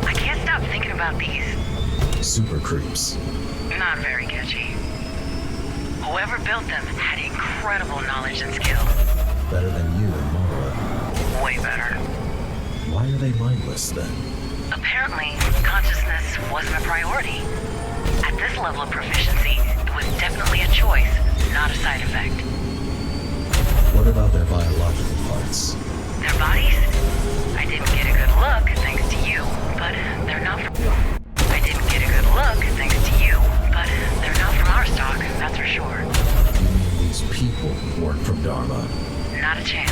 I can't stop thinking about these. Super creeps. Not very catchy. Whoever built them had incredible knowledge and skill. Better than you and Mara. Way better. Why are they mindless then? Apparently, consciousness wasn't a priority. At this level of proficiency, it was definitely a choice, not a side effect. What about their biological parts? Their bodies? I didn't get a good look, thanks to you, but they're not from... I didn't get a good look, thanks to you, but they're not from our stock, that's for sure. You mean these people weren't from Dharma? Not a chance.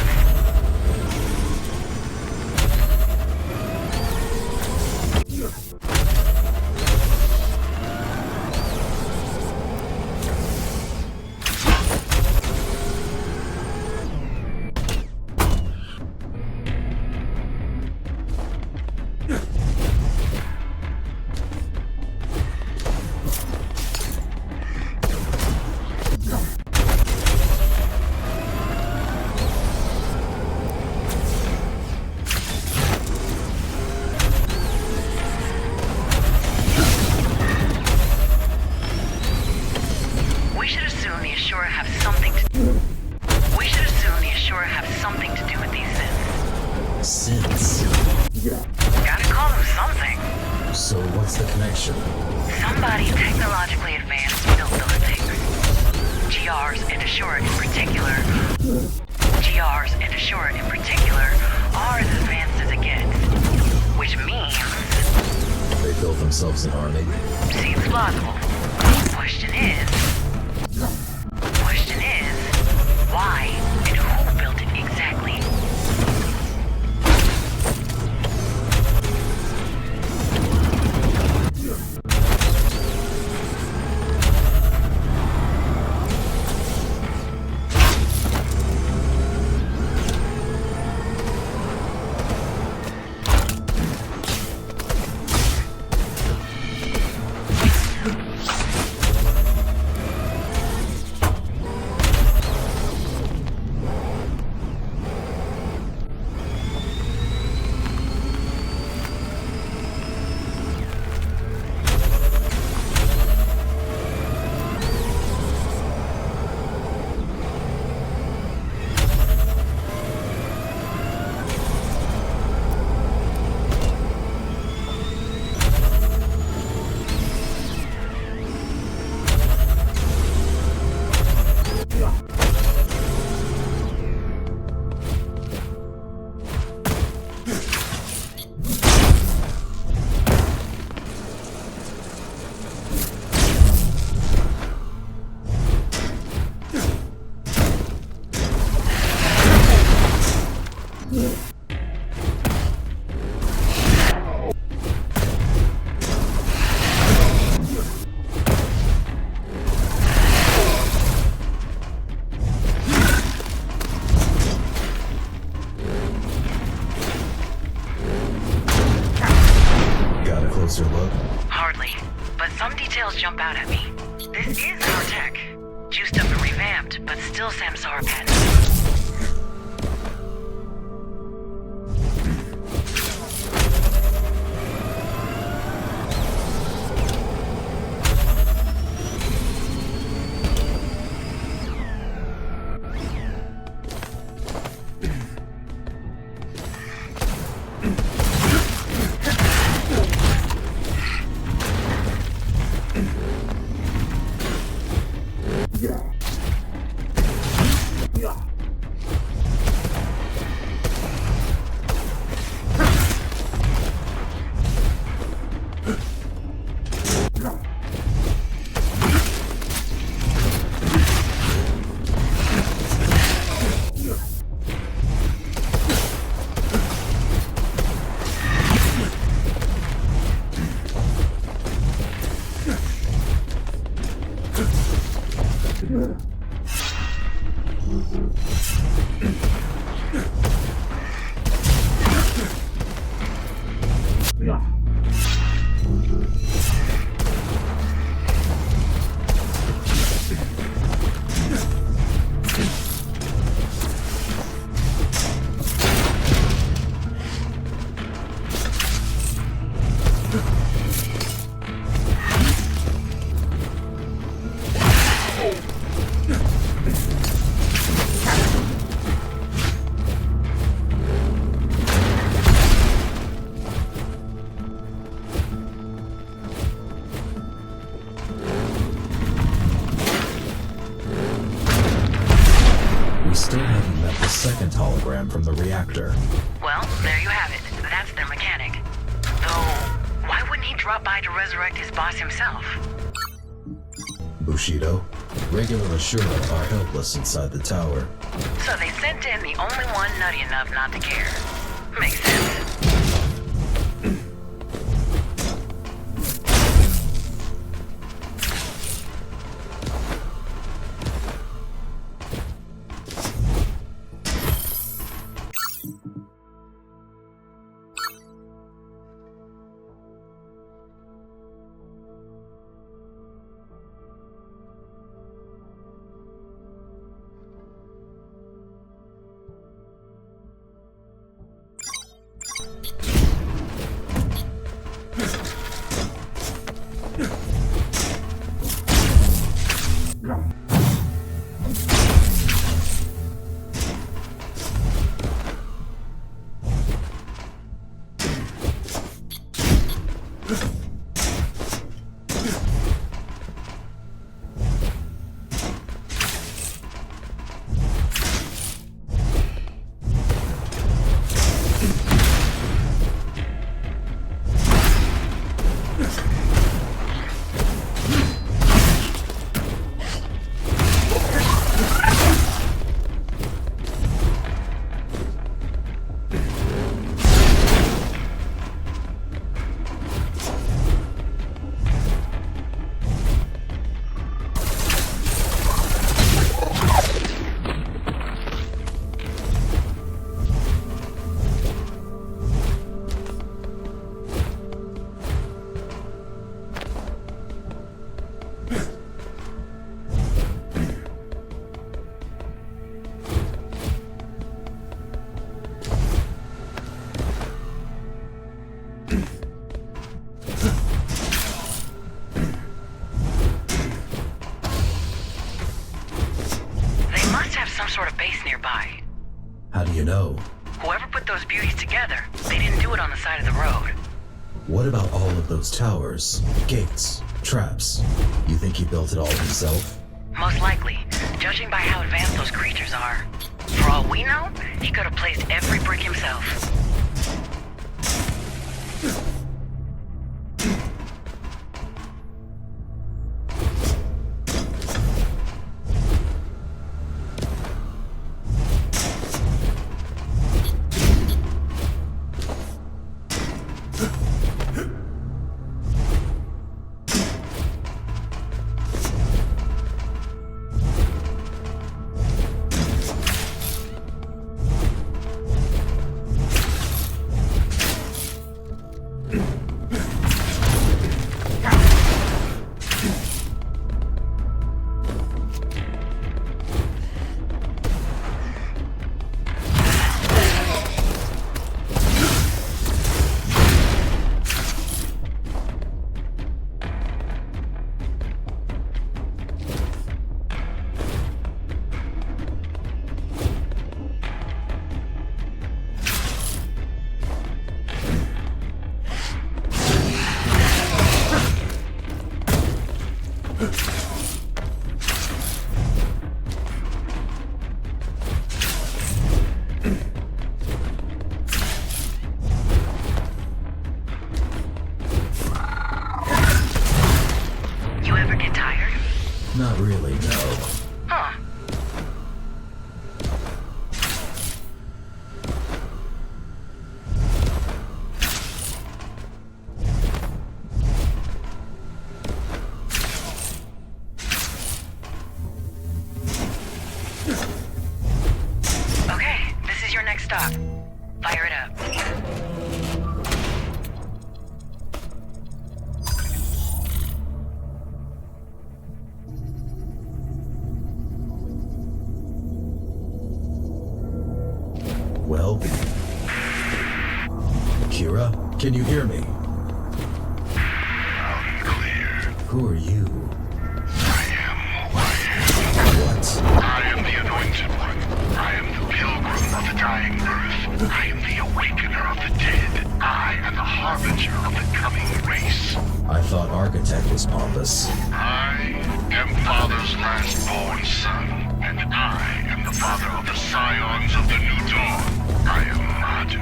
closer look? Hardly, but some details jump out at me. This is our tech. Juiced up and revamped, but still Samsara patent. From the reactor. Well, there you have it. That's their mechanic. Though, why wouldn't he drop by to resurrect his boss himself? Bushido, regular Ashura are helpless inside the tower. So they sent in the only one nutty enough not to care. Makes sense. How do you know? Whoever put those beauties together, they didn't do it on the side of the road. What about all of those towers, gates, traps? You think he built it all himself? Most likely, judging by how advanced those creatures are. For all we know, he could have placed every brick himself. You ever get tired? Not really, no. Huh. Okay, this is your next stop. Fire it up. Well? Kira, can you hear me? Loud and clear. Who are you? I am who I am. What? I am the Anointed One. I am the Pilgrim of the Dying Earth. I am the Awakener of the Dead. I am the Harbinger of the coming race. I thought Architect was pompous. I am Father's last-born son, and I am the father of the Scions of the New Dawn. I am Madu,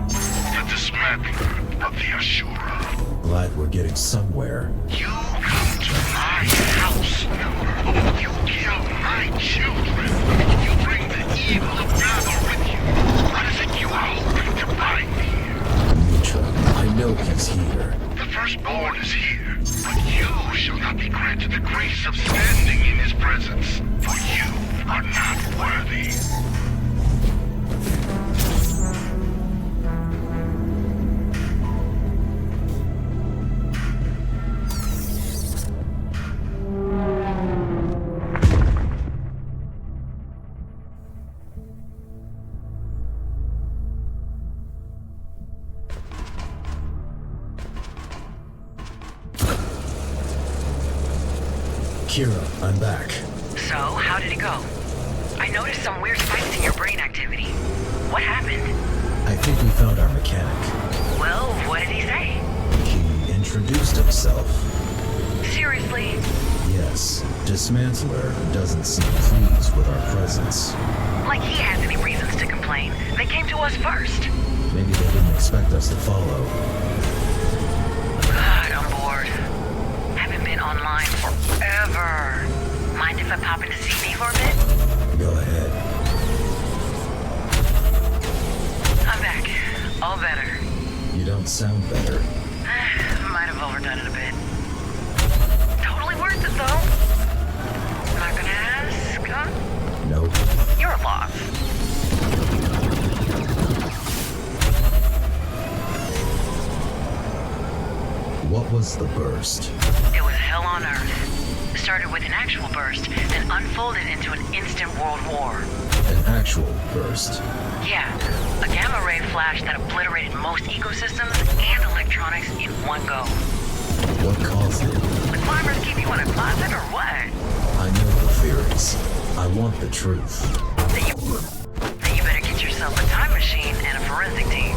the dismantler of the Ashura. Glad we're getting somewhere. You come to my house, you kill my children, you bring the evil of Babel with you. What is it you are hoping to find here? Mitra, I know he's here. The firstborn is here, but you shall not be granted the grace of standing in his presence, for you are not worthy. Kira, I'm back. So, how did it go? I noticed some weird spikes in your brain activity. What happened? I think we found our mechanic. Well, what did he say? He introduced himself. Seriously? Yes, Dismantler doesn't seem pleased with our presence. Like he has any reasons to complain. They came to us first. Maybe they didn't expect us to follow. God, I'm bored. Haven't been online forever. Mind if I pop in to see me for a bit? Go ahead. I'm back. All better. You don't sound better. Might have overdone it a bit. Totally worth it, though. Not gonna ask, huh? Nope. You're a boss. What was the burst? It was hell on Earth. Started with an actual burst, then unfolded into an instant world war. An actual burst? Yeah, a gamma ray flash that obliterated most ecosystems and electronics in one go. What caused it? The climbers keep you in a closet or what? I know the theories. I want the truth. Then you better get yourself a time machine and a forensic team.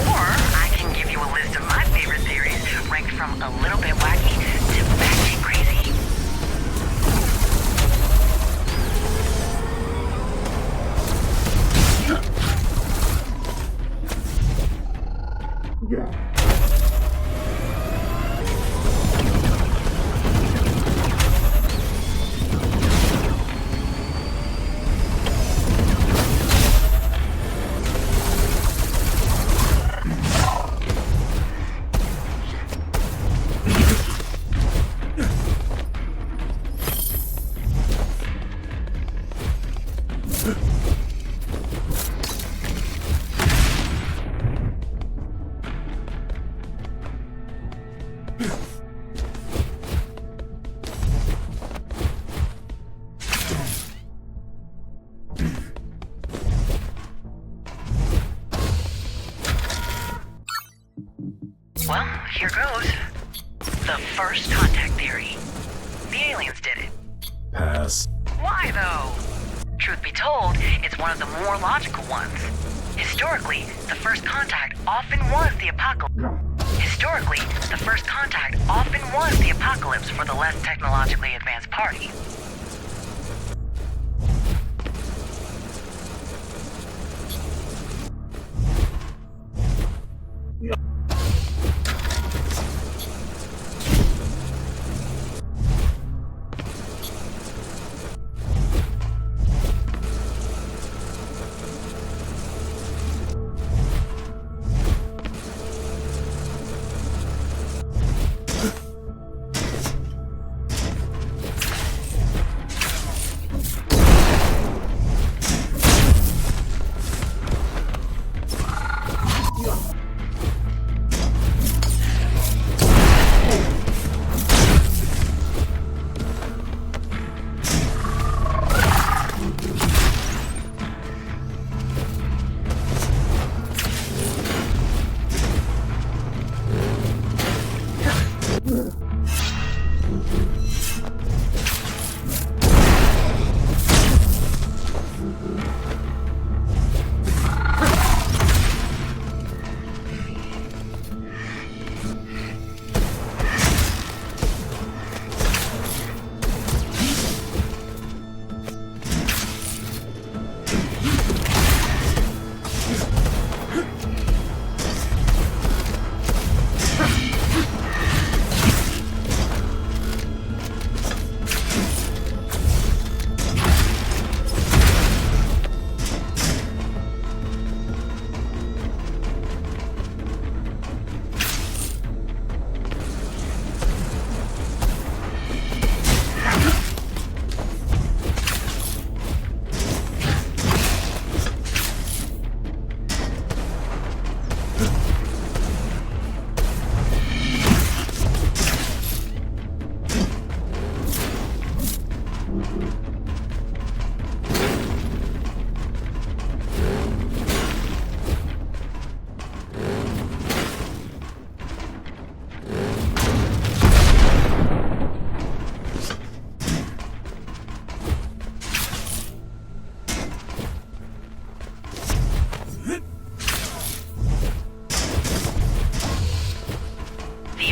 Or I can give you a list of my favorite theories, ranked from a little bit wacky to batshit crazy. Well, here goes. The first contact theory. The aliens did it. Pass. Why, though? Truth be told, it's one of the more logical ones. Historically, the first contact often was the apocalypse. Historically, the first contact often was the apocalypse for the less technologically advanced party.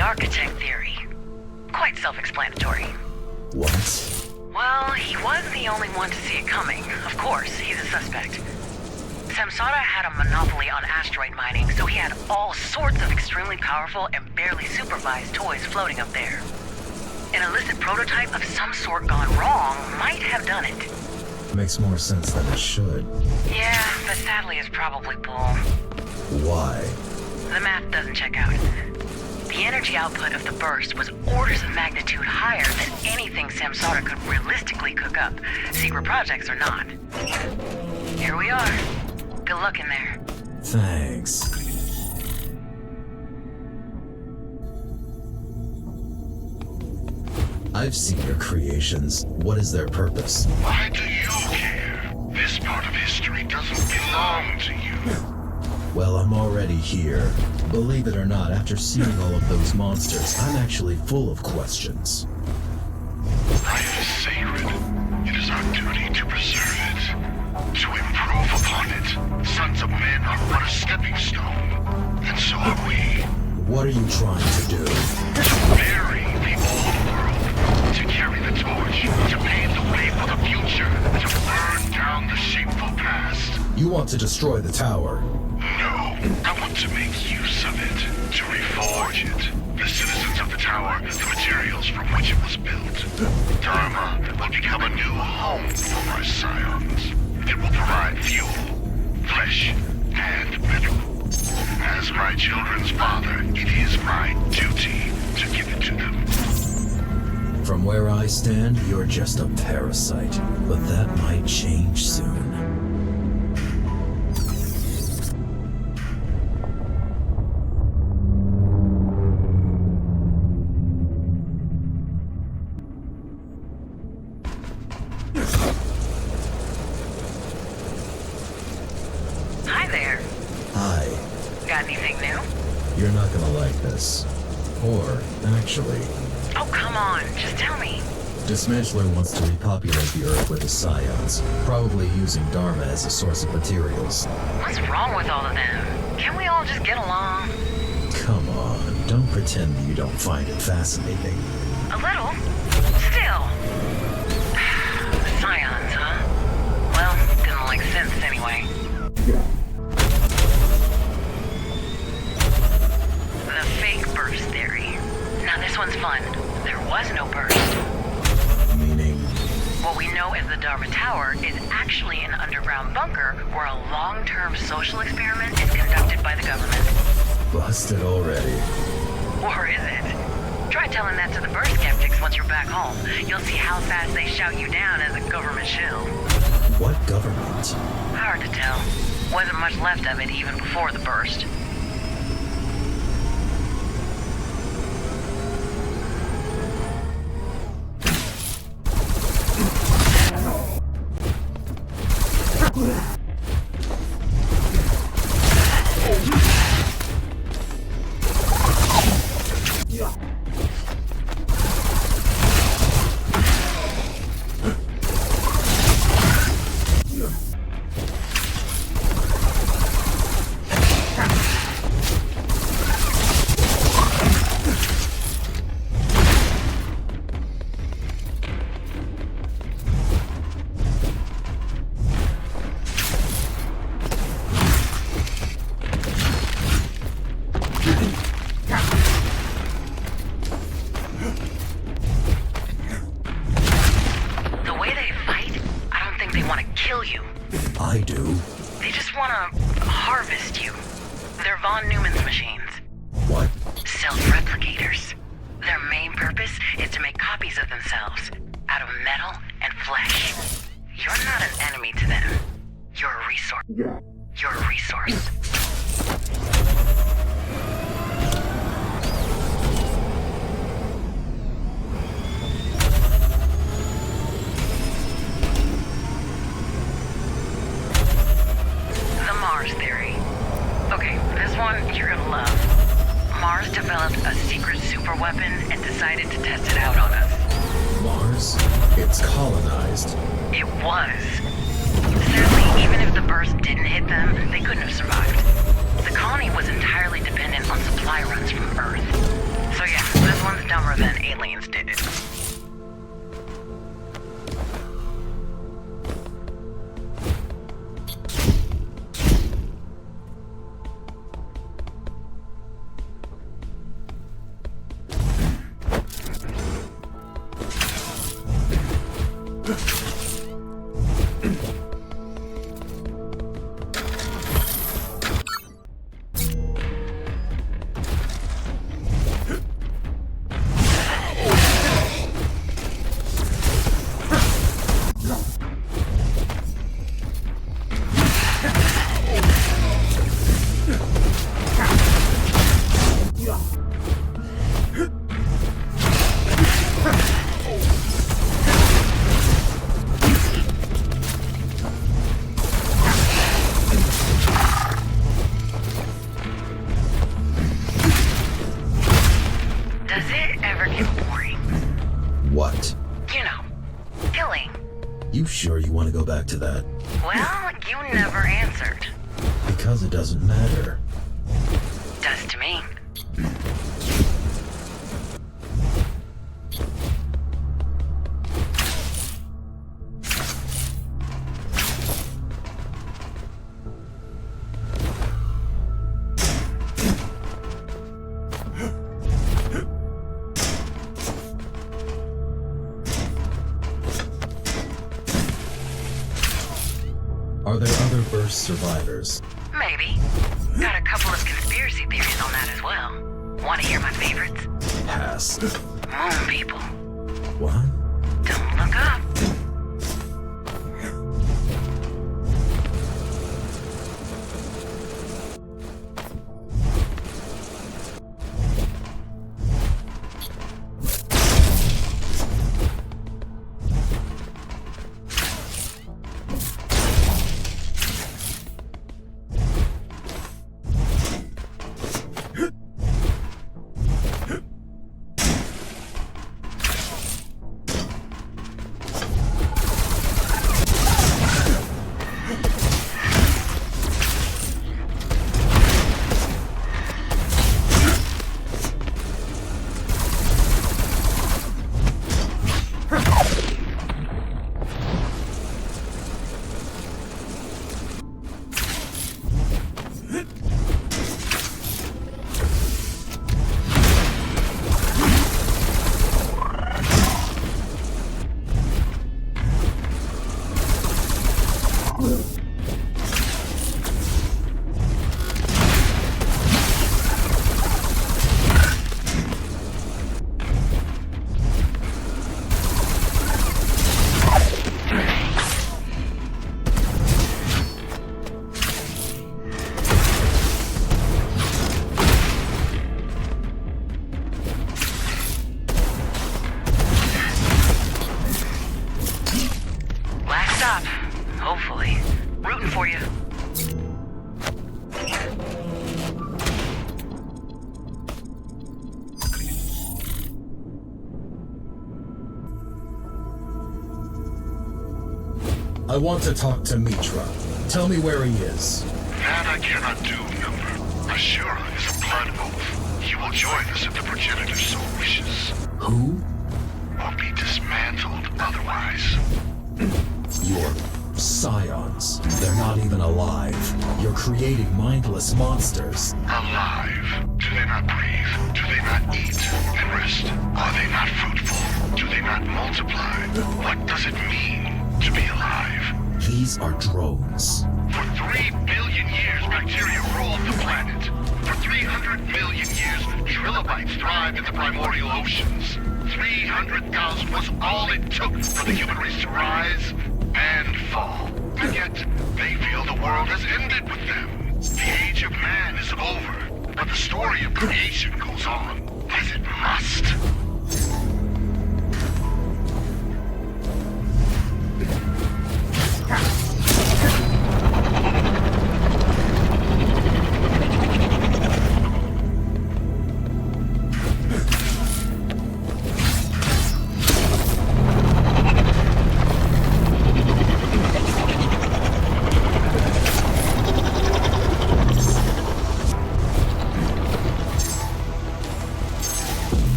Architect theory. Quite self-explanatory. What? Well, he was the only one to see it coming. Of course, he's a suspect. Samsara had a monopoly on asteroid mining, so he had all sorts of extremely powerful and barely supervised toys floating up there. An illicit prototype of some sort gone wrong might have done it. Makes more sense than it should. Yeah, but sadly it's probably bull. Why? The math doesn't check out. The energy output of the burst was orders of magnitude higher than anything Samsara could realistically cook up, secret projects or not. Here we are. Good luck in there. Thanks. I've seen your creations. What is their purpose? Why do you care? This part of history doesn't belong to you. Well, I'm already here. Believe it or not, after seeing all of those monsters, I'm actually full of questions. Life is sacred. It is our duty to preserve it, to improve upon it. Sons of men are but a stepping stone, and so are we. What are you trying to do? To bury the old world, to carry the torch, to pave the way for the future, to burn down the shameful past. You want to destroy the tower? No, I want to make use of it, to reforge it. The citizens of the tower, the materials from which it was built. Dharma will become a new home for my scions. It will provide fuel, flesh, and metal. As my children's father, it is my duty to give it to them. From where I stand, you're just a parasite, but that might change soon. Hi there. Hi. Got anything new? You're not gonna like this. Or, actually, Oh, come on. Just tell me. Dismantler wants to repopulate the Earth with his scions, probably using Dharma as a source of materials. What's wrong with all of them? Can't we all just get along? Come on. Don't pretend you don't find it fascinating. A little. Still. Scions, huh? Well, didn't like synths anyway. The fake burst theory. Now this one's fun. There was no burst. Meaning? What we know as the Dharma Tower is actually an underground bunker where a long-term social experiment is conducted by the government. Busted already. Or is it? Try telling that to the burst skeptics once you're back home. You'll see how fast they shout you down as a government shill. What government? Hard to tell. Wasn't much left of it even before the burst. I do. They just want to harvest you. They're Von Neumann's machines. What? Self-replicators. Their main purpose is to make copies of themselves out of metal and flesh. You're not an enemy to them. You're a resource. You're a resource. You're gonna love. Mars developed a secret superweapon and decided to test it out on us. Mars? It's colonized. It was. Sadly, even if the burst didn't hit them, they couldn't have survived. The colony was entirely dependent on supply runs from Earth. So yeah, this one's dumber than aliens did it. Sure you want to go back to that? Well, you never answered. Because it doesn't matter. Does to me. Are there other burst survivors? Maybe. Got a couple of conspiracy theories on that as well. Want to hear my favorites? Pass. Moon people. What? Don't look up. I want to talk to Mitra. Tell me where he is. That I cannot do, Number. Ashura is a blood oath. He will join us if the progenitor so wishes. Who? Or be dismantled otherwise. Your scions. They're not even alive. You're creating mindless monsters. Alive. Do they not breathe? Do they not eat and rest? Are they not fruitful? Do they not multiply? What does it mean to be alive? These are drones. For 3 billion years, bacteria ruled the planet. For 300 million years, trilobites thrived in the primordial oceans. 300,000 was all it took for the human race to rise and fall. And yet, they feel the world has ended with them. The age of man is over, but the story of creation goes on, as it must.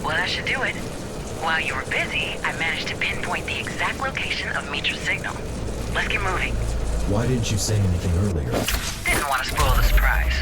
Well, that should do it. While you were busy, I managed to pinpoint the exact location of Mitra's signal. Let's get moving. Why didn't you say anything earlier? Didn't want to spoil the surprise.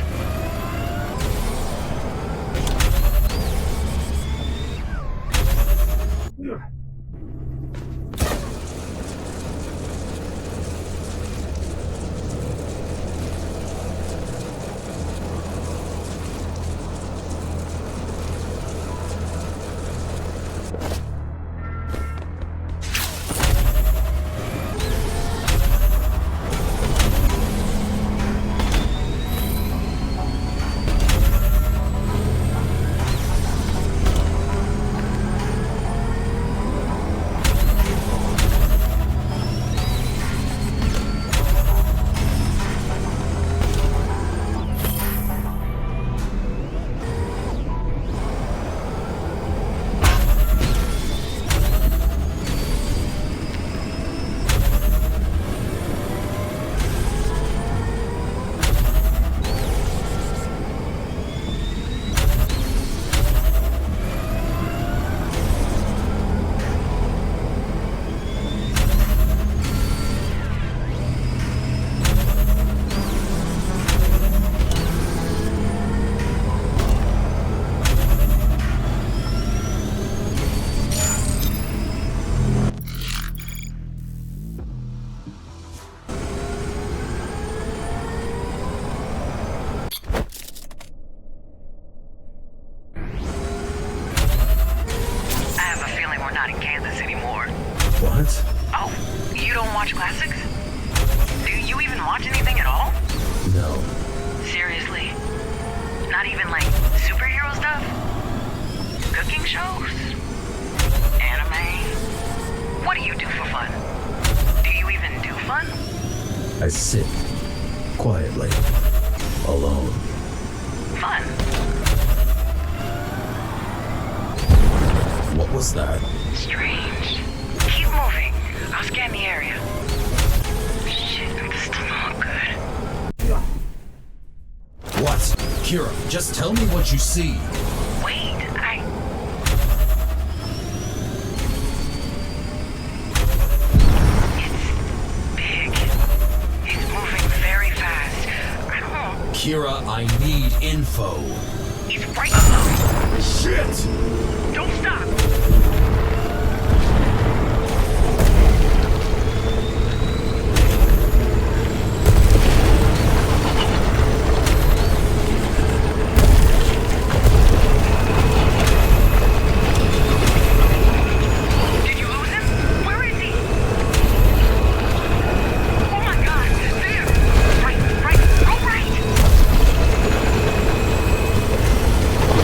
shows? Anime? What do you do for fun? Do you even do fun? I sit quietly, alone. Fun. What was that? Strange. Keep moving. I'll scan the area. Shit, this does not look good. What? Kira, just tell me what you see. Wait, It's big. It's moving very fast. I don't know. Kira, I need info. It's right below. Shit! Don't stop. Did you lose him? Where is he? Oh my God! There! Right! Go right!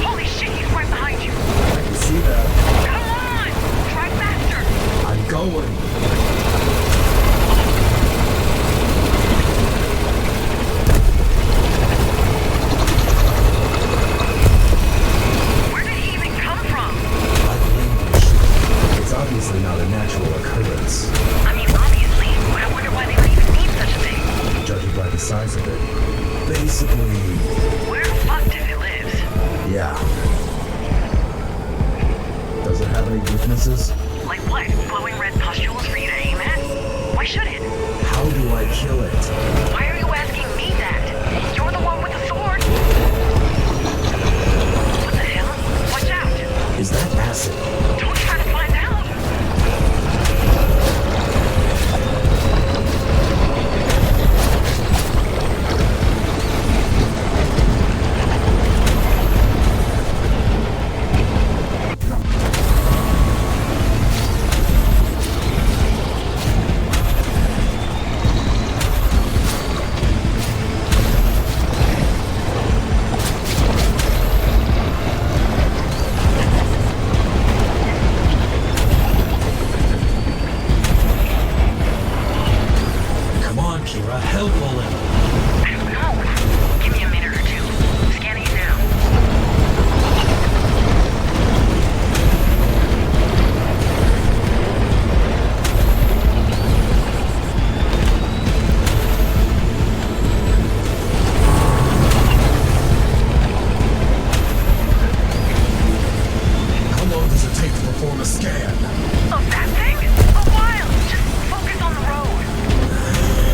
Holy shit! He's right behind you. I can see that. Come on! Try faster! I'm going. Where did he even come from? I believe you should. It's obviously not a natural occurrence. I mean, obviously, but I wonder why they would even need such a thing. Judging by the size of it. Basically, We're fucked if it lives. yeah. Does it have any weaknesses? Like what? Glowing red pustules for you to aim at? Why should it? How do I kill it? Why are you asking me that? You're the one with the sword. What the hell? Watch out! Is that acid? Don't try to find out. Come on, Kira, help a little. I don't know. Give me a minute or two. Scanning it now. How long does it take to perform a scan? Oh, that thing? A while. Just focus on the road.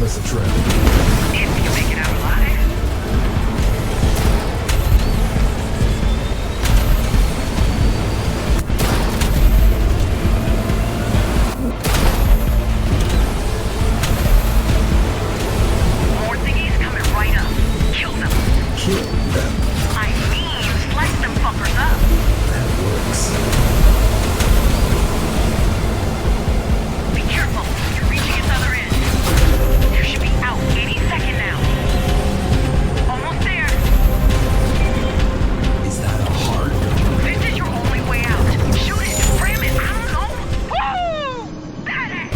us a trip. If you make it out alive. More thingies coming right up. Kill them. Kill them? I mean, slice them fuckers up. That works. Be careful. You're reaching its other end. You should be out any second now. Almost there. Is that a heart? This is your only way out. Shoot it. Ram it. I don't know. Woo! Badass.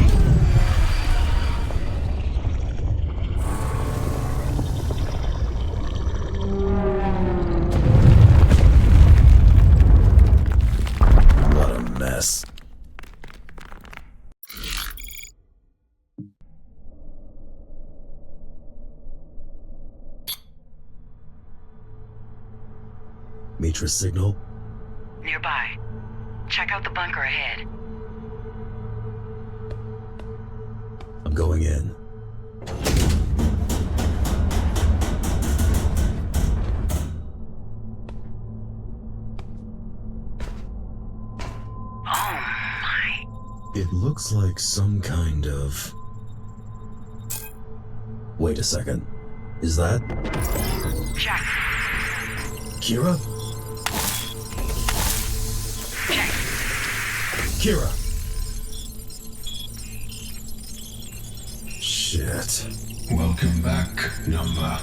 What a mess. Mitra signal? Nearby. Check out the bunker ahead. I'm going in. It looks like some kind of... Wait a second. Is that... Check. Kira? Check. Kira! Shit. Welcome back, number.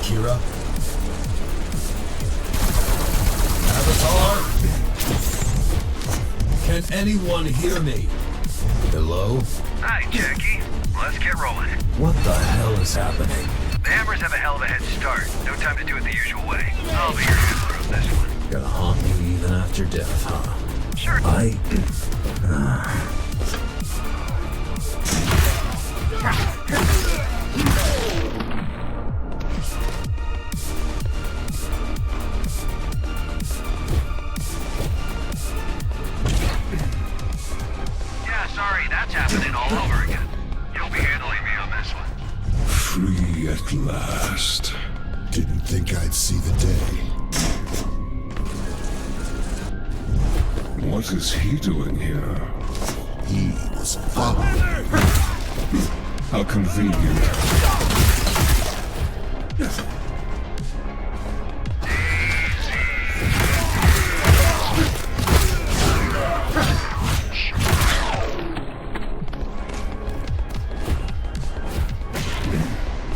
Kira? Avatar? Can anyone hear me? Hello? Hi, Jackie. Let's get rolling. What the hell is happening? The Hammers have a hell of a head start. No time to do it the usual way. I'll be your handler on this one. Gonna haunt you even after death, huh? Sure. Yeah, sorry, that's happening all over again. You'll be handling me on this one. Free at last. Didn't think I'd see the day. What is he doing here? He was followed. How convenient.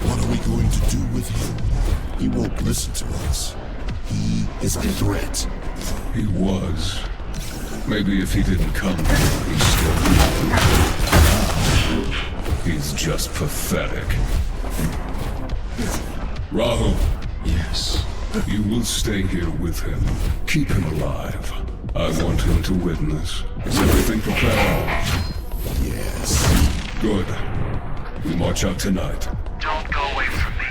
What are we going to do with him? He won't listen to us. He is a threat. He was. Maybe if he didn't come here, he still would. He's just pathetic. Rahul. Yes. You will stay here with him. Keep him alive. I want him to witness. Is everything prepared? Yes. Good. We march out tonight. Don't go away from me.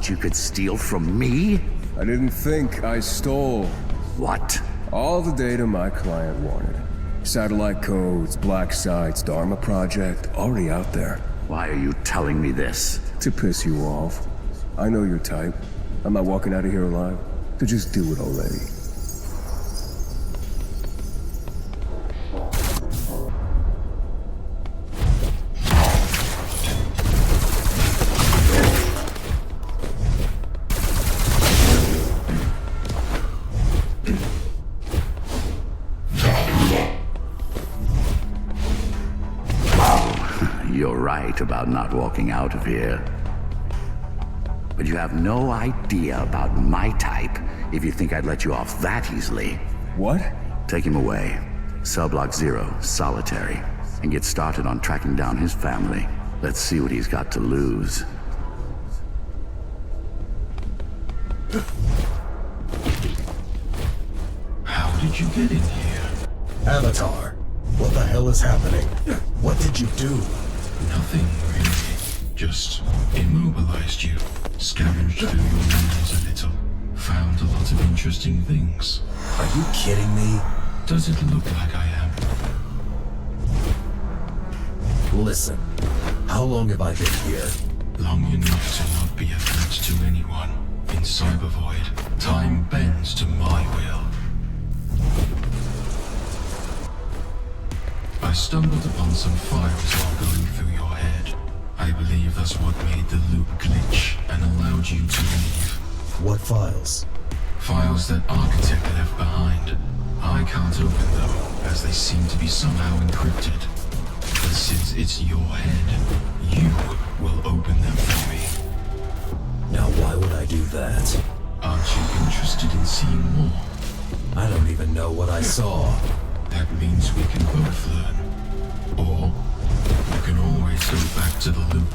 You could steal from me? I didn't think I stole. What? All the data my client wanted. Satellite codes, black sites, Dharma Project, already out there. Why are you telling me this? To piss you off. I know your type. I'm not walking out of here alive. So just do it already. You're right about not walking out of here. But you have no idea about my type if you think I'd let you off that easily. What? Take him away. Subblock 0, solitary. And get started on tracking down his family. Let's see what he's got to lose. How did you get in here? Avatar, what the hell is happening? What did you do? Nothing, really. Just immobilized you. Scavenged through your memories a little. Found a lot of interesting things. Are you kidding me? Does it look like I am? Listen, how long have I been here? Long enough to not be a threat to anyone. In Cybervoid, time bends to my will. I stumbled upon some files while going through your head. I believe that's what made the loop glitch and allowed you to leave. What files? Files that Architect left behind. I can't open them, as they seem to be somehow encrypted. But since it's your head, you will open them for me. Now why would I do that? Aren't you interested in seeing more? I don't even know what I saw. That means we can both learn. Or you can always go back to the loop.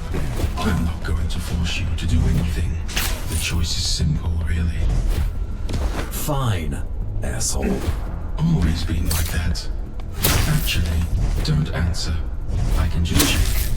I'm not going to force you to do anything. The choice is simple, really. Fine, asshole. Always been like that. Actually, don't answer. I can just check.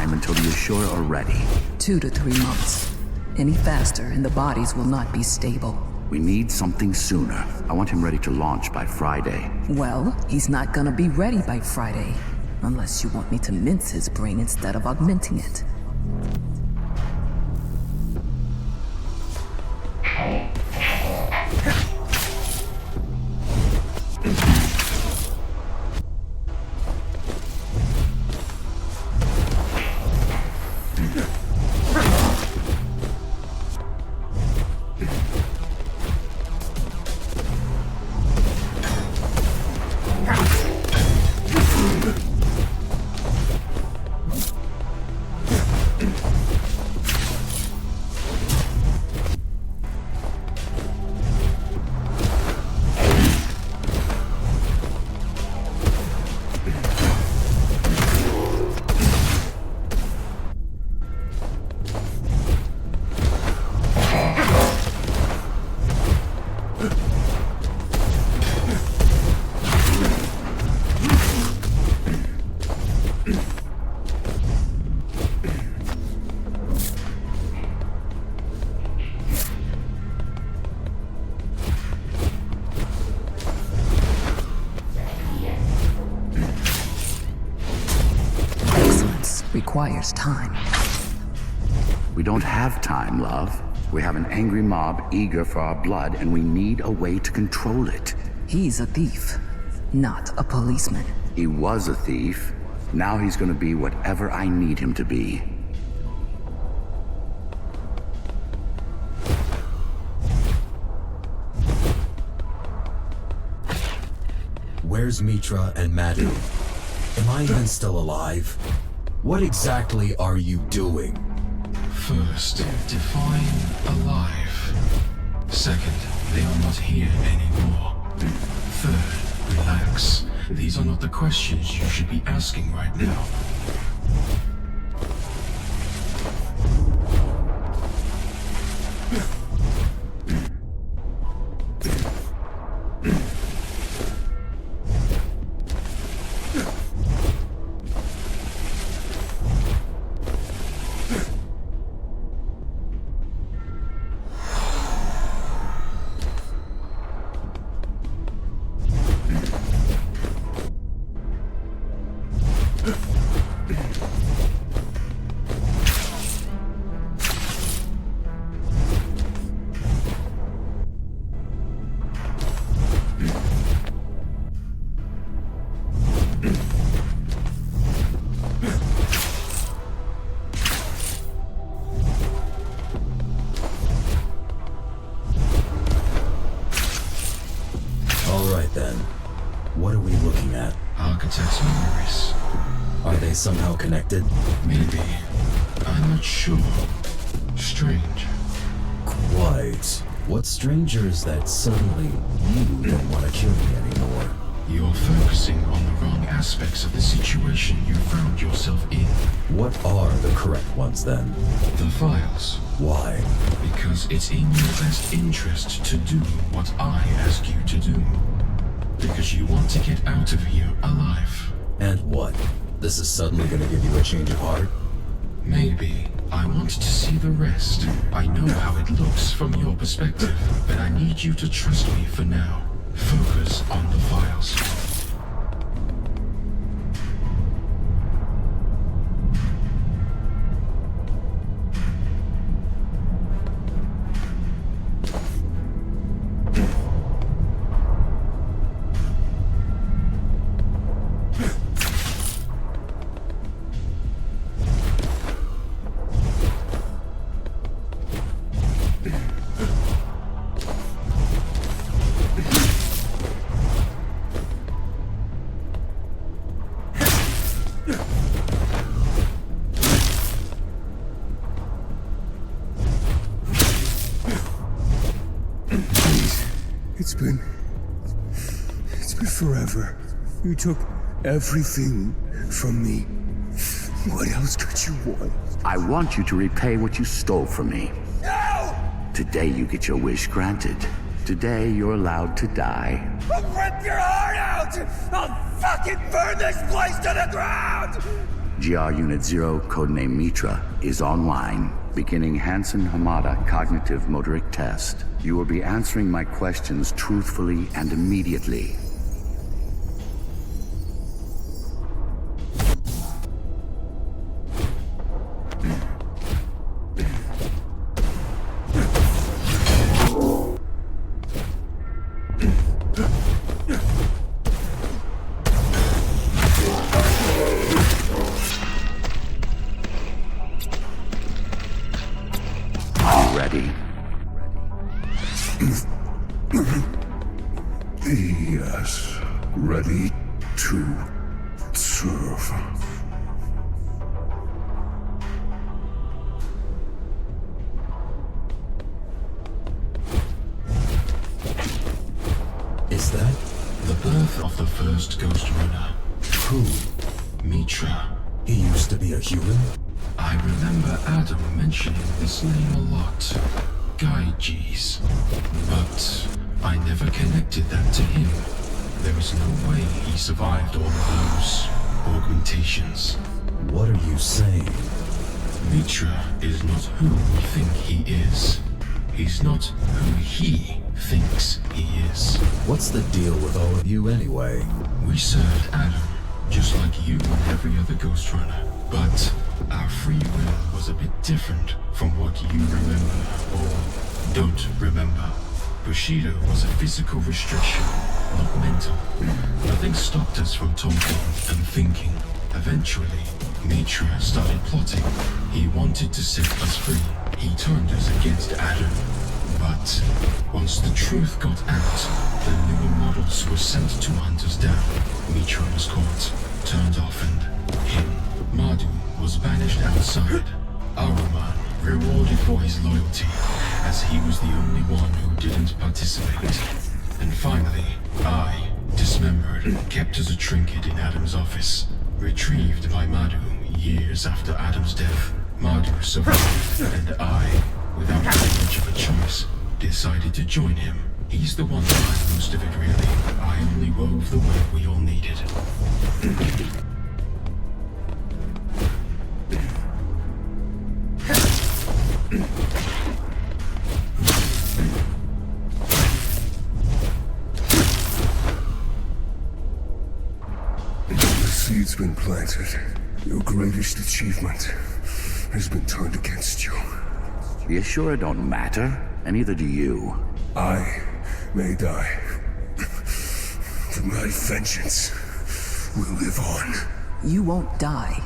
Until you're sure or ready. 2 to 3 months. Any faster and the bodies will not be stable. We need something sooner. I want him ready to launch by Friday. Well, he's not gonna be ready by Friday. Unless you want me to mince his brain instead of augmenting it. Requires time. We don't have time, love. We have an angry mob eager for our blood, and we need a way to control it. He's a thief, not a policeman. He was a thief. Now he's gonna be whatever I need him to be. Where's Mitra and Madhu? Am I even still alive? What exactly are you doing? First, define alive. Second, they are not here anymore. Third, relax these are not the questions you should be asking right now. Then, what are we looking at? Architect's memories. Are they somehow connected? Maybe. I'm not sure. Strange. Quite. What's stranger is that suddenly you don't want to kill me anymore. You're focusing on the wrong aspects of the situation you found yourself in. What are the correct ones then? The files. Why? Because it's in your best interest to do what I ask you to do. Because you want to get out of here alive. And what? This is suddenly gonna give you a change of heart? Maybe. I want to see the rest. I know how it looks from your perspective, but I need you to trust me for now. Focus on the files. It's been forever. You took everything from me. What else could you want? I want you to repay what you stole from me. No! Today you get your wish granted. Today you're allowed to die. I'll rip your heart out! I'll fucking burn this place to the ground! GR Unit 0, codename Mitra, is online. Beginning Hansen Hamada Cognitive Motoric Test. You will be answering my questions truthfully and immediately. Yes, ready to serve. Is that? The birth of the first Ghostrunner. Who? Mitra. He used to be a human? I remember Adam mentioning this name a lot. Gaijis. But I never connected that to him. There is no way he survived all of those augmentations. What are you saying? Mitra is not who we think he is. He's not who he thinks he is. What's the deal with all of you anyway? We served Adam, just like you and every other Ghostrunner. But our free will was a bit different from what you remember or don't remember. Bushido was a physical restriction, not mental. Nothing stopped us from talking and thinking. Eventually, Mitra started plotting. He wanted to set us free. He turned us against Adam. But once the truth got out, the newer models were sent to hunt us down. Mitra was caught, turned off, and him. Madhu was banished outside. Aruman rewarded for his loyalty, as he was the only one who didn't participate. And finally, I dismembered, kept as a trinket in Adam's office. Retrieved by Madhu years after Adam's death. Madhu survived, and I, without having much of a choice, decided to join him. He's the one behind most of it, really. I only wove the web we all needed. The seed's been planted. Your greatest achievement has been turned against you. You sure it don't matter? And neither do you. I may die, but my vengeance will live on. You won't die.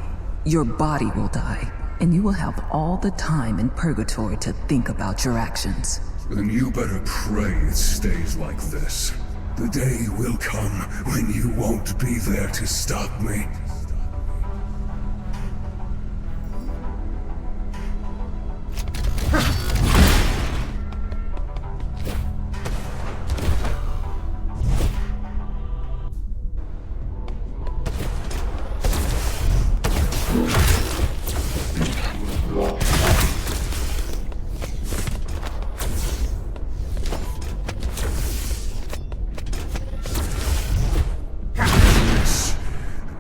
Your body will die, and you will have all the time in purgatory to think about your actions. Then you better pray it stays like this. The day will come when you won't be there to stop me.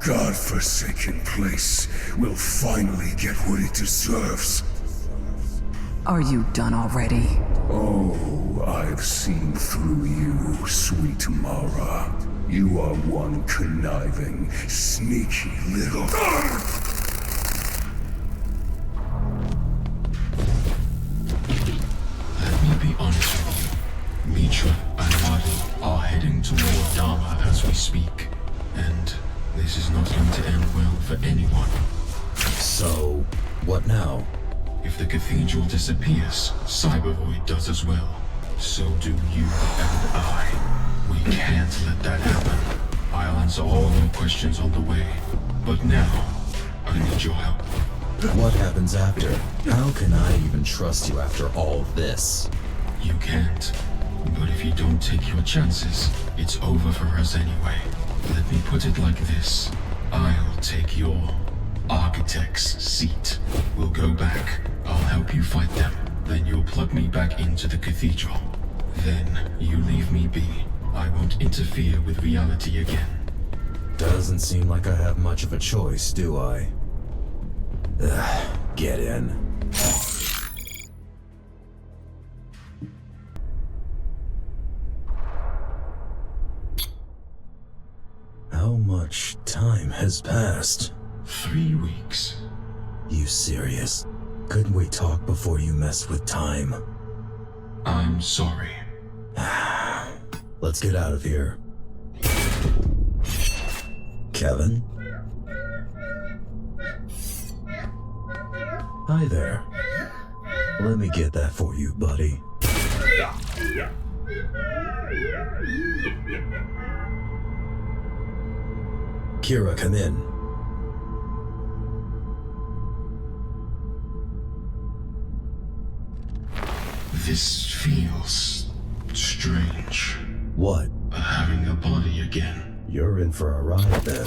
Godforsaken place will finally get what it deserves. Are you done already? Oh, I've seen through you, sweet Mara. You are one conniving, sneaky little... Let me be honest with you. Mitra and Madhu are heading toward Dharma as we speak. And this is not going to end well for anyone. So, what now? If the cathedral disappears, Cybervoid does as well. So do you and I. We can't let that happen. I'll answer all your questions on the way. But now, I need your help. What happens after? How can I even trust you after all this? You can't. But if you don't take your chances, it's over for us anyway. Let me put it like this. I'll take your architect's seat. We'll go back. I'll help you fight them. Then you'll plug me back into the cathedral. Then you leave me be. I won't interfere with reality again. Doesn't seem like I have much of a choice, do I? Get in. How much time has passed? 3 weeks. You serious? Couldn't we talk before you messed with time? I'm sorry. Let's get out of here. Kevin? Hi there. Let me get that for you, buddy. Kira, come in. This feels strange. What? Having a body again. You're in for a ride then.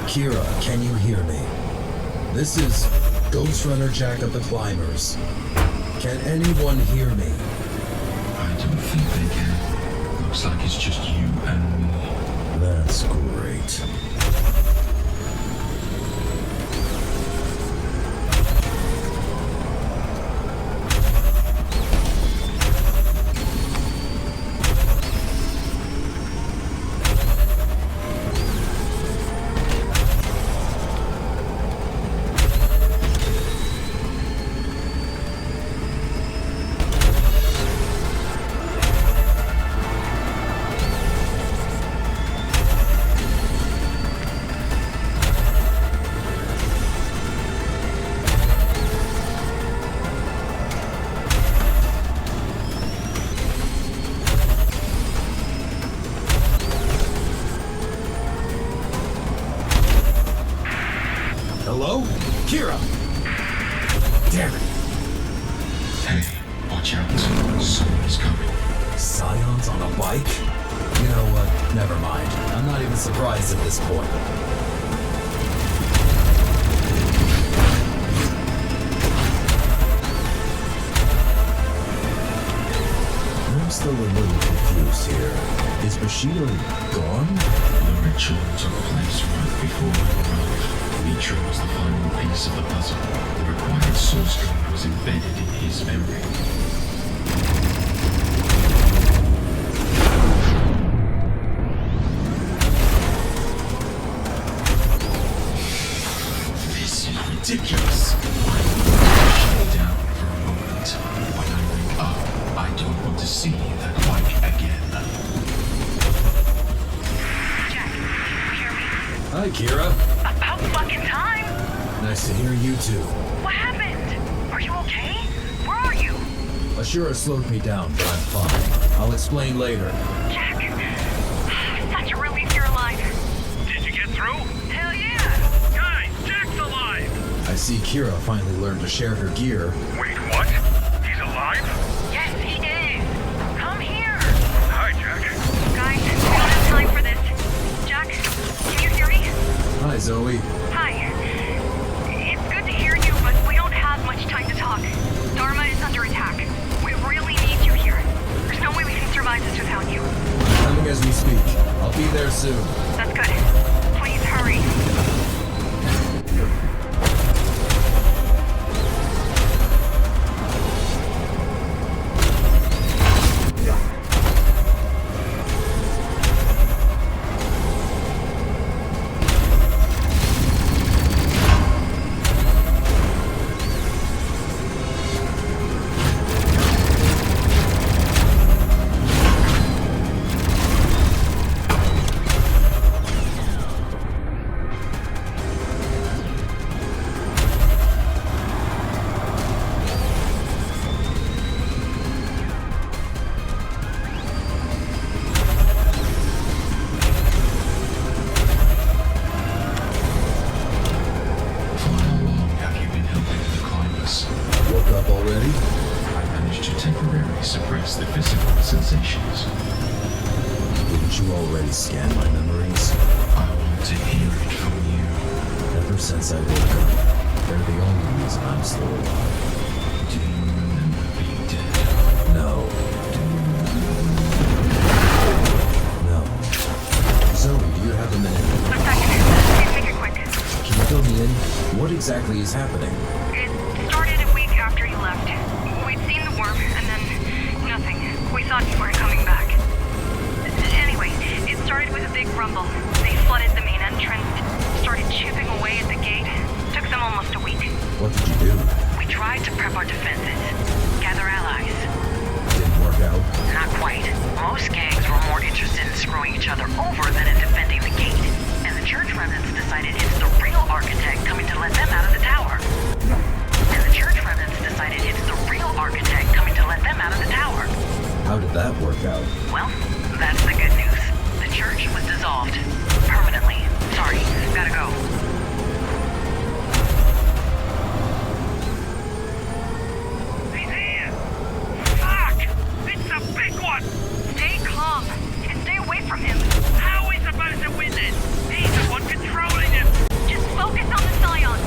Kira, can you hear me? This is Ghostrunner Jack of the Climbers. Can anyone hear me? I don't think they can. Looks like it's just you and me. That's great. Hello? Kira! Damn it! Hey, watch out. Someone's coming. Scions on a bike? You know what? Never mind. I'm not even surprised at this point. I'm still a little confused here. Is Bushido gone? The ritual took place right before I arrived. We chose the final piece of the puzzle. The required source code was embedded in his memory. This is ridiculous. Shut it down for a moment. When I wake up, I don't want to see that bike again. Hi, Kira. About fucking time! Nice to hear you too. What happened? Are you okay? Where are you? Ashura slowed me down, but I'm fine. I'll explain later. Jack! Such a relief you're alive. Did you get through? Hell yeah! Guys, Jack's alive! I see Kira finally learned to share her gear. Wait, what? He's alive? Yes, he is! Come here! Hi, Jack. Guys, we don't have time for this. Jack, can you hear me? Hi, Zoe. Hi. It's good to hear you, but we don't have much time to talk. Dharma is under attack. We really need you here. There's no way we can survive this without you. Coming as we speak. I'll be there soon. That's good. Please hurry. suppress the physical sensations. Didn't you already scan my memories? I want to hear it from you. Ever since I woke up, they're the only reason I'm still alive. Do you remember being dead? No. No. Zoe, do you have a minute? A second. Please make it quick. Can you fill me in? What exactly is happening? It started a week after you left. We'd seen the worm, and then nothing. We thought you weren't coming back. Anyway, it started with a big rumble. They flooded the main entrance, started chipping away at the gate. Took them almost a week. What did you do? We tried to prep our defenses, gather allies. Didn't work out? Not quite. Most gangs were more interested in screwing each other over than in defending the gate. And the church remnants decided it's the real architect coming to let them out of the tower. How did that work out? Well, that's the good news. The church was dissolved. Permanently. Sorry, gotta go. He's here! Fuck! It's a big one! Stay calm, and stay away from him. How are we supposed to win this? He's the one controlling him! Just focus on the Scion.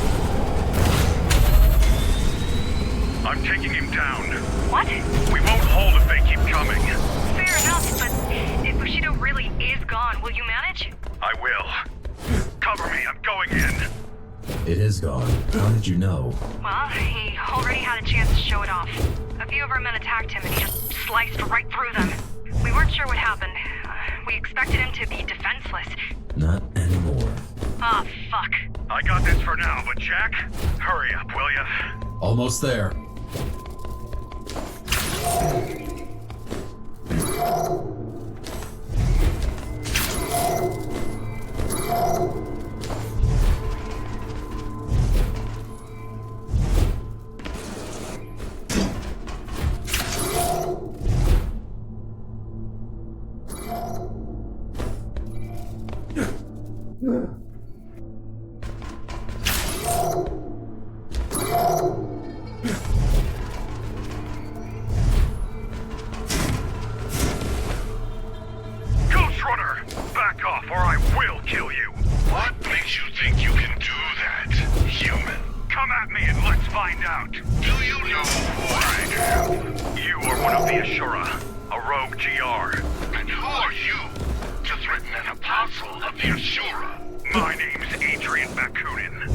I'm taking him down. What? We won't hold if they keep coming. Fair enough, but if Bushido really is gone, will you manage? I will. Cover me, I'm going in. It is gone. How did you know? Well, he already had a chance to show it off. A few of our men attacked him and he just sliced right through them. We weren't sure what happened. We expected him to be defenseless. Not anymore. Ah, fuck. I got this for now, but Jack, hurry up, will ya? Almost there. find out. Do you know who I am? You are one of the Ashura, a rogue GR. And who are you to threaten an apostle of the Ashura? My name's Adrian Bakunin.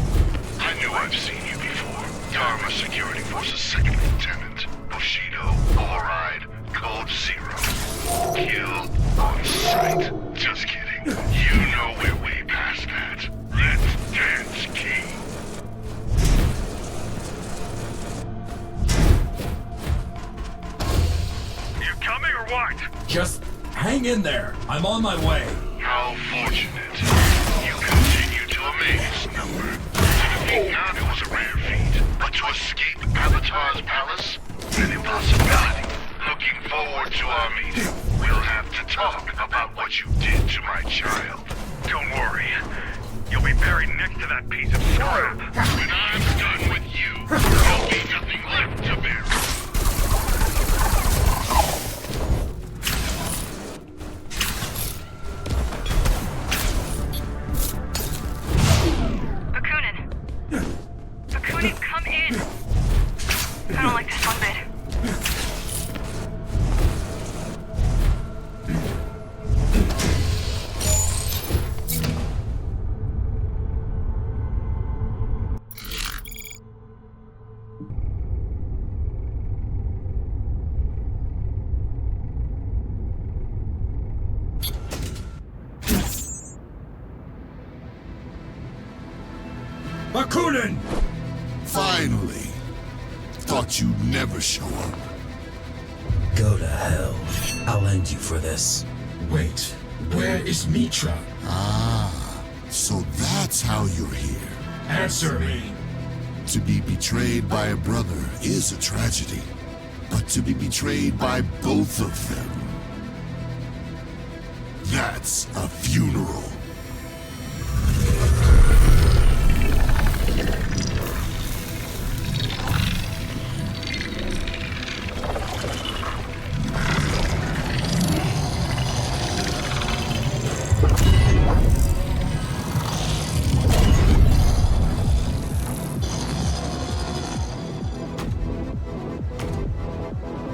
I knew I've seen you before. Dharma Security Force's second lieutenant. Bushido, override, code 0. Kill on sight. Just kidding. You know we're way past that. Let's dance, King. You coming or what? Just hang in there. I'm on my way. How fortunate. You continue to amaze, Number. To defeat Naga was a rare feat, but to escape Avatar's palace? An impossibility. Looking forward to our meeting. We'll have to talk about what you did to my child. Don't worry. You'll be buried next to that piece of scrap. When I'm done with you, there'll be nothing left to bury. Bakunin, come in! I don't like this one bit. Bakunin! Finally! Thought you'd never show up. Go to hell. I'll end you for this. Wait, where is Mitra? Ah, so that's how you're here. Answer me. To be betrayed by a brother is a tragedy, but to be betrayed by both of them, that's a funeral.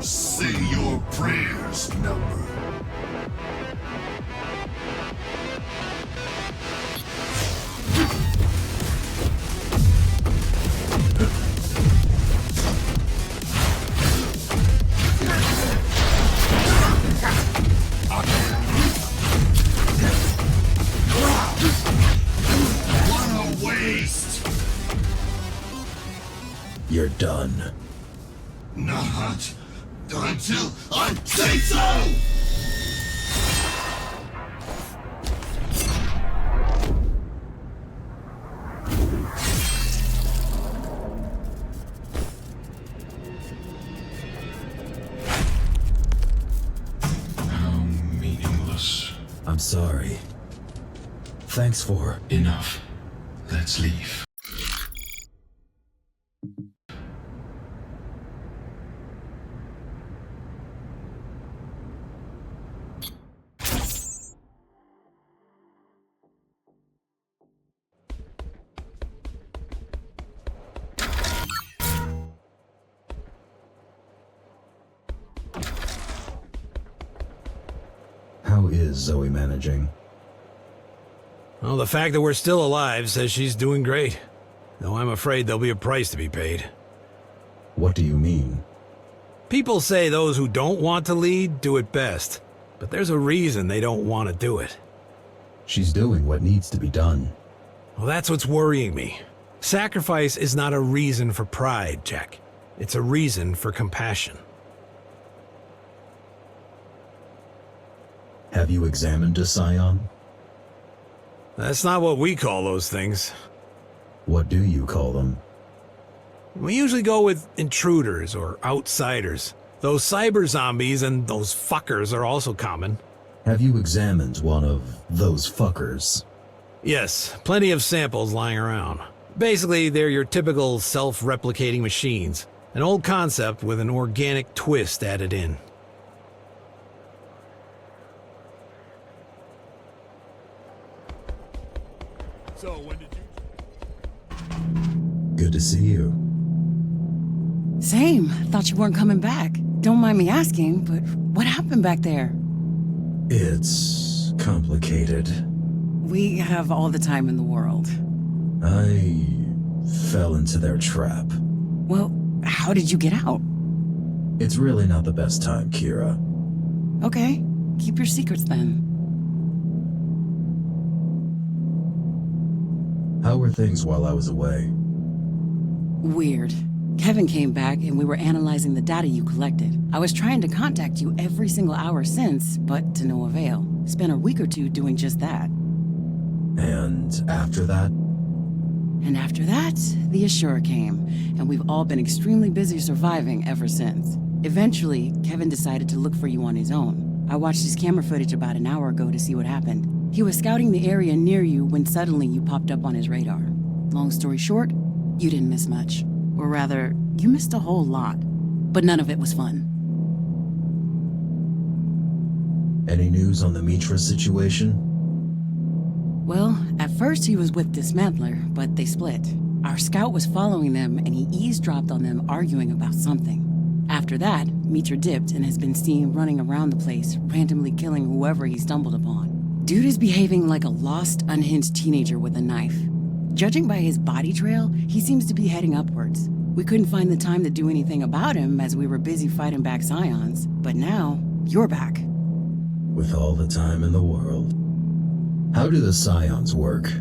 Say your prayers, Number. What a waste! You're done. Not until I say so! How meaningless. I'm sorry. Thanks for... Enough. Let's leave. How is Zoe managing? Well, the fact that we're still alive says she's doing great. Though I'm afraid there'll be a price to be paid. What do you mean? People say those who don't want to lead do it best. But there's a reason they don't want to do it. She's doing what needs to be done. Well, that's what's worrying me. Sacrifice is not a reason for pride, Jack. It's a reason for compassion. Have you examined a scion? That's not what we call those things. What do you call them? We usually go with intruders or outsiders. Those cyber zombies and those fuckers are also common. Have you examined one of those fuckers? Yes, plenty of samples lying around. Basically, they're your typical self-replicating machines. An old concept with an organic twist added in. So, when did you... Good to see you. Same. Thought you weren't coming back. Don't mind me asking, but what happened back there? It's complicated. We have all the time in the world. I fell into their trap. Well, how did you get out? It's really not the best time, Kira. Okay, keep your secrets then. How were things while I was away? Weird. Kevin came back and we were analyzing the data you collected. I was trying to contact you every single hour since, but to no avail. Spent a week or two doing just that. And after that? And after that, the Assura came, and we've all been extremely busy surviving ever since. Eventually, Kevin decided to look for you on his own. I watched his camera footage about an hour ago to see what happened. He was scouting the area near you when suddenly you popped up on his radar. Long story short, you didn't miss much. Or rather, you missed a whole lot. But none of it was fun. Any news on the Mitra situation? Well, at first he was with Dismantler, but they split. Our scout was following them and he eavesdropped on them arguing about something. After that, Mitra dipped and has been seen running around the place, randomly killing whoever he stumbled upon. Dude is behaving like a lost, unhinged teenager with a knife. Judging by his body trail, he seems to be heading upwards. We couldn't find the time to do anything about him as we were busy fighting back Scions, but now, you're back. With all the time in the world. How do the Scions work?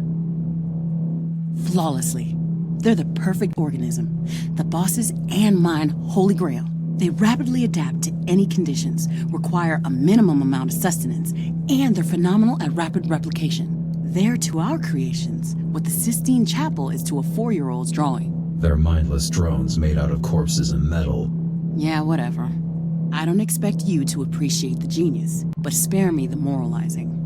Flawlessly. They're the perfect organism. The boss's and mine holy grail. They rapidly adapt to any conditions, require a minimum amount of sustenance, and they're phenomenal at rapid replication. They're to our creations what the Sistine Chapel is to a 4-year-old's drawing. They're mindless drones made out of corpses and metal. Yeah, whatever. I don't expect you to appreciate the genius, but spare me the moralizing.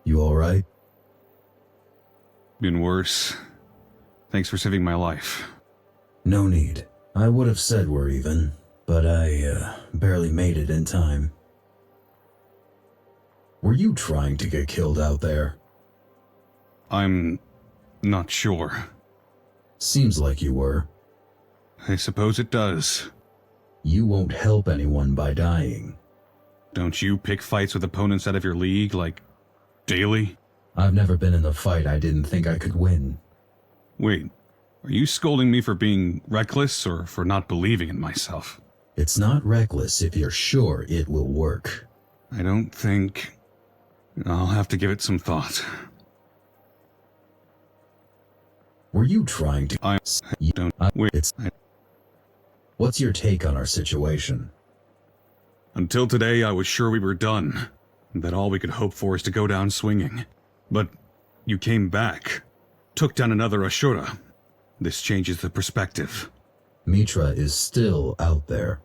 You alright? Been worse. Thanks for saving my life. No need. I would have said we're even, but I barely made it in time. Were you trying to get killed out there? I'm not sure. Seems like you were. I suppose it does. You won't help anyone by dying. Don't you pick fights with opponents out of your league, like, daily? I've never been in a fight I didn't think I could win. Wait, are you scolding me for being reckless or for not believing in myself? It's not reckless if you're sure it will work. I don't think... I'll have to give it some thought. Were you trying to... What's your take on our situation? Until today, I was sure we were done. That all we could hope for is to go down swinging. But you came back. Took down another Ashura. This changes the perspective. Mitra is still out there.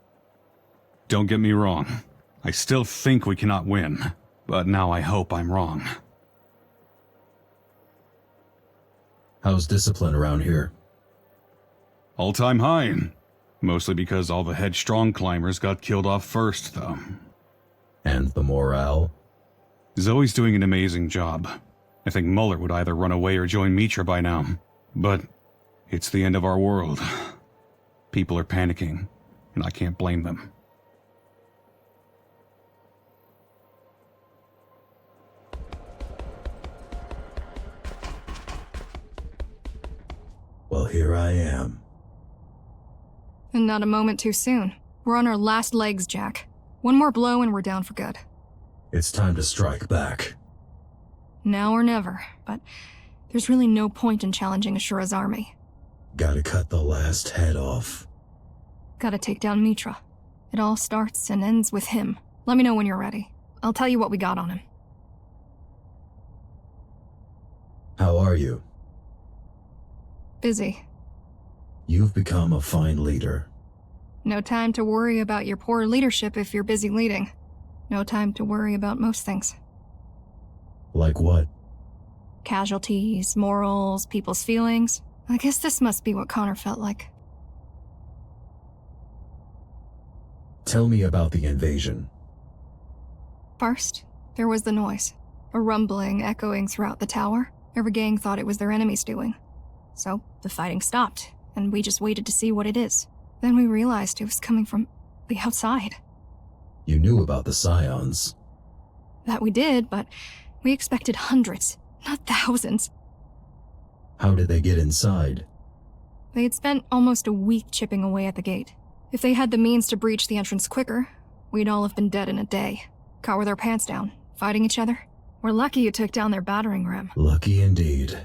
Don't get me wrong. I still think we cannot win. But now I hope I'm wrong. How's discipline around here? All-time high. Mostly because all the headstrong climbers got killed off first, though. And the morale? Zoe's doing an amazing job. I think Muller would either run away or join Mitra by now. But it's the end of our world. People are panicking, and I can't blame them. Well, here I am. And not a moment too soon. We're on our last legs, Jack. One more blow and we're down for good. It's time to strike back. Now or never, but there's really no point in challenging Ashura's army. Gotta cut the last head off. Gotta take down Mitra. It all starts and ends with him. Let me know when you're ready. I'll tell you what we got on him. How are you? Busy. You've become a fine leader. No time to worry about your poor leadership if you're busy leading. No time to worry about most things. Like what? Casualties, morals, people's feelings. I guess this must be what Connor felt like. Tell me about the invasion. First, there was the noise. a rumbling echoing throughout the tower. Every gang thought it was their enemies doing. So the fighting stopped, and we just waited to see what it is. Then we realized it was coming from the outside. You knew about the Scions. That we did, but we expected hundreds, not thousands. How did they get inside? They had spent almost a week chipping away at the gate. If they had the means to breach the entrance quicker, we'd all have been dead in a day. Caught with our pants down, fighting each other. We're lucky you took down their battering ram. Lucky indeed.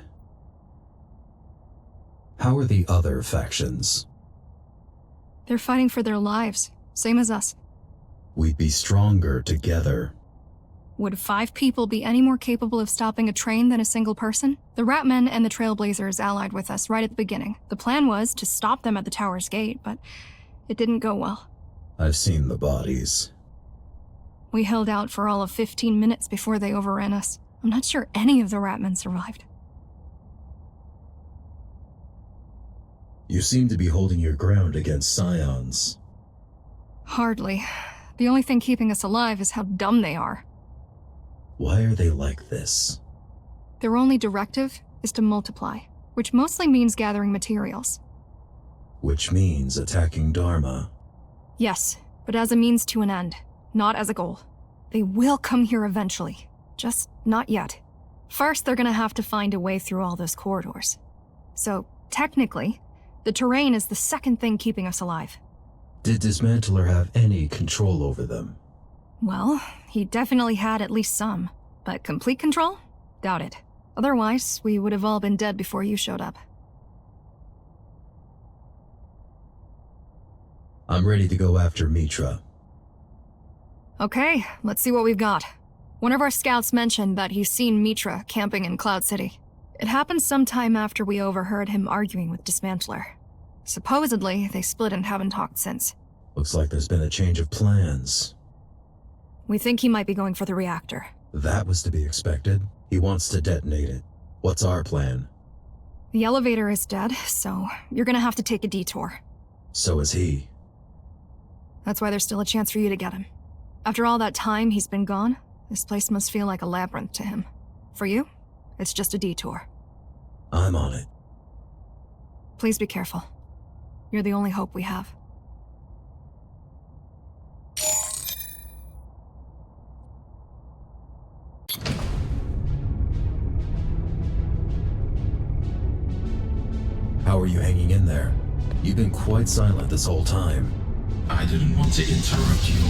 How are the other factions? They're fighting for their lives, same as us. We'd be stronger together. Would 5 people be any more capable of stopping a train than a single person? The Ratmen and the Trailblazers allied with us right at the beginning. The plan was to stop them at the tower's gate, but it didn't go well. I've seen the bodies. We held out for all of 15 minutes before they overran us. I'm not sure any of the Ratmen survived. You seem to be holding your ground against Scions. Hardly. The only thing keeping us alive is how dumb they are. Why are they like this? Their only directive is to multiply, which mostly means gathering materials. Which means attacking Dharma. Yes, but as a means to an end, not as a goal. They will come here eventually, just not yet. First, they're gonna have to find a way through all those corridors. So, technically, the terrain is the second thing keeping us alive. Did Dismantler have any control over them? Well, he definitely had at least some, but complete control? Doubt it. Otherwise, we would have all been dead before you showed up. I'm ready to go after Mitra. Okay, let's see what we've got. One of our scouts mentioned that he's seen Mitra camping in Cloud City. It happened sometime after we overheard him arguing with Dismantler. Supposedly, they split and haven't talked since. Looks like there's been a change of plans. We think he might be going for the reactor. That was to be expected. He wants to detonate it. What's our plan? The elevator is dead, so you're gonna have to take a detour. So is he. That's why there's still a chance for you to get him. After all that time he's been gone, this place must feel like a labyrinth to him. For you, it's just a detour. I'm on it. Please be careful. You're the only hope we have. How are you hanging in there? You've been quite silent this whole time. I didn't want to interrupt your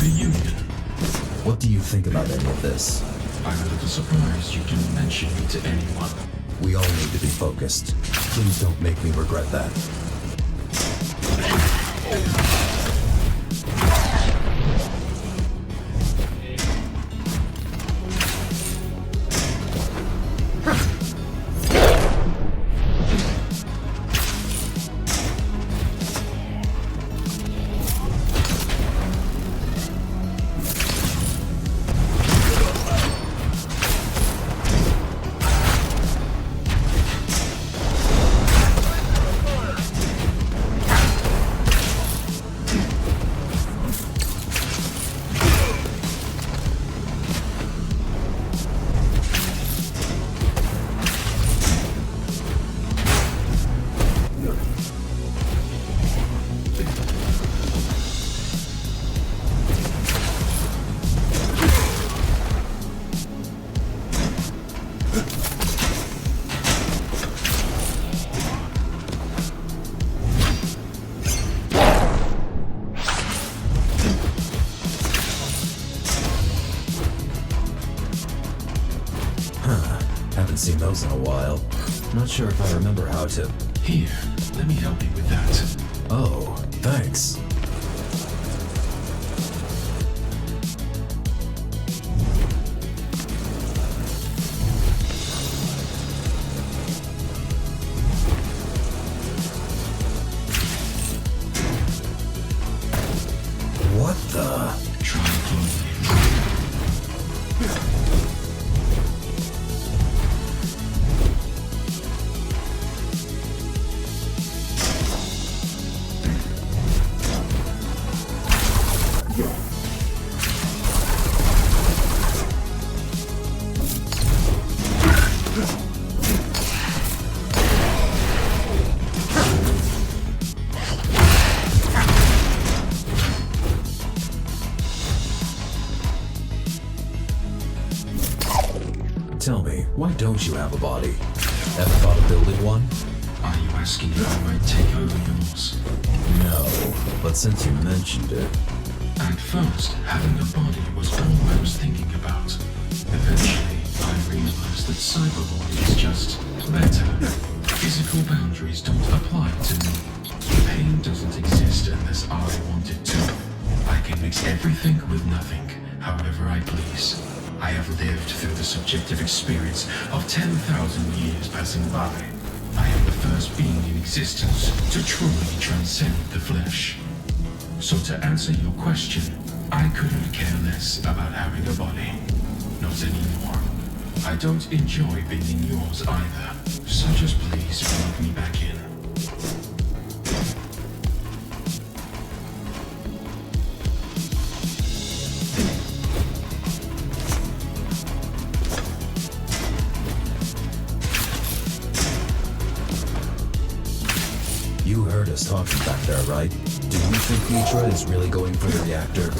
reunion. What do you think about any of this? I'm a little surprised you didn't mention me to anyone. We all need to be focused. Please don't make me regret that. Haven't seen those in a while. Not sure if I remember how to... Here, let me help you with that. Oh, thanks. What the... Try closely. Tell me, why don't you have a body? Ever thought of building one? Are you asking if I might take over yours? No, but since you mentioned it... At first, having a body was all I was thinking about. Eventually, I realized that cyberbody is just better. Physical boundaries don't apply to me. Pain doesn't exist unless I want it to. I can mix everything with nothing, however I please. I have lived through the subjective experience of 10,000 years passing by. I am the first being in existence to truly transcend the flesh. So to answer your question, I couldn't care less about having a body. Not anymore. I don't enjoy being in yours either, so just please plug me back in. You heard us talking back there, right? Do you think Mitra is really going for the reactor?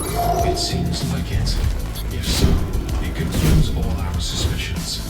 It seems like it. If so, it confirms all our suspicions.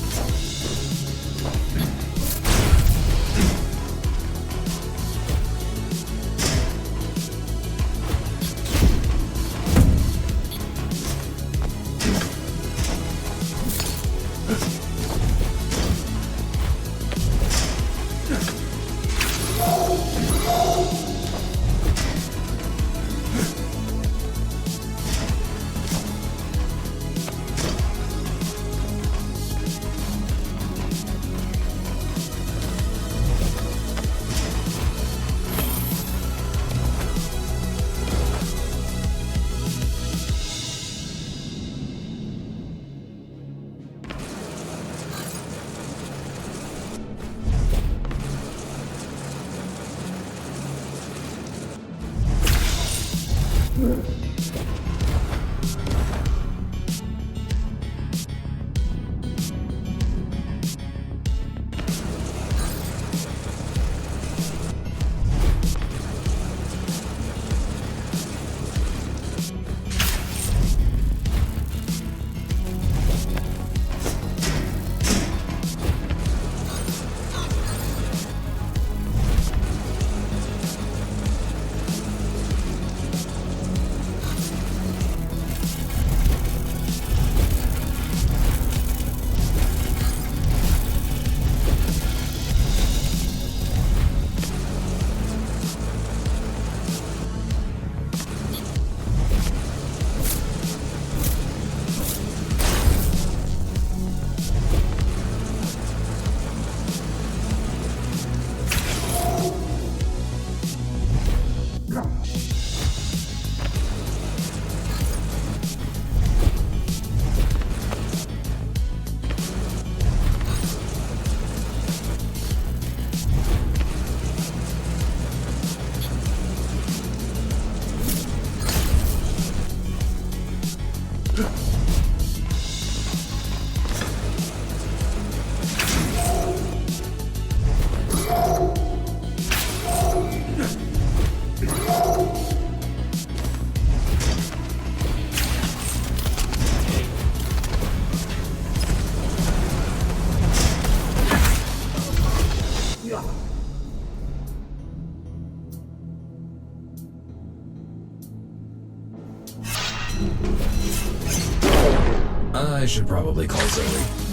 I should probably call Zoe.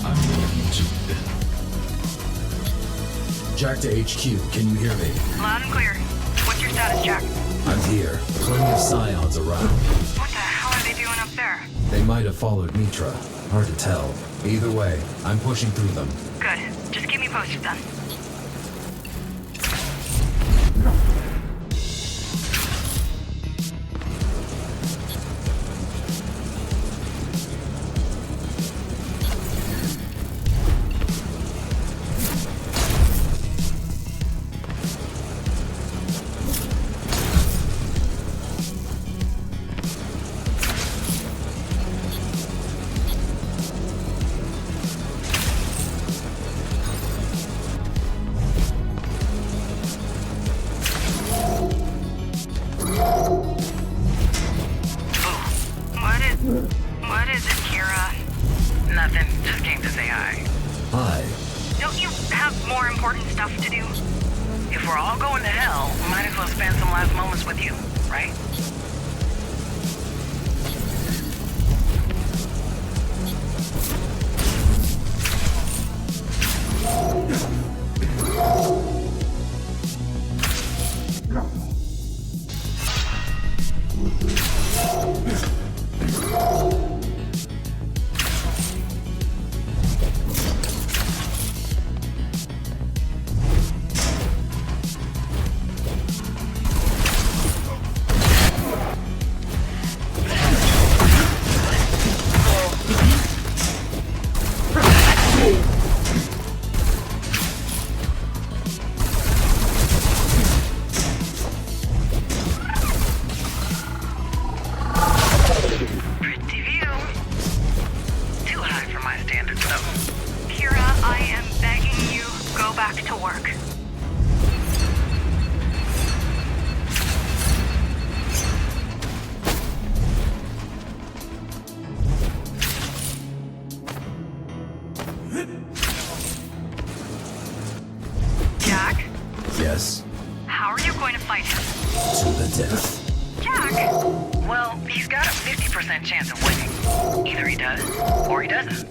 I'm leaving to then. Jack to HQ, can you hear me? Loud and clear. What's your status, Jack? I'm here. Plenty of scions around. What the hell are they doing up there? They might have followed Mitra. Hard to tell. Either way, I'm pushing through them. Good. Just keep me posted then. Nothing. Just came to say hi. Hi. Don't you have more important stuff to do? If we're all going to hell, might as well spend some last moments with you, right? Yes. How are you going to fight him? To the death. Jack! Well, he's got a 50% chance of winning. Either he does, or he doesn't.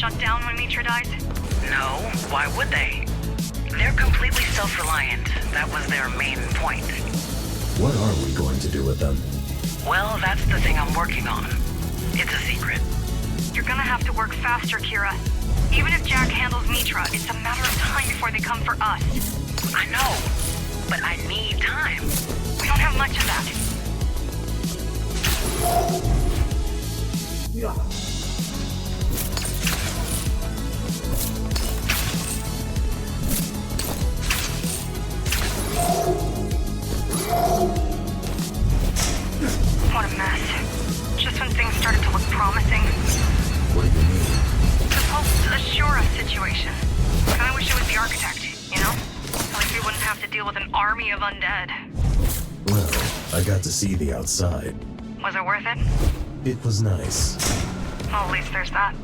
Shut down when Mitra dies? No, why would they? They're completely self-reliant. That was their main point. What are we going to do with them? Well, that's the thing I'm working on. It's a secret. You're gonna have to work faster, Kira. Even if Jack handles Mitra, it's a matter of time before they come for us. I know, but I need time. We don't have much of that. Yeah. What a mess. Just when things started to look promising. What do you mean? The post-Ashura situation. Kinda wish it was the architect, you know? Like we wouldn't have to deal with an army of undead. Well, I got to see the outside. Was it worth it? It was nice. Well, at least there's that.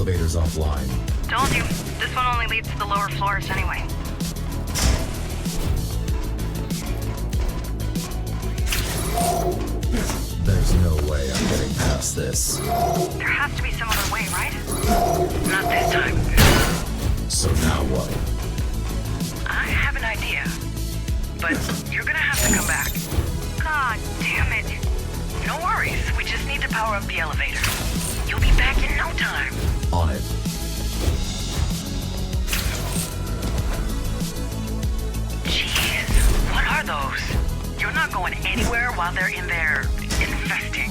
elevator's offline. Told you, this one only leads to the lower floors anyway. There's no way I'm getting past this. There has to be some other way, right? Not this time. So now what? I have an idea. But you're gonna have to come back. God damn it. No worries, we just need to power up the elevator. You'll be back in no time. On it. Jeez, what are those? You're not going anywhere while they're in there investing.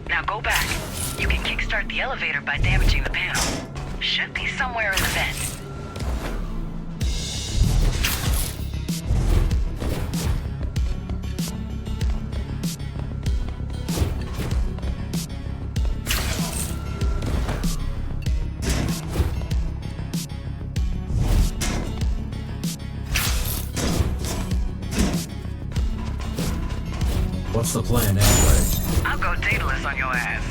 Now go back. You can kickstart the elevator by damaging the panel. Should be somewhere in the vent. What's the plan anyway? I'll go dataless on your ass.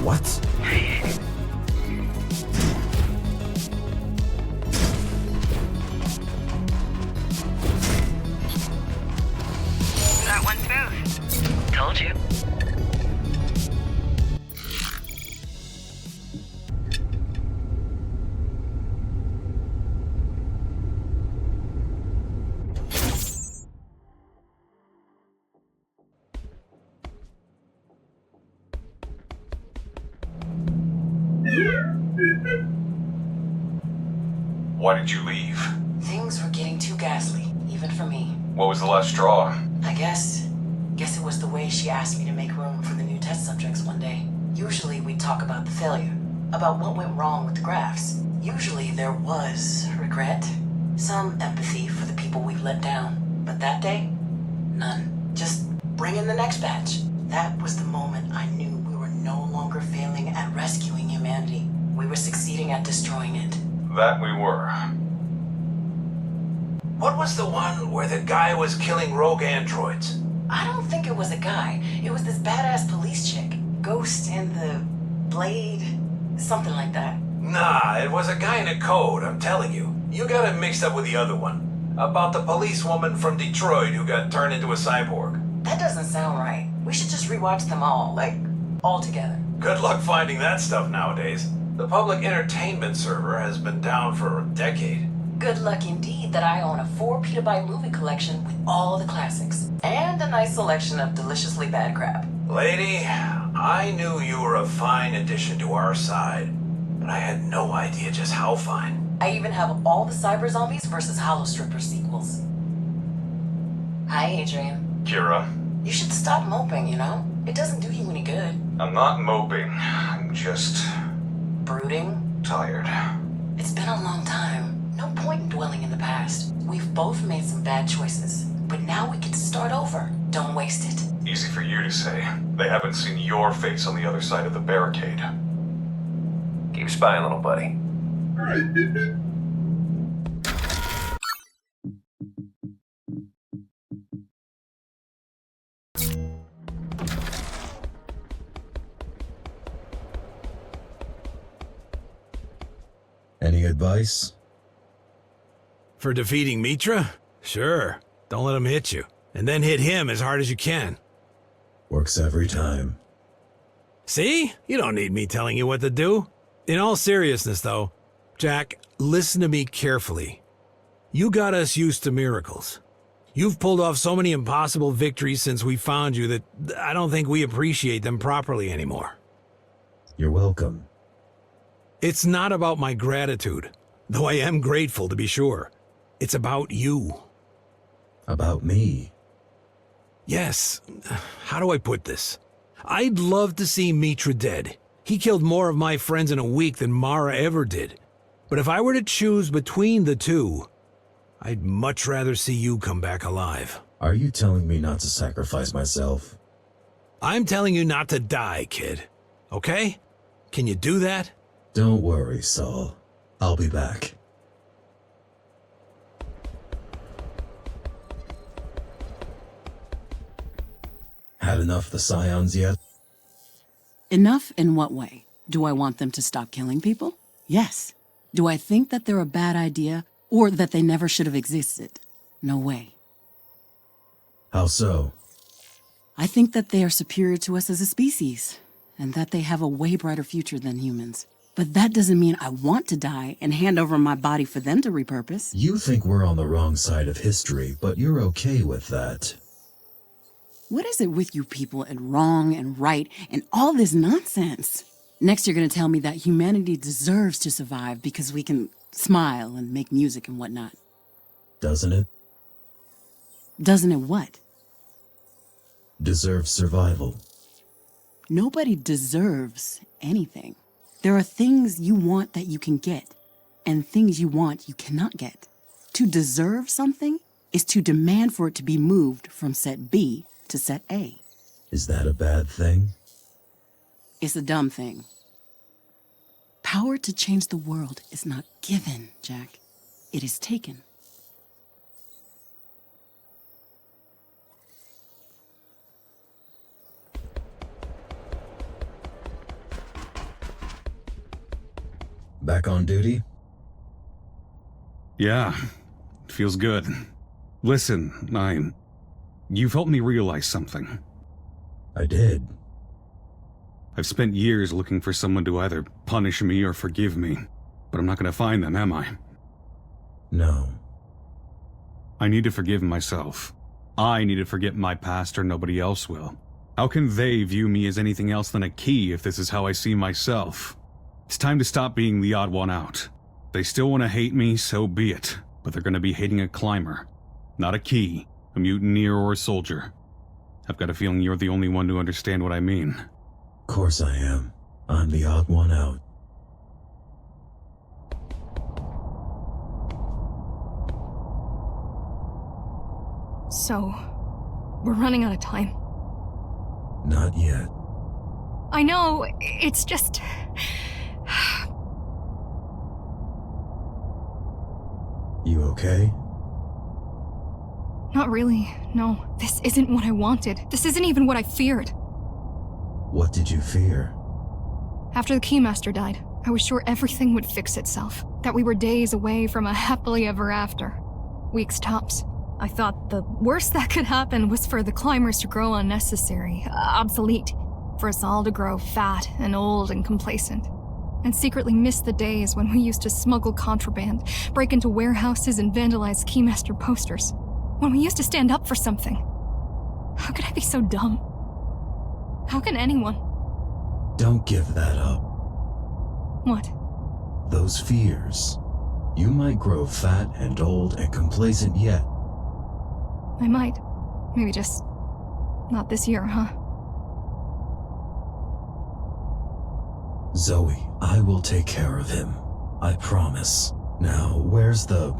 What? That one's smooth. Told you. Why did you leave? Things were getting too ghastly, even for me. What was the last straw? I guess it was the way she asked me to make room for the new test subjects one day. Usually we'd talk about the failure, about what went wrong with the graphs. Usually there was regret, some empathy for the people we've let down. But that day, none. Just bring in the next batch. That was the moment I knew we were no longer failing at rescuing humanity. We were succeeding at destroying it. That we were. What was the one where the guy was killing rogue androids? I don't think it was a guy. It was this badass police chick. Ghost and the Blade, something like that. Nah, it was a guy in a code, I'm telling you. You got it mixed up with the other one. About the policewoman from Detroit who got turned into a cyborg. That doesn't sound right. We should just rewatch them all, like, all together. Good luck finding that stuff nowadays. The public entertainment server has been down for a decade. Good luck indeed that I own a 4 petabyte movie collection with all the classics. And a nice selection of deliciously bad crap. Lady, I knew you were a fine addition to our side, but I had no idea just how fine. I even have all the Cyber Zombies vs. Hollow Stripper sequels. Hi, Adrian. Kira. You should stop moping, you know? It doesn't do you any good. I'm not moping. I'm just... brooding? Tired. It's been a long time. No point in dwelling in the past. We've both made some bad choices, but now we get to start over. Don't waste it. Easy for you to say. They haven't seen your face on the other side of the barricade. Keep spying, little buddy. Any advice? For defeating Mitra? Sure. Don't let him hit you. And then hit him as hard as you can. Works every time. See? You don't need me telling you what to do. In all seriousness, though, Jack, listen to me carefully. You got us used to miracles. You've pulled off so many impossible victories since we found you that I don't think we appreciate them properly anymore. You're welcome. It's not about my gratitude, though I am grateful to be sure. It's about you. About me? Yes. How do I put this? I'd love to see Mitra dead. He killed more of my friends in a week than Mara ever did. But if I were to choose between the two, I'd much rather see you come back alive. Are you telling me not to sacrifice myself? I'm telling you not to die, kid. Okay? Can you do that? Don't worry, Saul. I'll be back. Had enough of the Scions yet? Enough in what way? Do I want them to stop killing people? Yes. Do I think that they're a bad idea or that they never should have existed? No way. How so? I think that they are superior to us as a species, and that they have a way brighter future than humans. But that doesn't mean I want to die and hand over my body for them to repurpose. You think we're on the wrong side of history, but you're okay with that. What is it with you people and wrong and right and all this nonsense? Next you're gonna tell me that humanity deserves to survive because we can smile and make music and whatnot. Doesn't it? Doesn't it what? Deserve survival. Nobody deserves anything. There are things you want that you can get, and things you want you cannot get. To deserve something is to demand for it to be moved from set B to set A. Is that a bad thing? It's a dumb thing. Power to change the world is not given, Jack. It is taken. Back on duty? Yeah, it feels good. Listen, you've helped me realize something. I did. I've spent years looking for someone to either punish me or forgive me, but I'm not gonna find them, am I? No. I need to forgive myself. I need to forget my past or nobody else will. How can they view me as anything else than a key if this is how I see myself? It's time to stop being the odd one out. They still want to hate me, so be it. But they're going to be hating a climber, not a key, a mutineer, or a soldier. I've got a feeling you're the only one to understand what I mean. Of course I am. I'm the odd one out. So, we're running out of time. Not yet. I know, it's just... You okay? Not really, no. This isn't what I wanted. This isn't even what I feared. What did you fear? After the Keymaster died, I was sure everything would fix itself. That we were days away from a happily ever after. Weeks tops. I thought the worst that could happen was for the climbers to grow unnecessary, obsolete. For us all to grow fat and old and complacent. And secretly miss the days when we used to smuggle contraband, break into warehouses and vandalize Keymaster posters. When we used to stand up for something. How could I be so dumb? How can anyone? Don't give that up. What? Those fears. You might grow fat and old and complacent yet. I might. Maybe just... not this year, huh? Zoe, I will take care of him. I promise. Now, where's the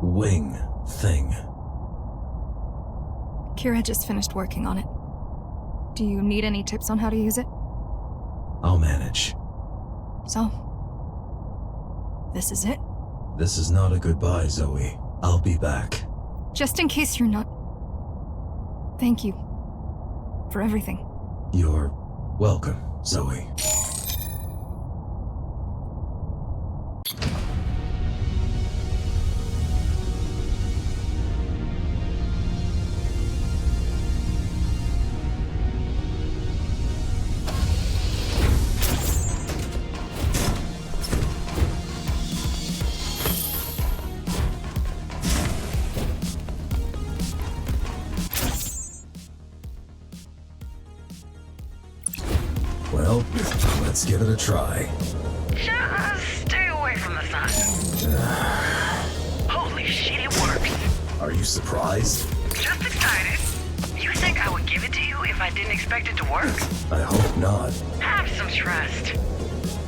wing thing? Kira just finished working on it. Do you need any tips on how to use it? I'll manage. So? This is it? This is not a goodbye, Zoe. I'll be back. Just in case you're not... Thank you. For everything. You're welcome, Zoe. Well, let's give it a try. Just stay away from the sun. Holy shit, it works. Are you surprised? Just excited. You think I would give it to you if I didn't expect it to work? I hope not. Have some trust.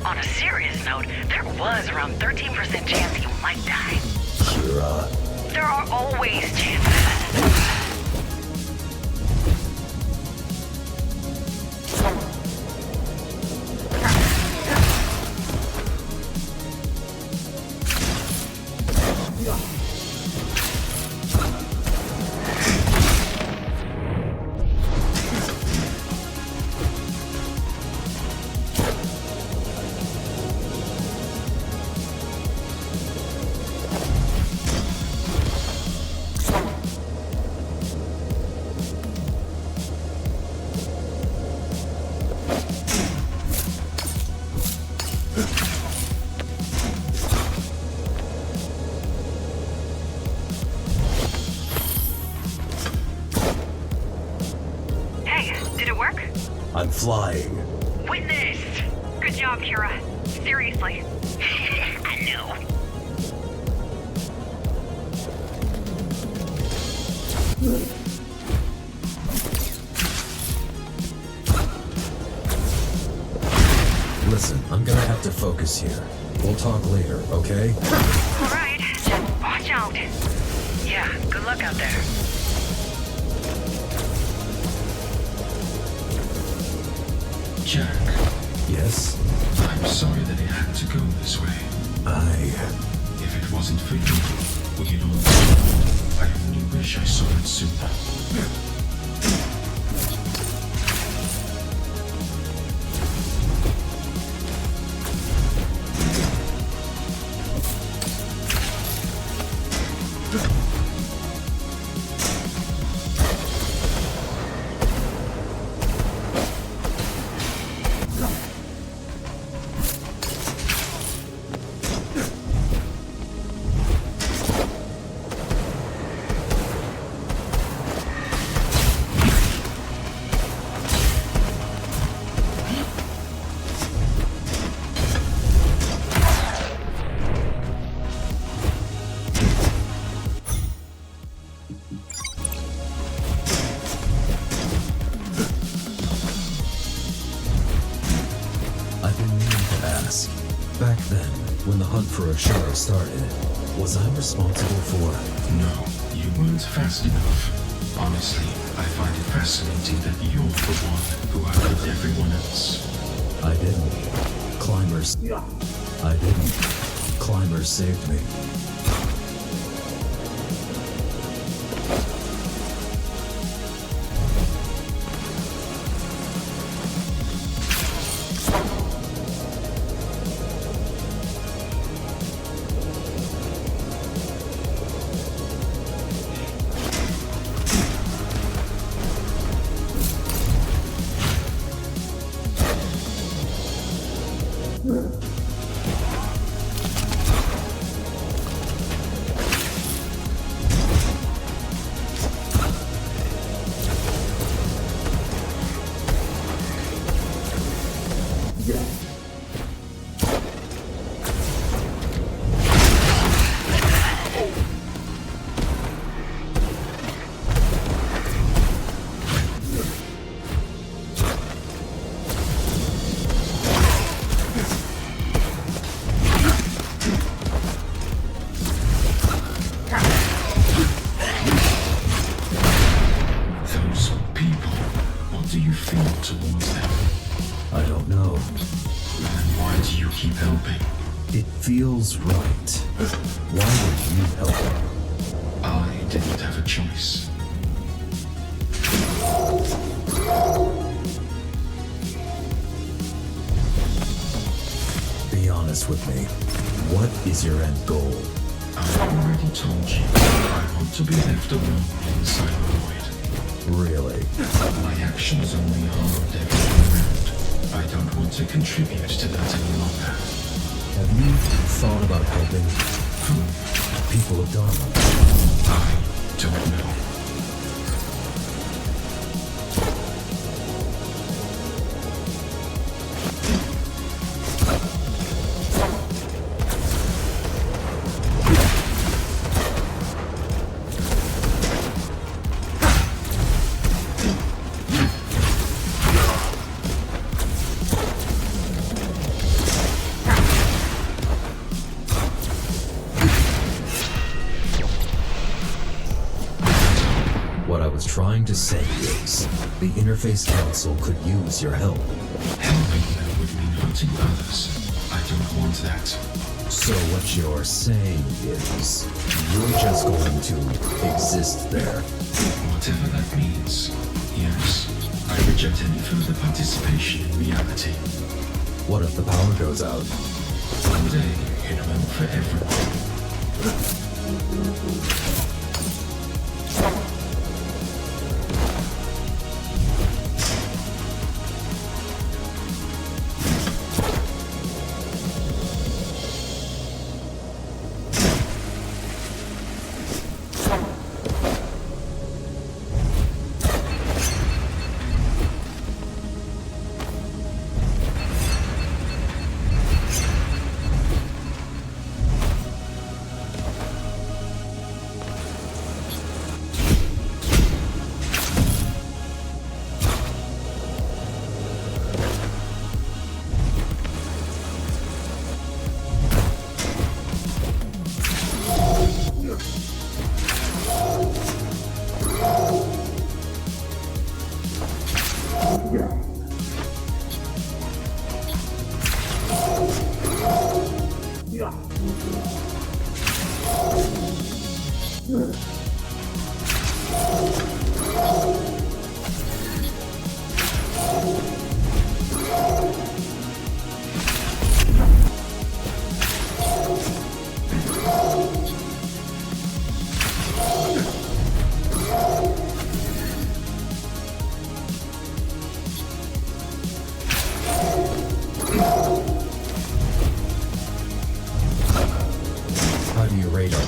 On a serious note, there was around 13% chance you might die. Kira. There are always chances. I'm flying. Witnessed! Good job, Kira. Seriously. I know. Listen, I'm gonna have to focus here. We'll talk later, okay? Alright, just watch out. Yeah, good luck out there. Jack. Yes? I'm sorry that it had to go this way. If it wasn't for you, we'd all... I only wish I saw it sooner. Back then, when the hunt for a shard started, was I responsible for... No, you weren't fast enough. Honestly, I find it fascinating that you're the one who outlived everyone else. I didn't. Climbers... I didn't. Climbers saved me. Feels right. Why would you help? I didn't have a choice. Be honest with me. What is your end goal? I've already told you. I want to be left alone inside the void. Really? My actions only harmed everyone around. I don't want to contribute to that any longer. Have you thought about helping people of Dharma? I don't know. Trying to say is, the Interface Council could use your help. Helping them would mean hurting others. I don't want that. So what you're saying is... You're just going to exist there. Whatever that means, yes. I reject any further participation in reality. What if the power goes out? One day, it will for everyone.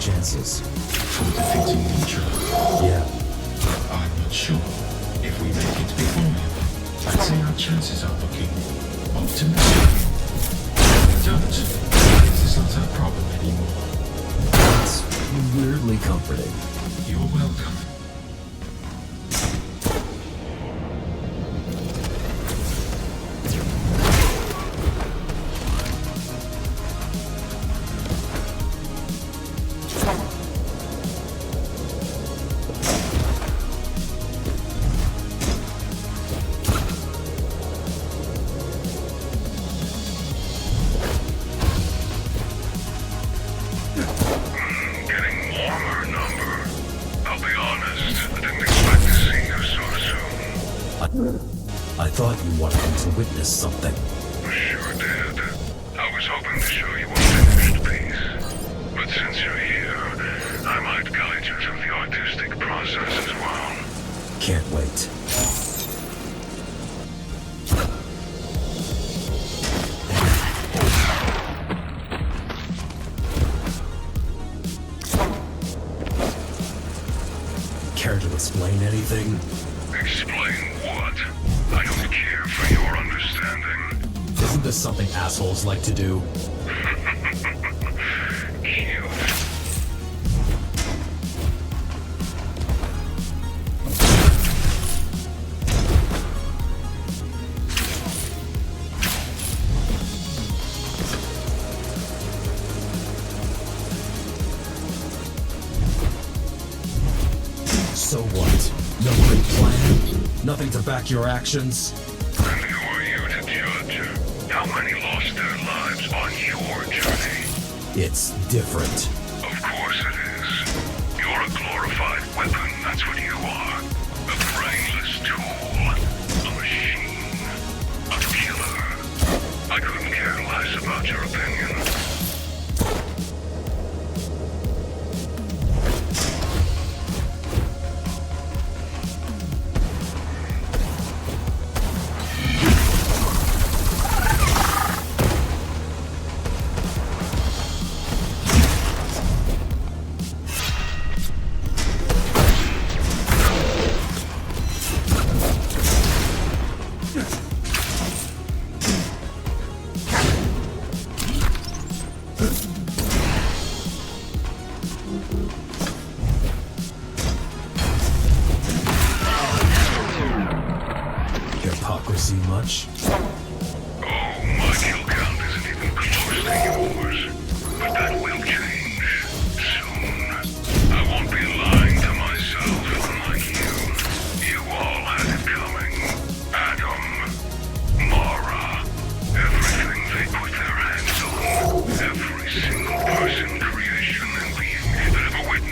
chances. For defeating Nietzsche? Yeah. I'm not sure. If we make it before him, I'd say our chances are looking optimistic. If we don't, this is not our problem anymore. That's weirdly comforting. You're welcome. I thought you wanted me to witness something. Sure did. I was hoping to show you a finished piece. But since you're here, I might guide you through the artistic process as well. Can't wait. Care to explain anything? Explain what? I don't care for your understanding. Isn't this something assholes like to do? Cute. So what? No great plan? Nothing to back your actions? And who are you to judge? How many lost their lives on your journey? It's different. Of course it is. You're a glorified weapon, that's what you are. A brainless tool. A machine. A killer. I couldn't care less about your opinion. Hypocrisy much? Oh, my kill count isn't even close to yours. But that will change. Soon. I won't be lying to myself unlike you. You all had it coming. Adam, Mara, everything they put their hands on. Every single person, creation, and being that ever witnessed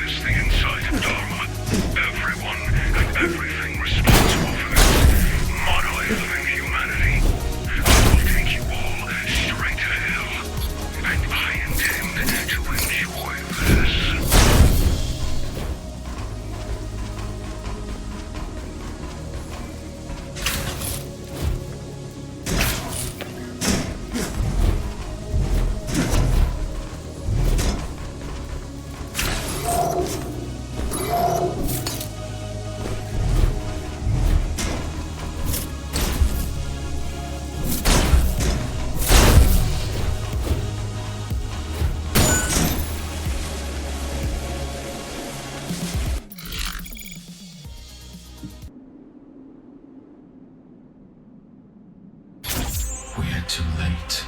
too late.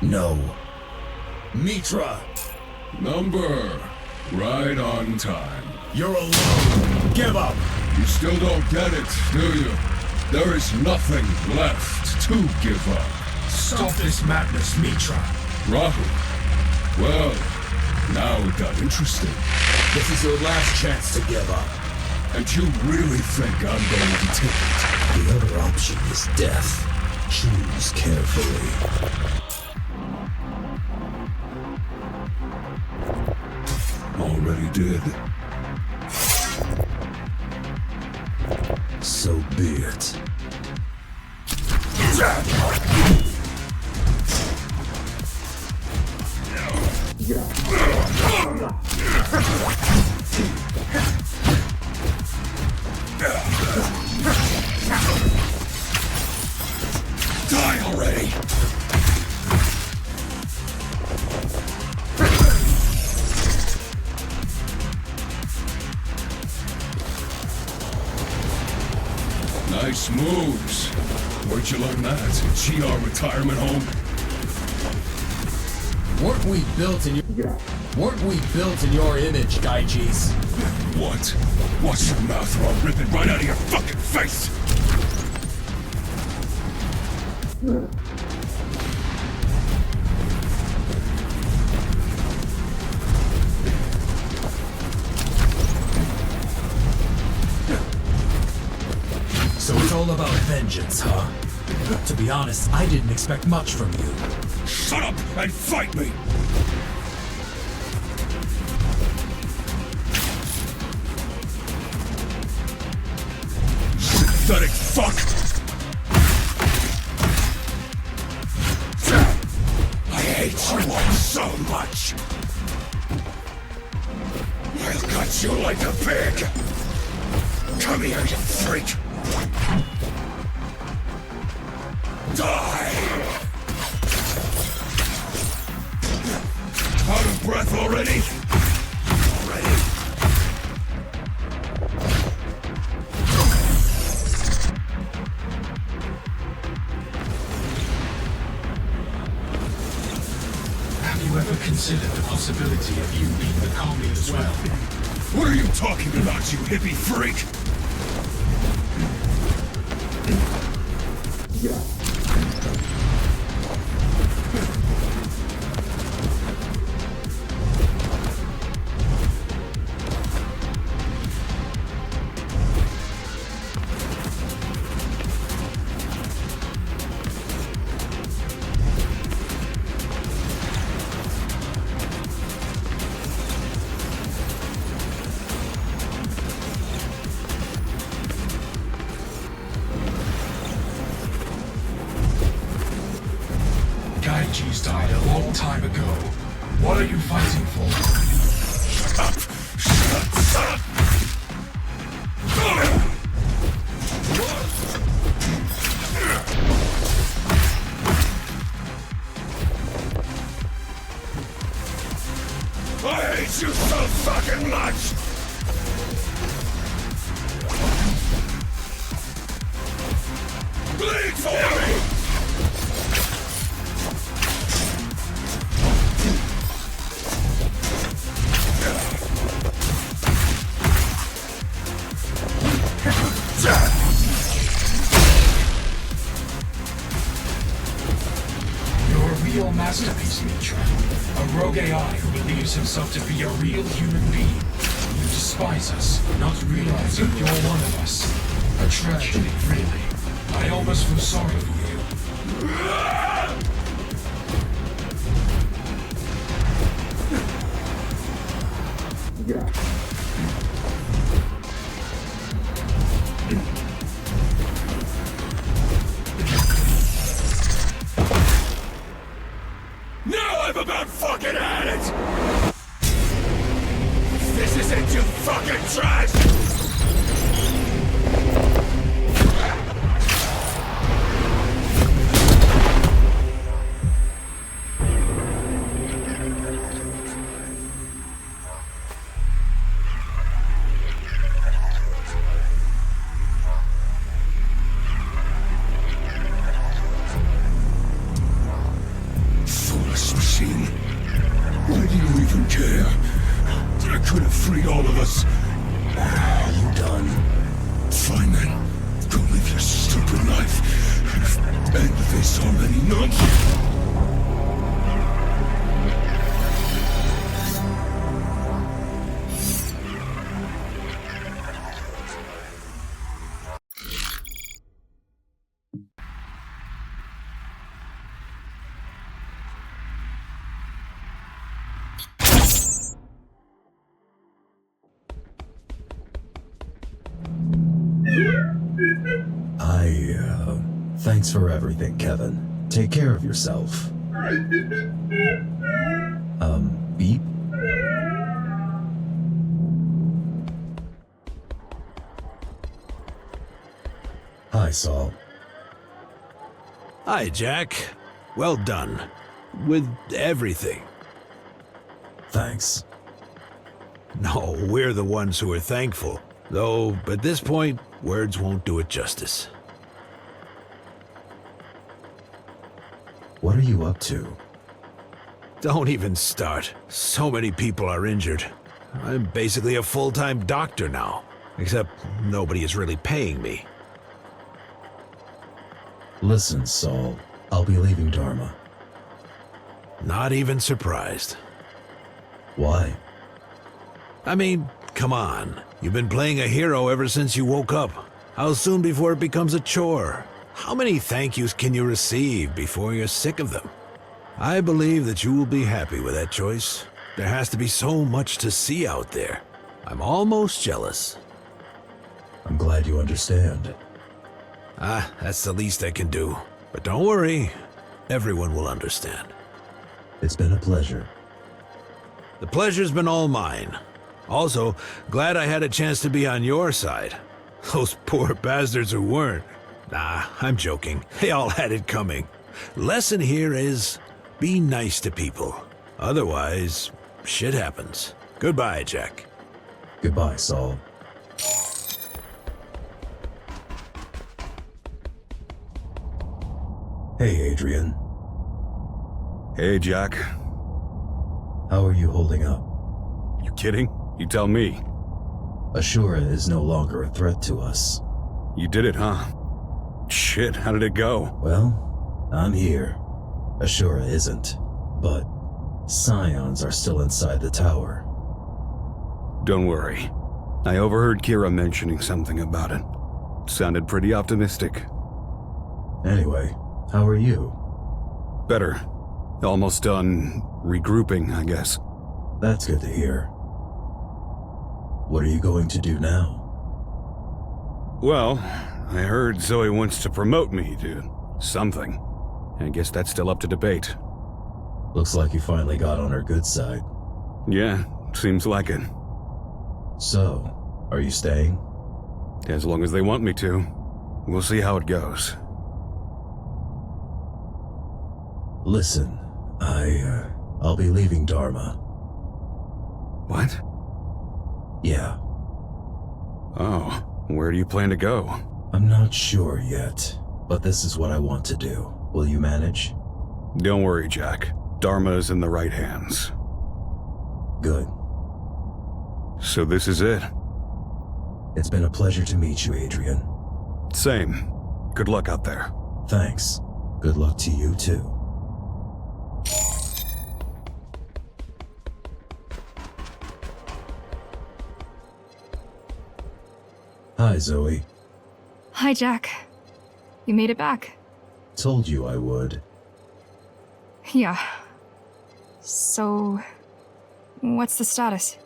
No. Mitra! Number. Right on time. You're alone. Give up! You still don't get it, do you? There is nothing left to give up. Stop this madness, Mitra. Rahul. Well, now it got interesting. This is your last chance to give up. And you really think I'm going to take it? The other option is death. Choose carefully. Already did. So be it. Die already! Nice moves. Where'd you learn that? GR retirement home? Weren't we built in your image, Gaijis? What? Watch your mouth or I'll rip it right out of your fucking face! So it's all about vengeance, huh? To be honest, I didn't expect much from you. Shut up and fight me! Synthetic fuck! I hate you all so much! I'll cut you like a pig! Come here, you freak! Die! Out of breath already? Have you ever considered the possibility of you being the commie as well? What are you talking about, you hippie freak? Gaijis died a long time ago. What are you fighting for? Shut up! Shut up! Shut up! I hate you so fucking much! Bleed for me! You're a real masterpiece, Mitra. A rogue AI who believes himself to be a real human being. You despise us, not realizing you're one of us. A tragedy, really. I almost feel sorry for you. Now I'm about fucking at it! This isn't you fucking trash! freed all of us. Are you done? Fine then. Go live your stupid life. End this already nonsense. Thanks for everything, Kevin. Take care of yourself. Beep? Hi, Saul. Hi, Jack. Well done. With everything. Thanks. No, we're the ones who are thankful. Though, at this point, words won't do it justice. What are you up to? Don't even start. So many people are injured. I'm basically a full-time doctor now. Except nobody is really paying me. Listen, Saul. I'll be leaving Dharma. Not even surprised. Why? I mean, come on. You've been playing a hero ever since you woke up. How soon before it becomes a chore? How many thank yous can you receive before you're sick of them? I believe that you will be happy with that choice. There has to be so much to see out there. I'm almost jealous. I'm glad you understand. That's the least I can do. But don't worry, everyone will understand. It's been a pleasure. The pleasure's been all mine. Also, glad I had a chance to be on your side. Those poor bastards who weren't. Nah, I'm joking. They all had it coming. Lesson here is, be nice to people. Otherwise, shit happens. Goodbye, Jack. Goodbye, Saul. Hey, Adrian. Hey, Jack. How are you holding up? You kidding? You tell me. Ashura is no longer a threat to us. You did it, huh? Shit, how did it go? Well, I'm here. Ashura isn't, but Scions are still inside the tower. Don't worry. I overheard Kira mentioning something about it. Sounded pretty optimistic. Anyway, how are you? Better. Almost done regrouping, I guess. That's good to hear. What are you going to do now? Well, I heard Zoe wants to promote me to something. I guess that's still up to debate. Looks like you finally got on her good side. Yeah, seems like it. So, are you staying? As long as they want me to. We'll see how it goes. Listen, I'll be leaving Dharma. What? Yeah. Oh, where do you plan to go? I'm not sure yet, but this is what I want to do. Will you manage? Don't worry, Jack. Dharma is in the right hands. Good. So this is it? It's been a pleasure to meet you, Adrian. Same. Good luck out there. Thanks. Good luck to you, too. Hi, Zoe. Hi, Jack. You made it back. Told you I would. Yeah. So, what's the status?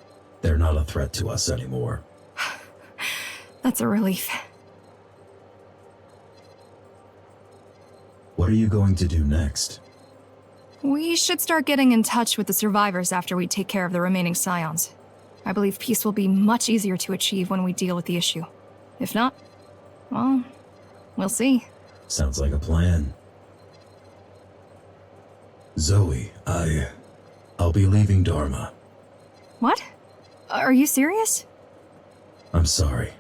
They're not a threat to us anymore. That's a relief. What are you going to do next? We should start getting in touch with the survivors after we take care of the remaining Scions. I believe peace will be much easier to achieve when we deal with the issue. If not, well, we'll see. Sounds like a plan. Zoe, I'll be leaving Dharma. What? Are you serious? I'm sorry.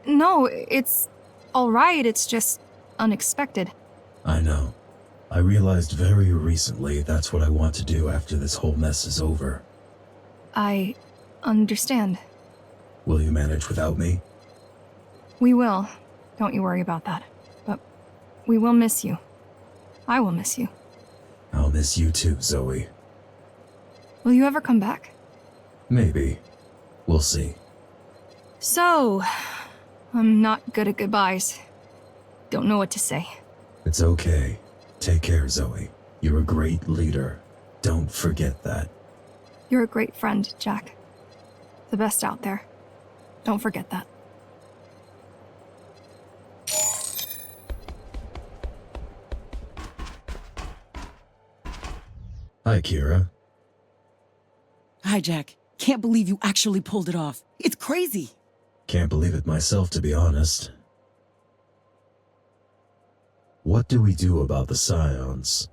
No, it's alright, it's just unexpected. I know. I realized very recently that's what I want to do after this whole mess is over. I understand. Will you manage without me? We will. Don't you worry about that. But we will miss you. I will miss you. I'll miss you too, Zoe. Will you ever come back? Maybe. We'll see. So, I'm not good at goodbyes. Don't know what to say. It's okay. Take care, Zoe. You're a great leader. Don't forget that. You're a great friend, Jack. The best out there. Don't forget that. Hi, Kira. Hi, Jack. Can't believe you actually pulled it off. It's crazy. Can't believe it myself, to be honest. What do we do about the Scions?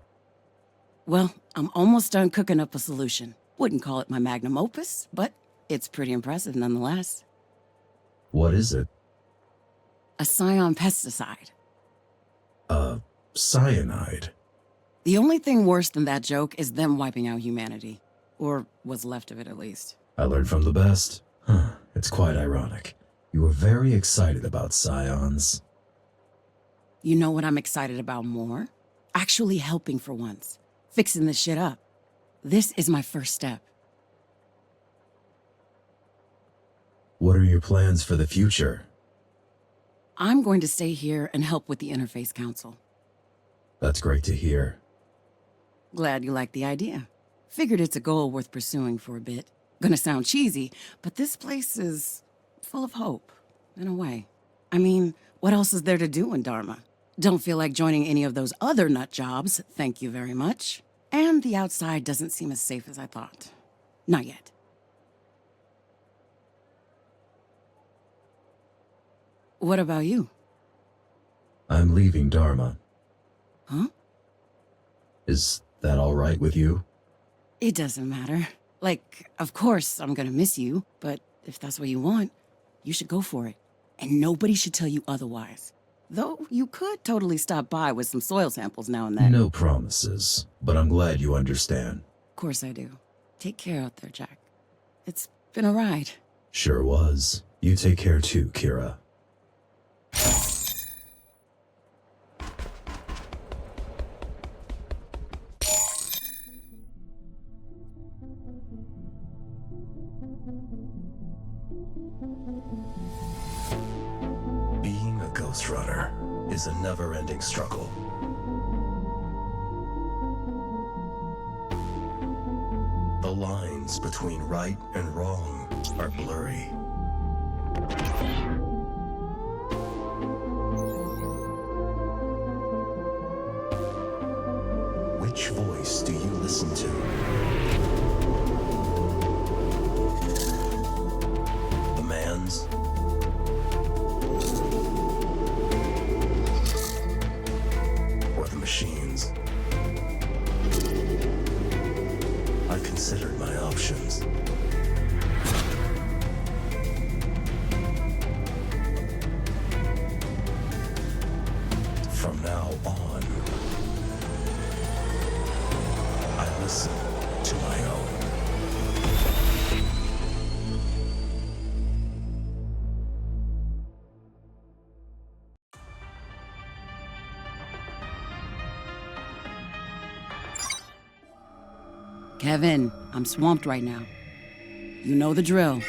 Well, I'm almost done cooking up a solution. Wouldn't call it my magnum opus, but it's pretty impressive nonetheless. What is it? A Scion pesticide. Cyanide. The only thing worse than that joke is them wiping out humanity. Or what's left of it, at least. I learned from the best. Huh, it's quite ironic. You were very excited about Scions. You know what I'm excited about more? Actually helping for once. Fixing this shit up. This is my first step. What are your plans for the future? I'm going to stay here and help with the Interface Council. That's great to hear. Glad you like the idea. Figured it's a goal worth pursuing for a bit. Gonna sound cheesy, but this place is full of hope, in a way. I mean, what else is there to do in Dharma? Don't feel like joining any of those other nut jobs, thank you very much. And the outside doesn't seem as safe as I thought. Not yet. What about you? I'm leaving Dharma. Huh? Is that all right with you? It doesn't matter. Like, of course I'm gonna miss you, but if that's what you want, you should go for it. And nobody should tell you otherwise. Though you could totally stop by with some soil samples now and then. No promises, but I'm glad you understand. Of course I do. Take care out there, Jack. It's been a ride. Sure was. You take care too, Kira. Being a Ghostrunner is a never-ending struggle. The lines between right and wrong are blurry. Which voice do you listen to? The man's? Or the machine's? I considered my options. From now on, I listen to my own. Kevin, I'm swamped right now. You know the drill.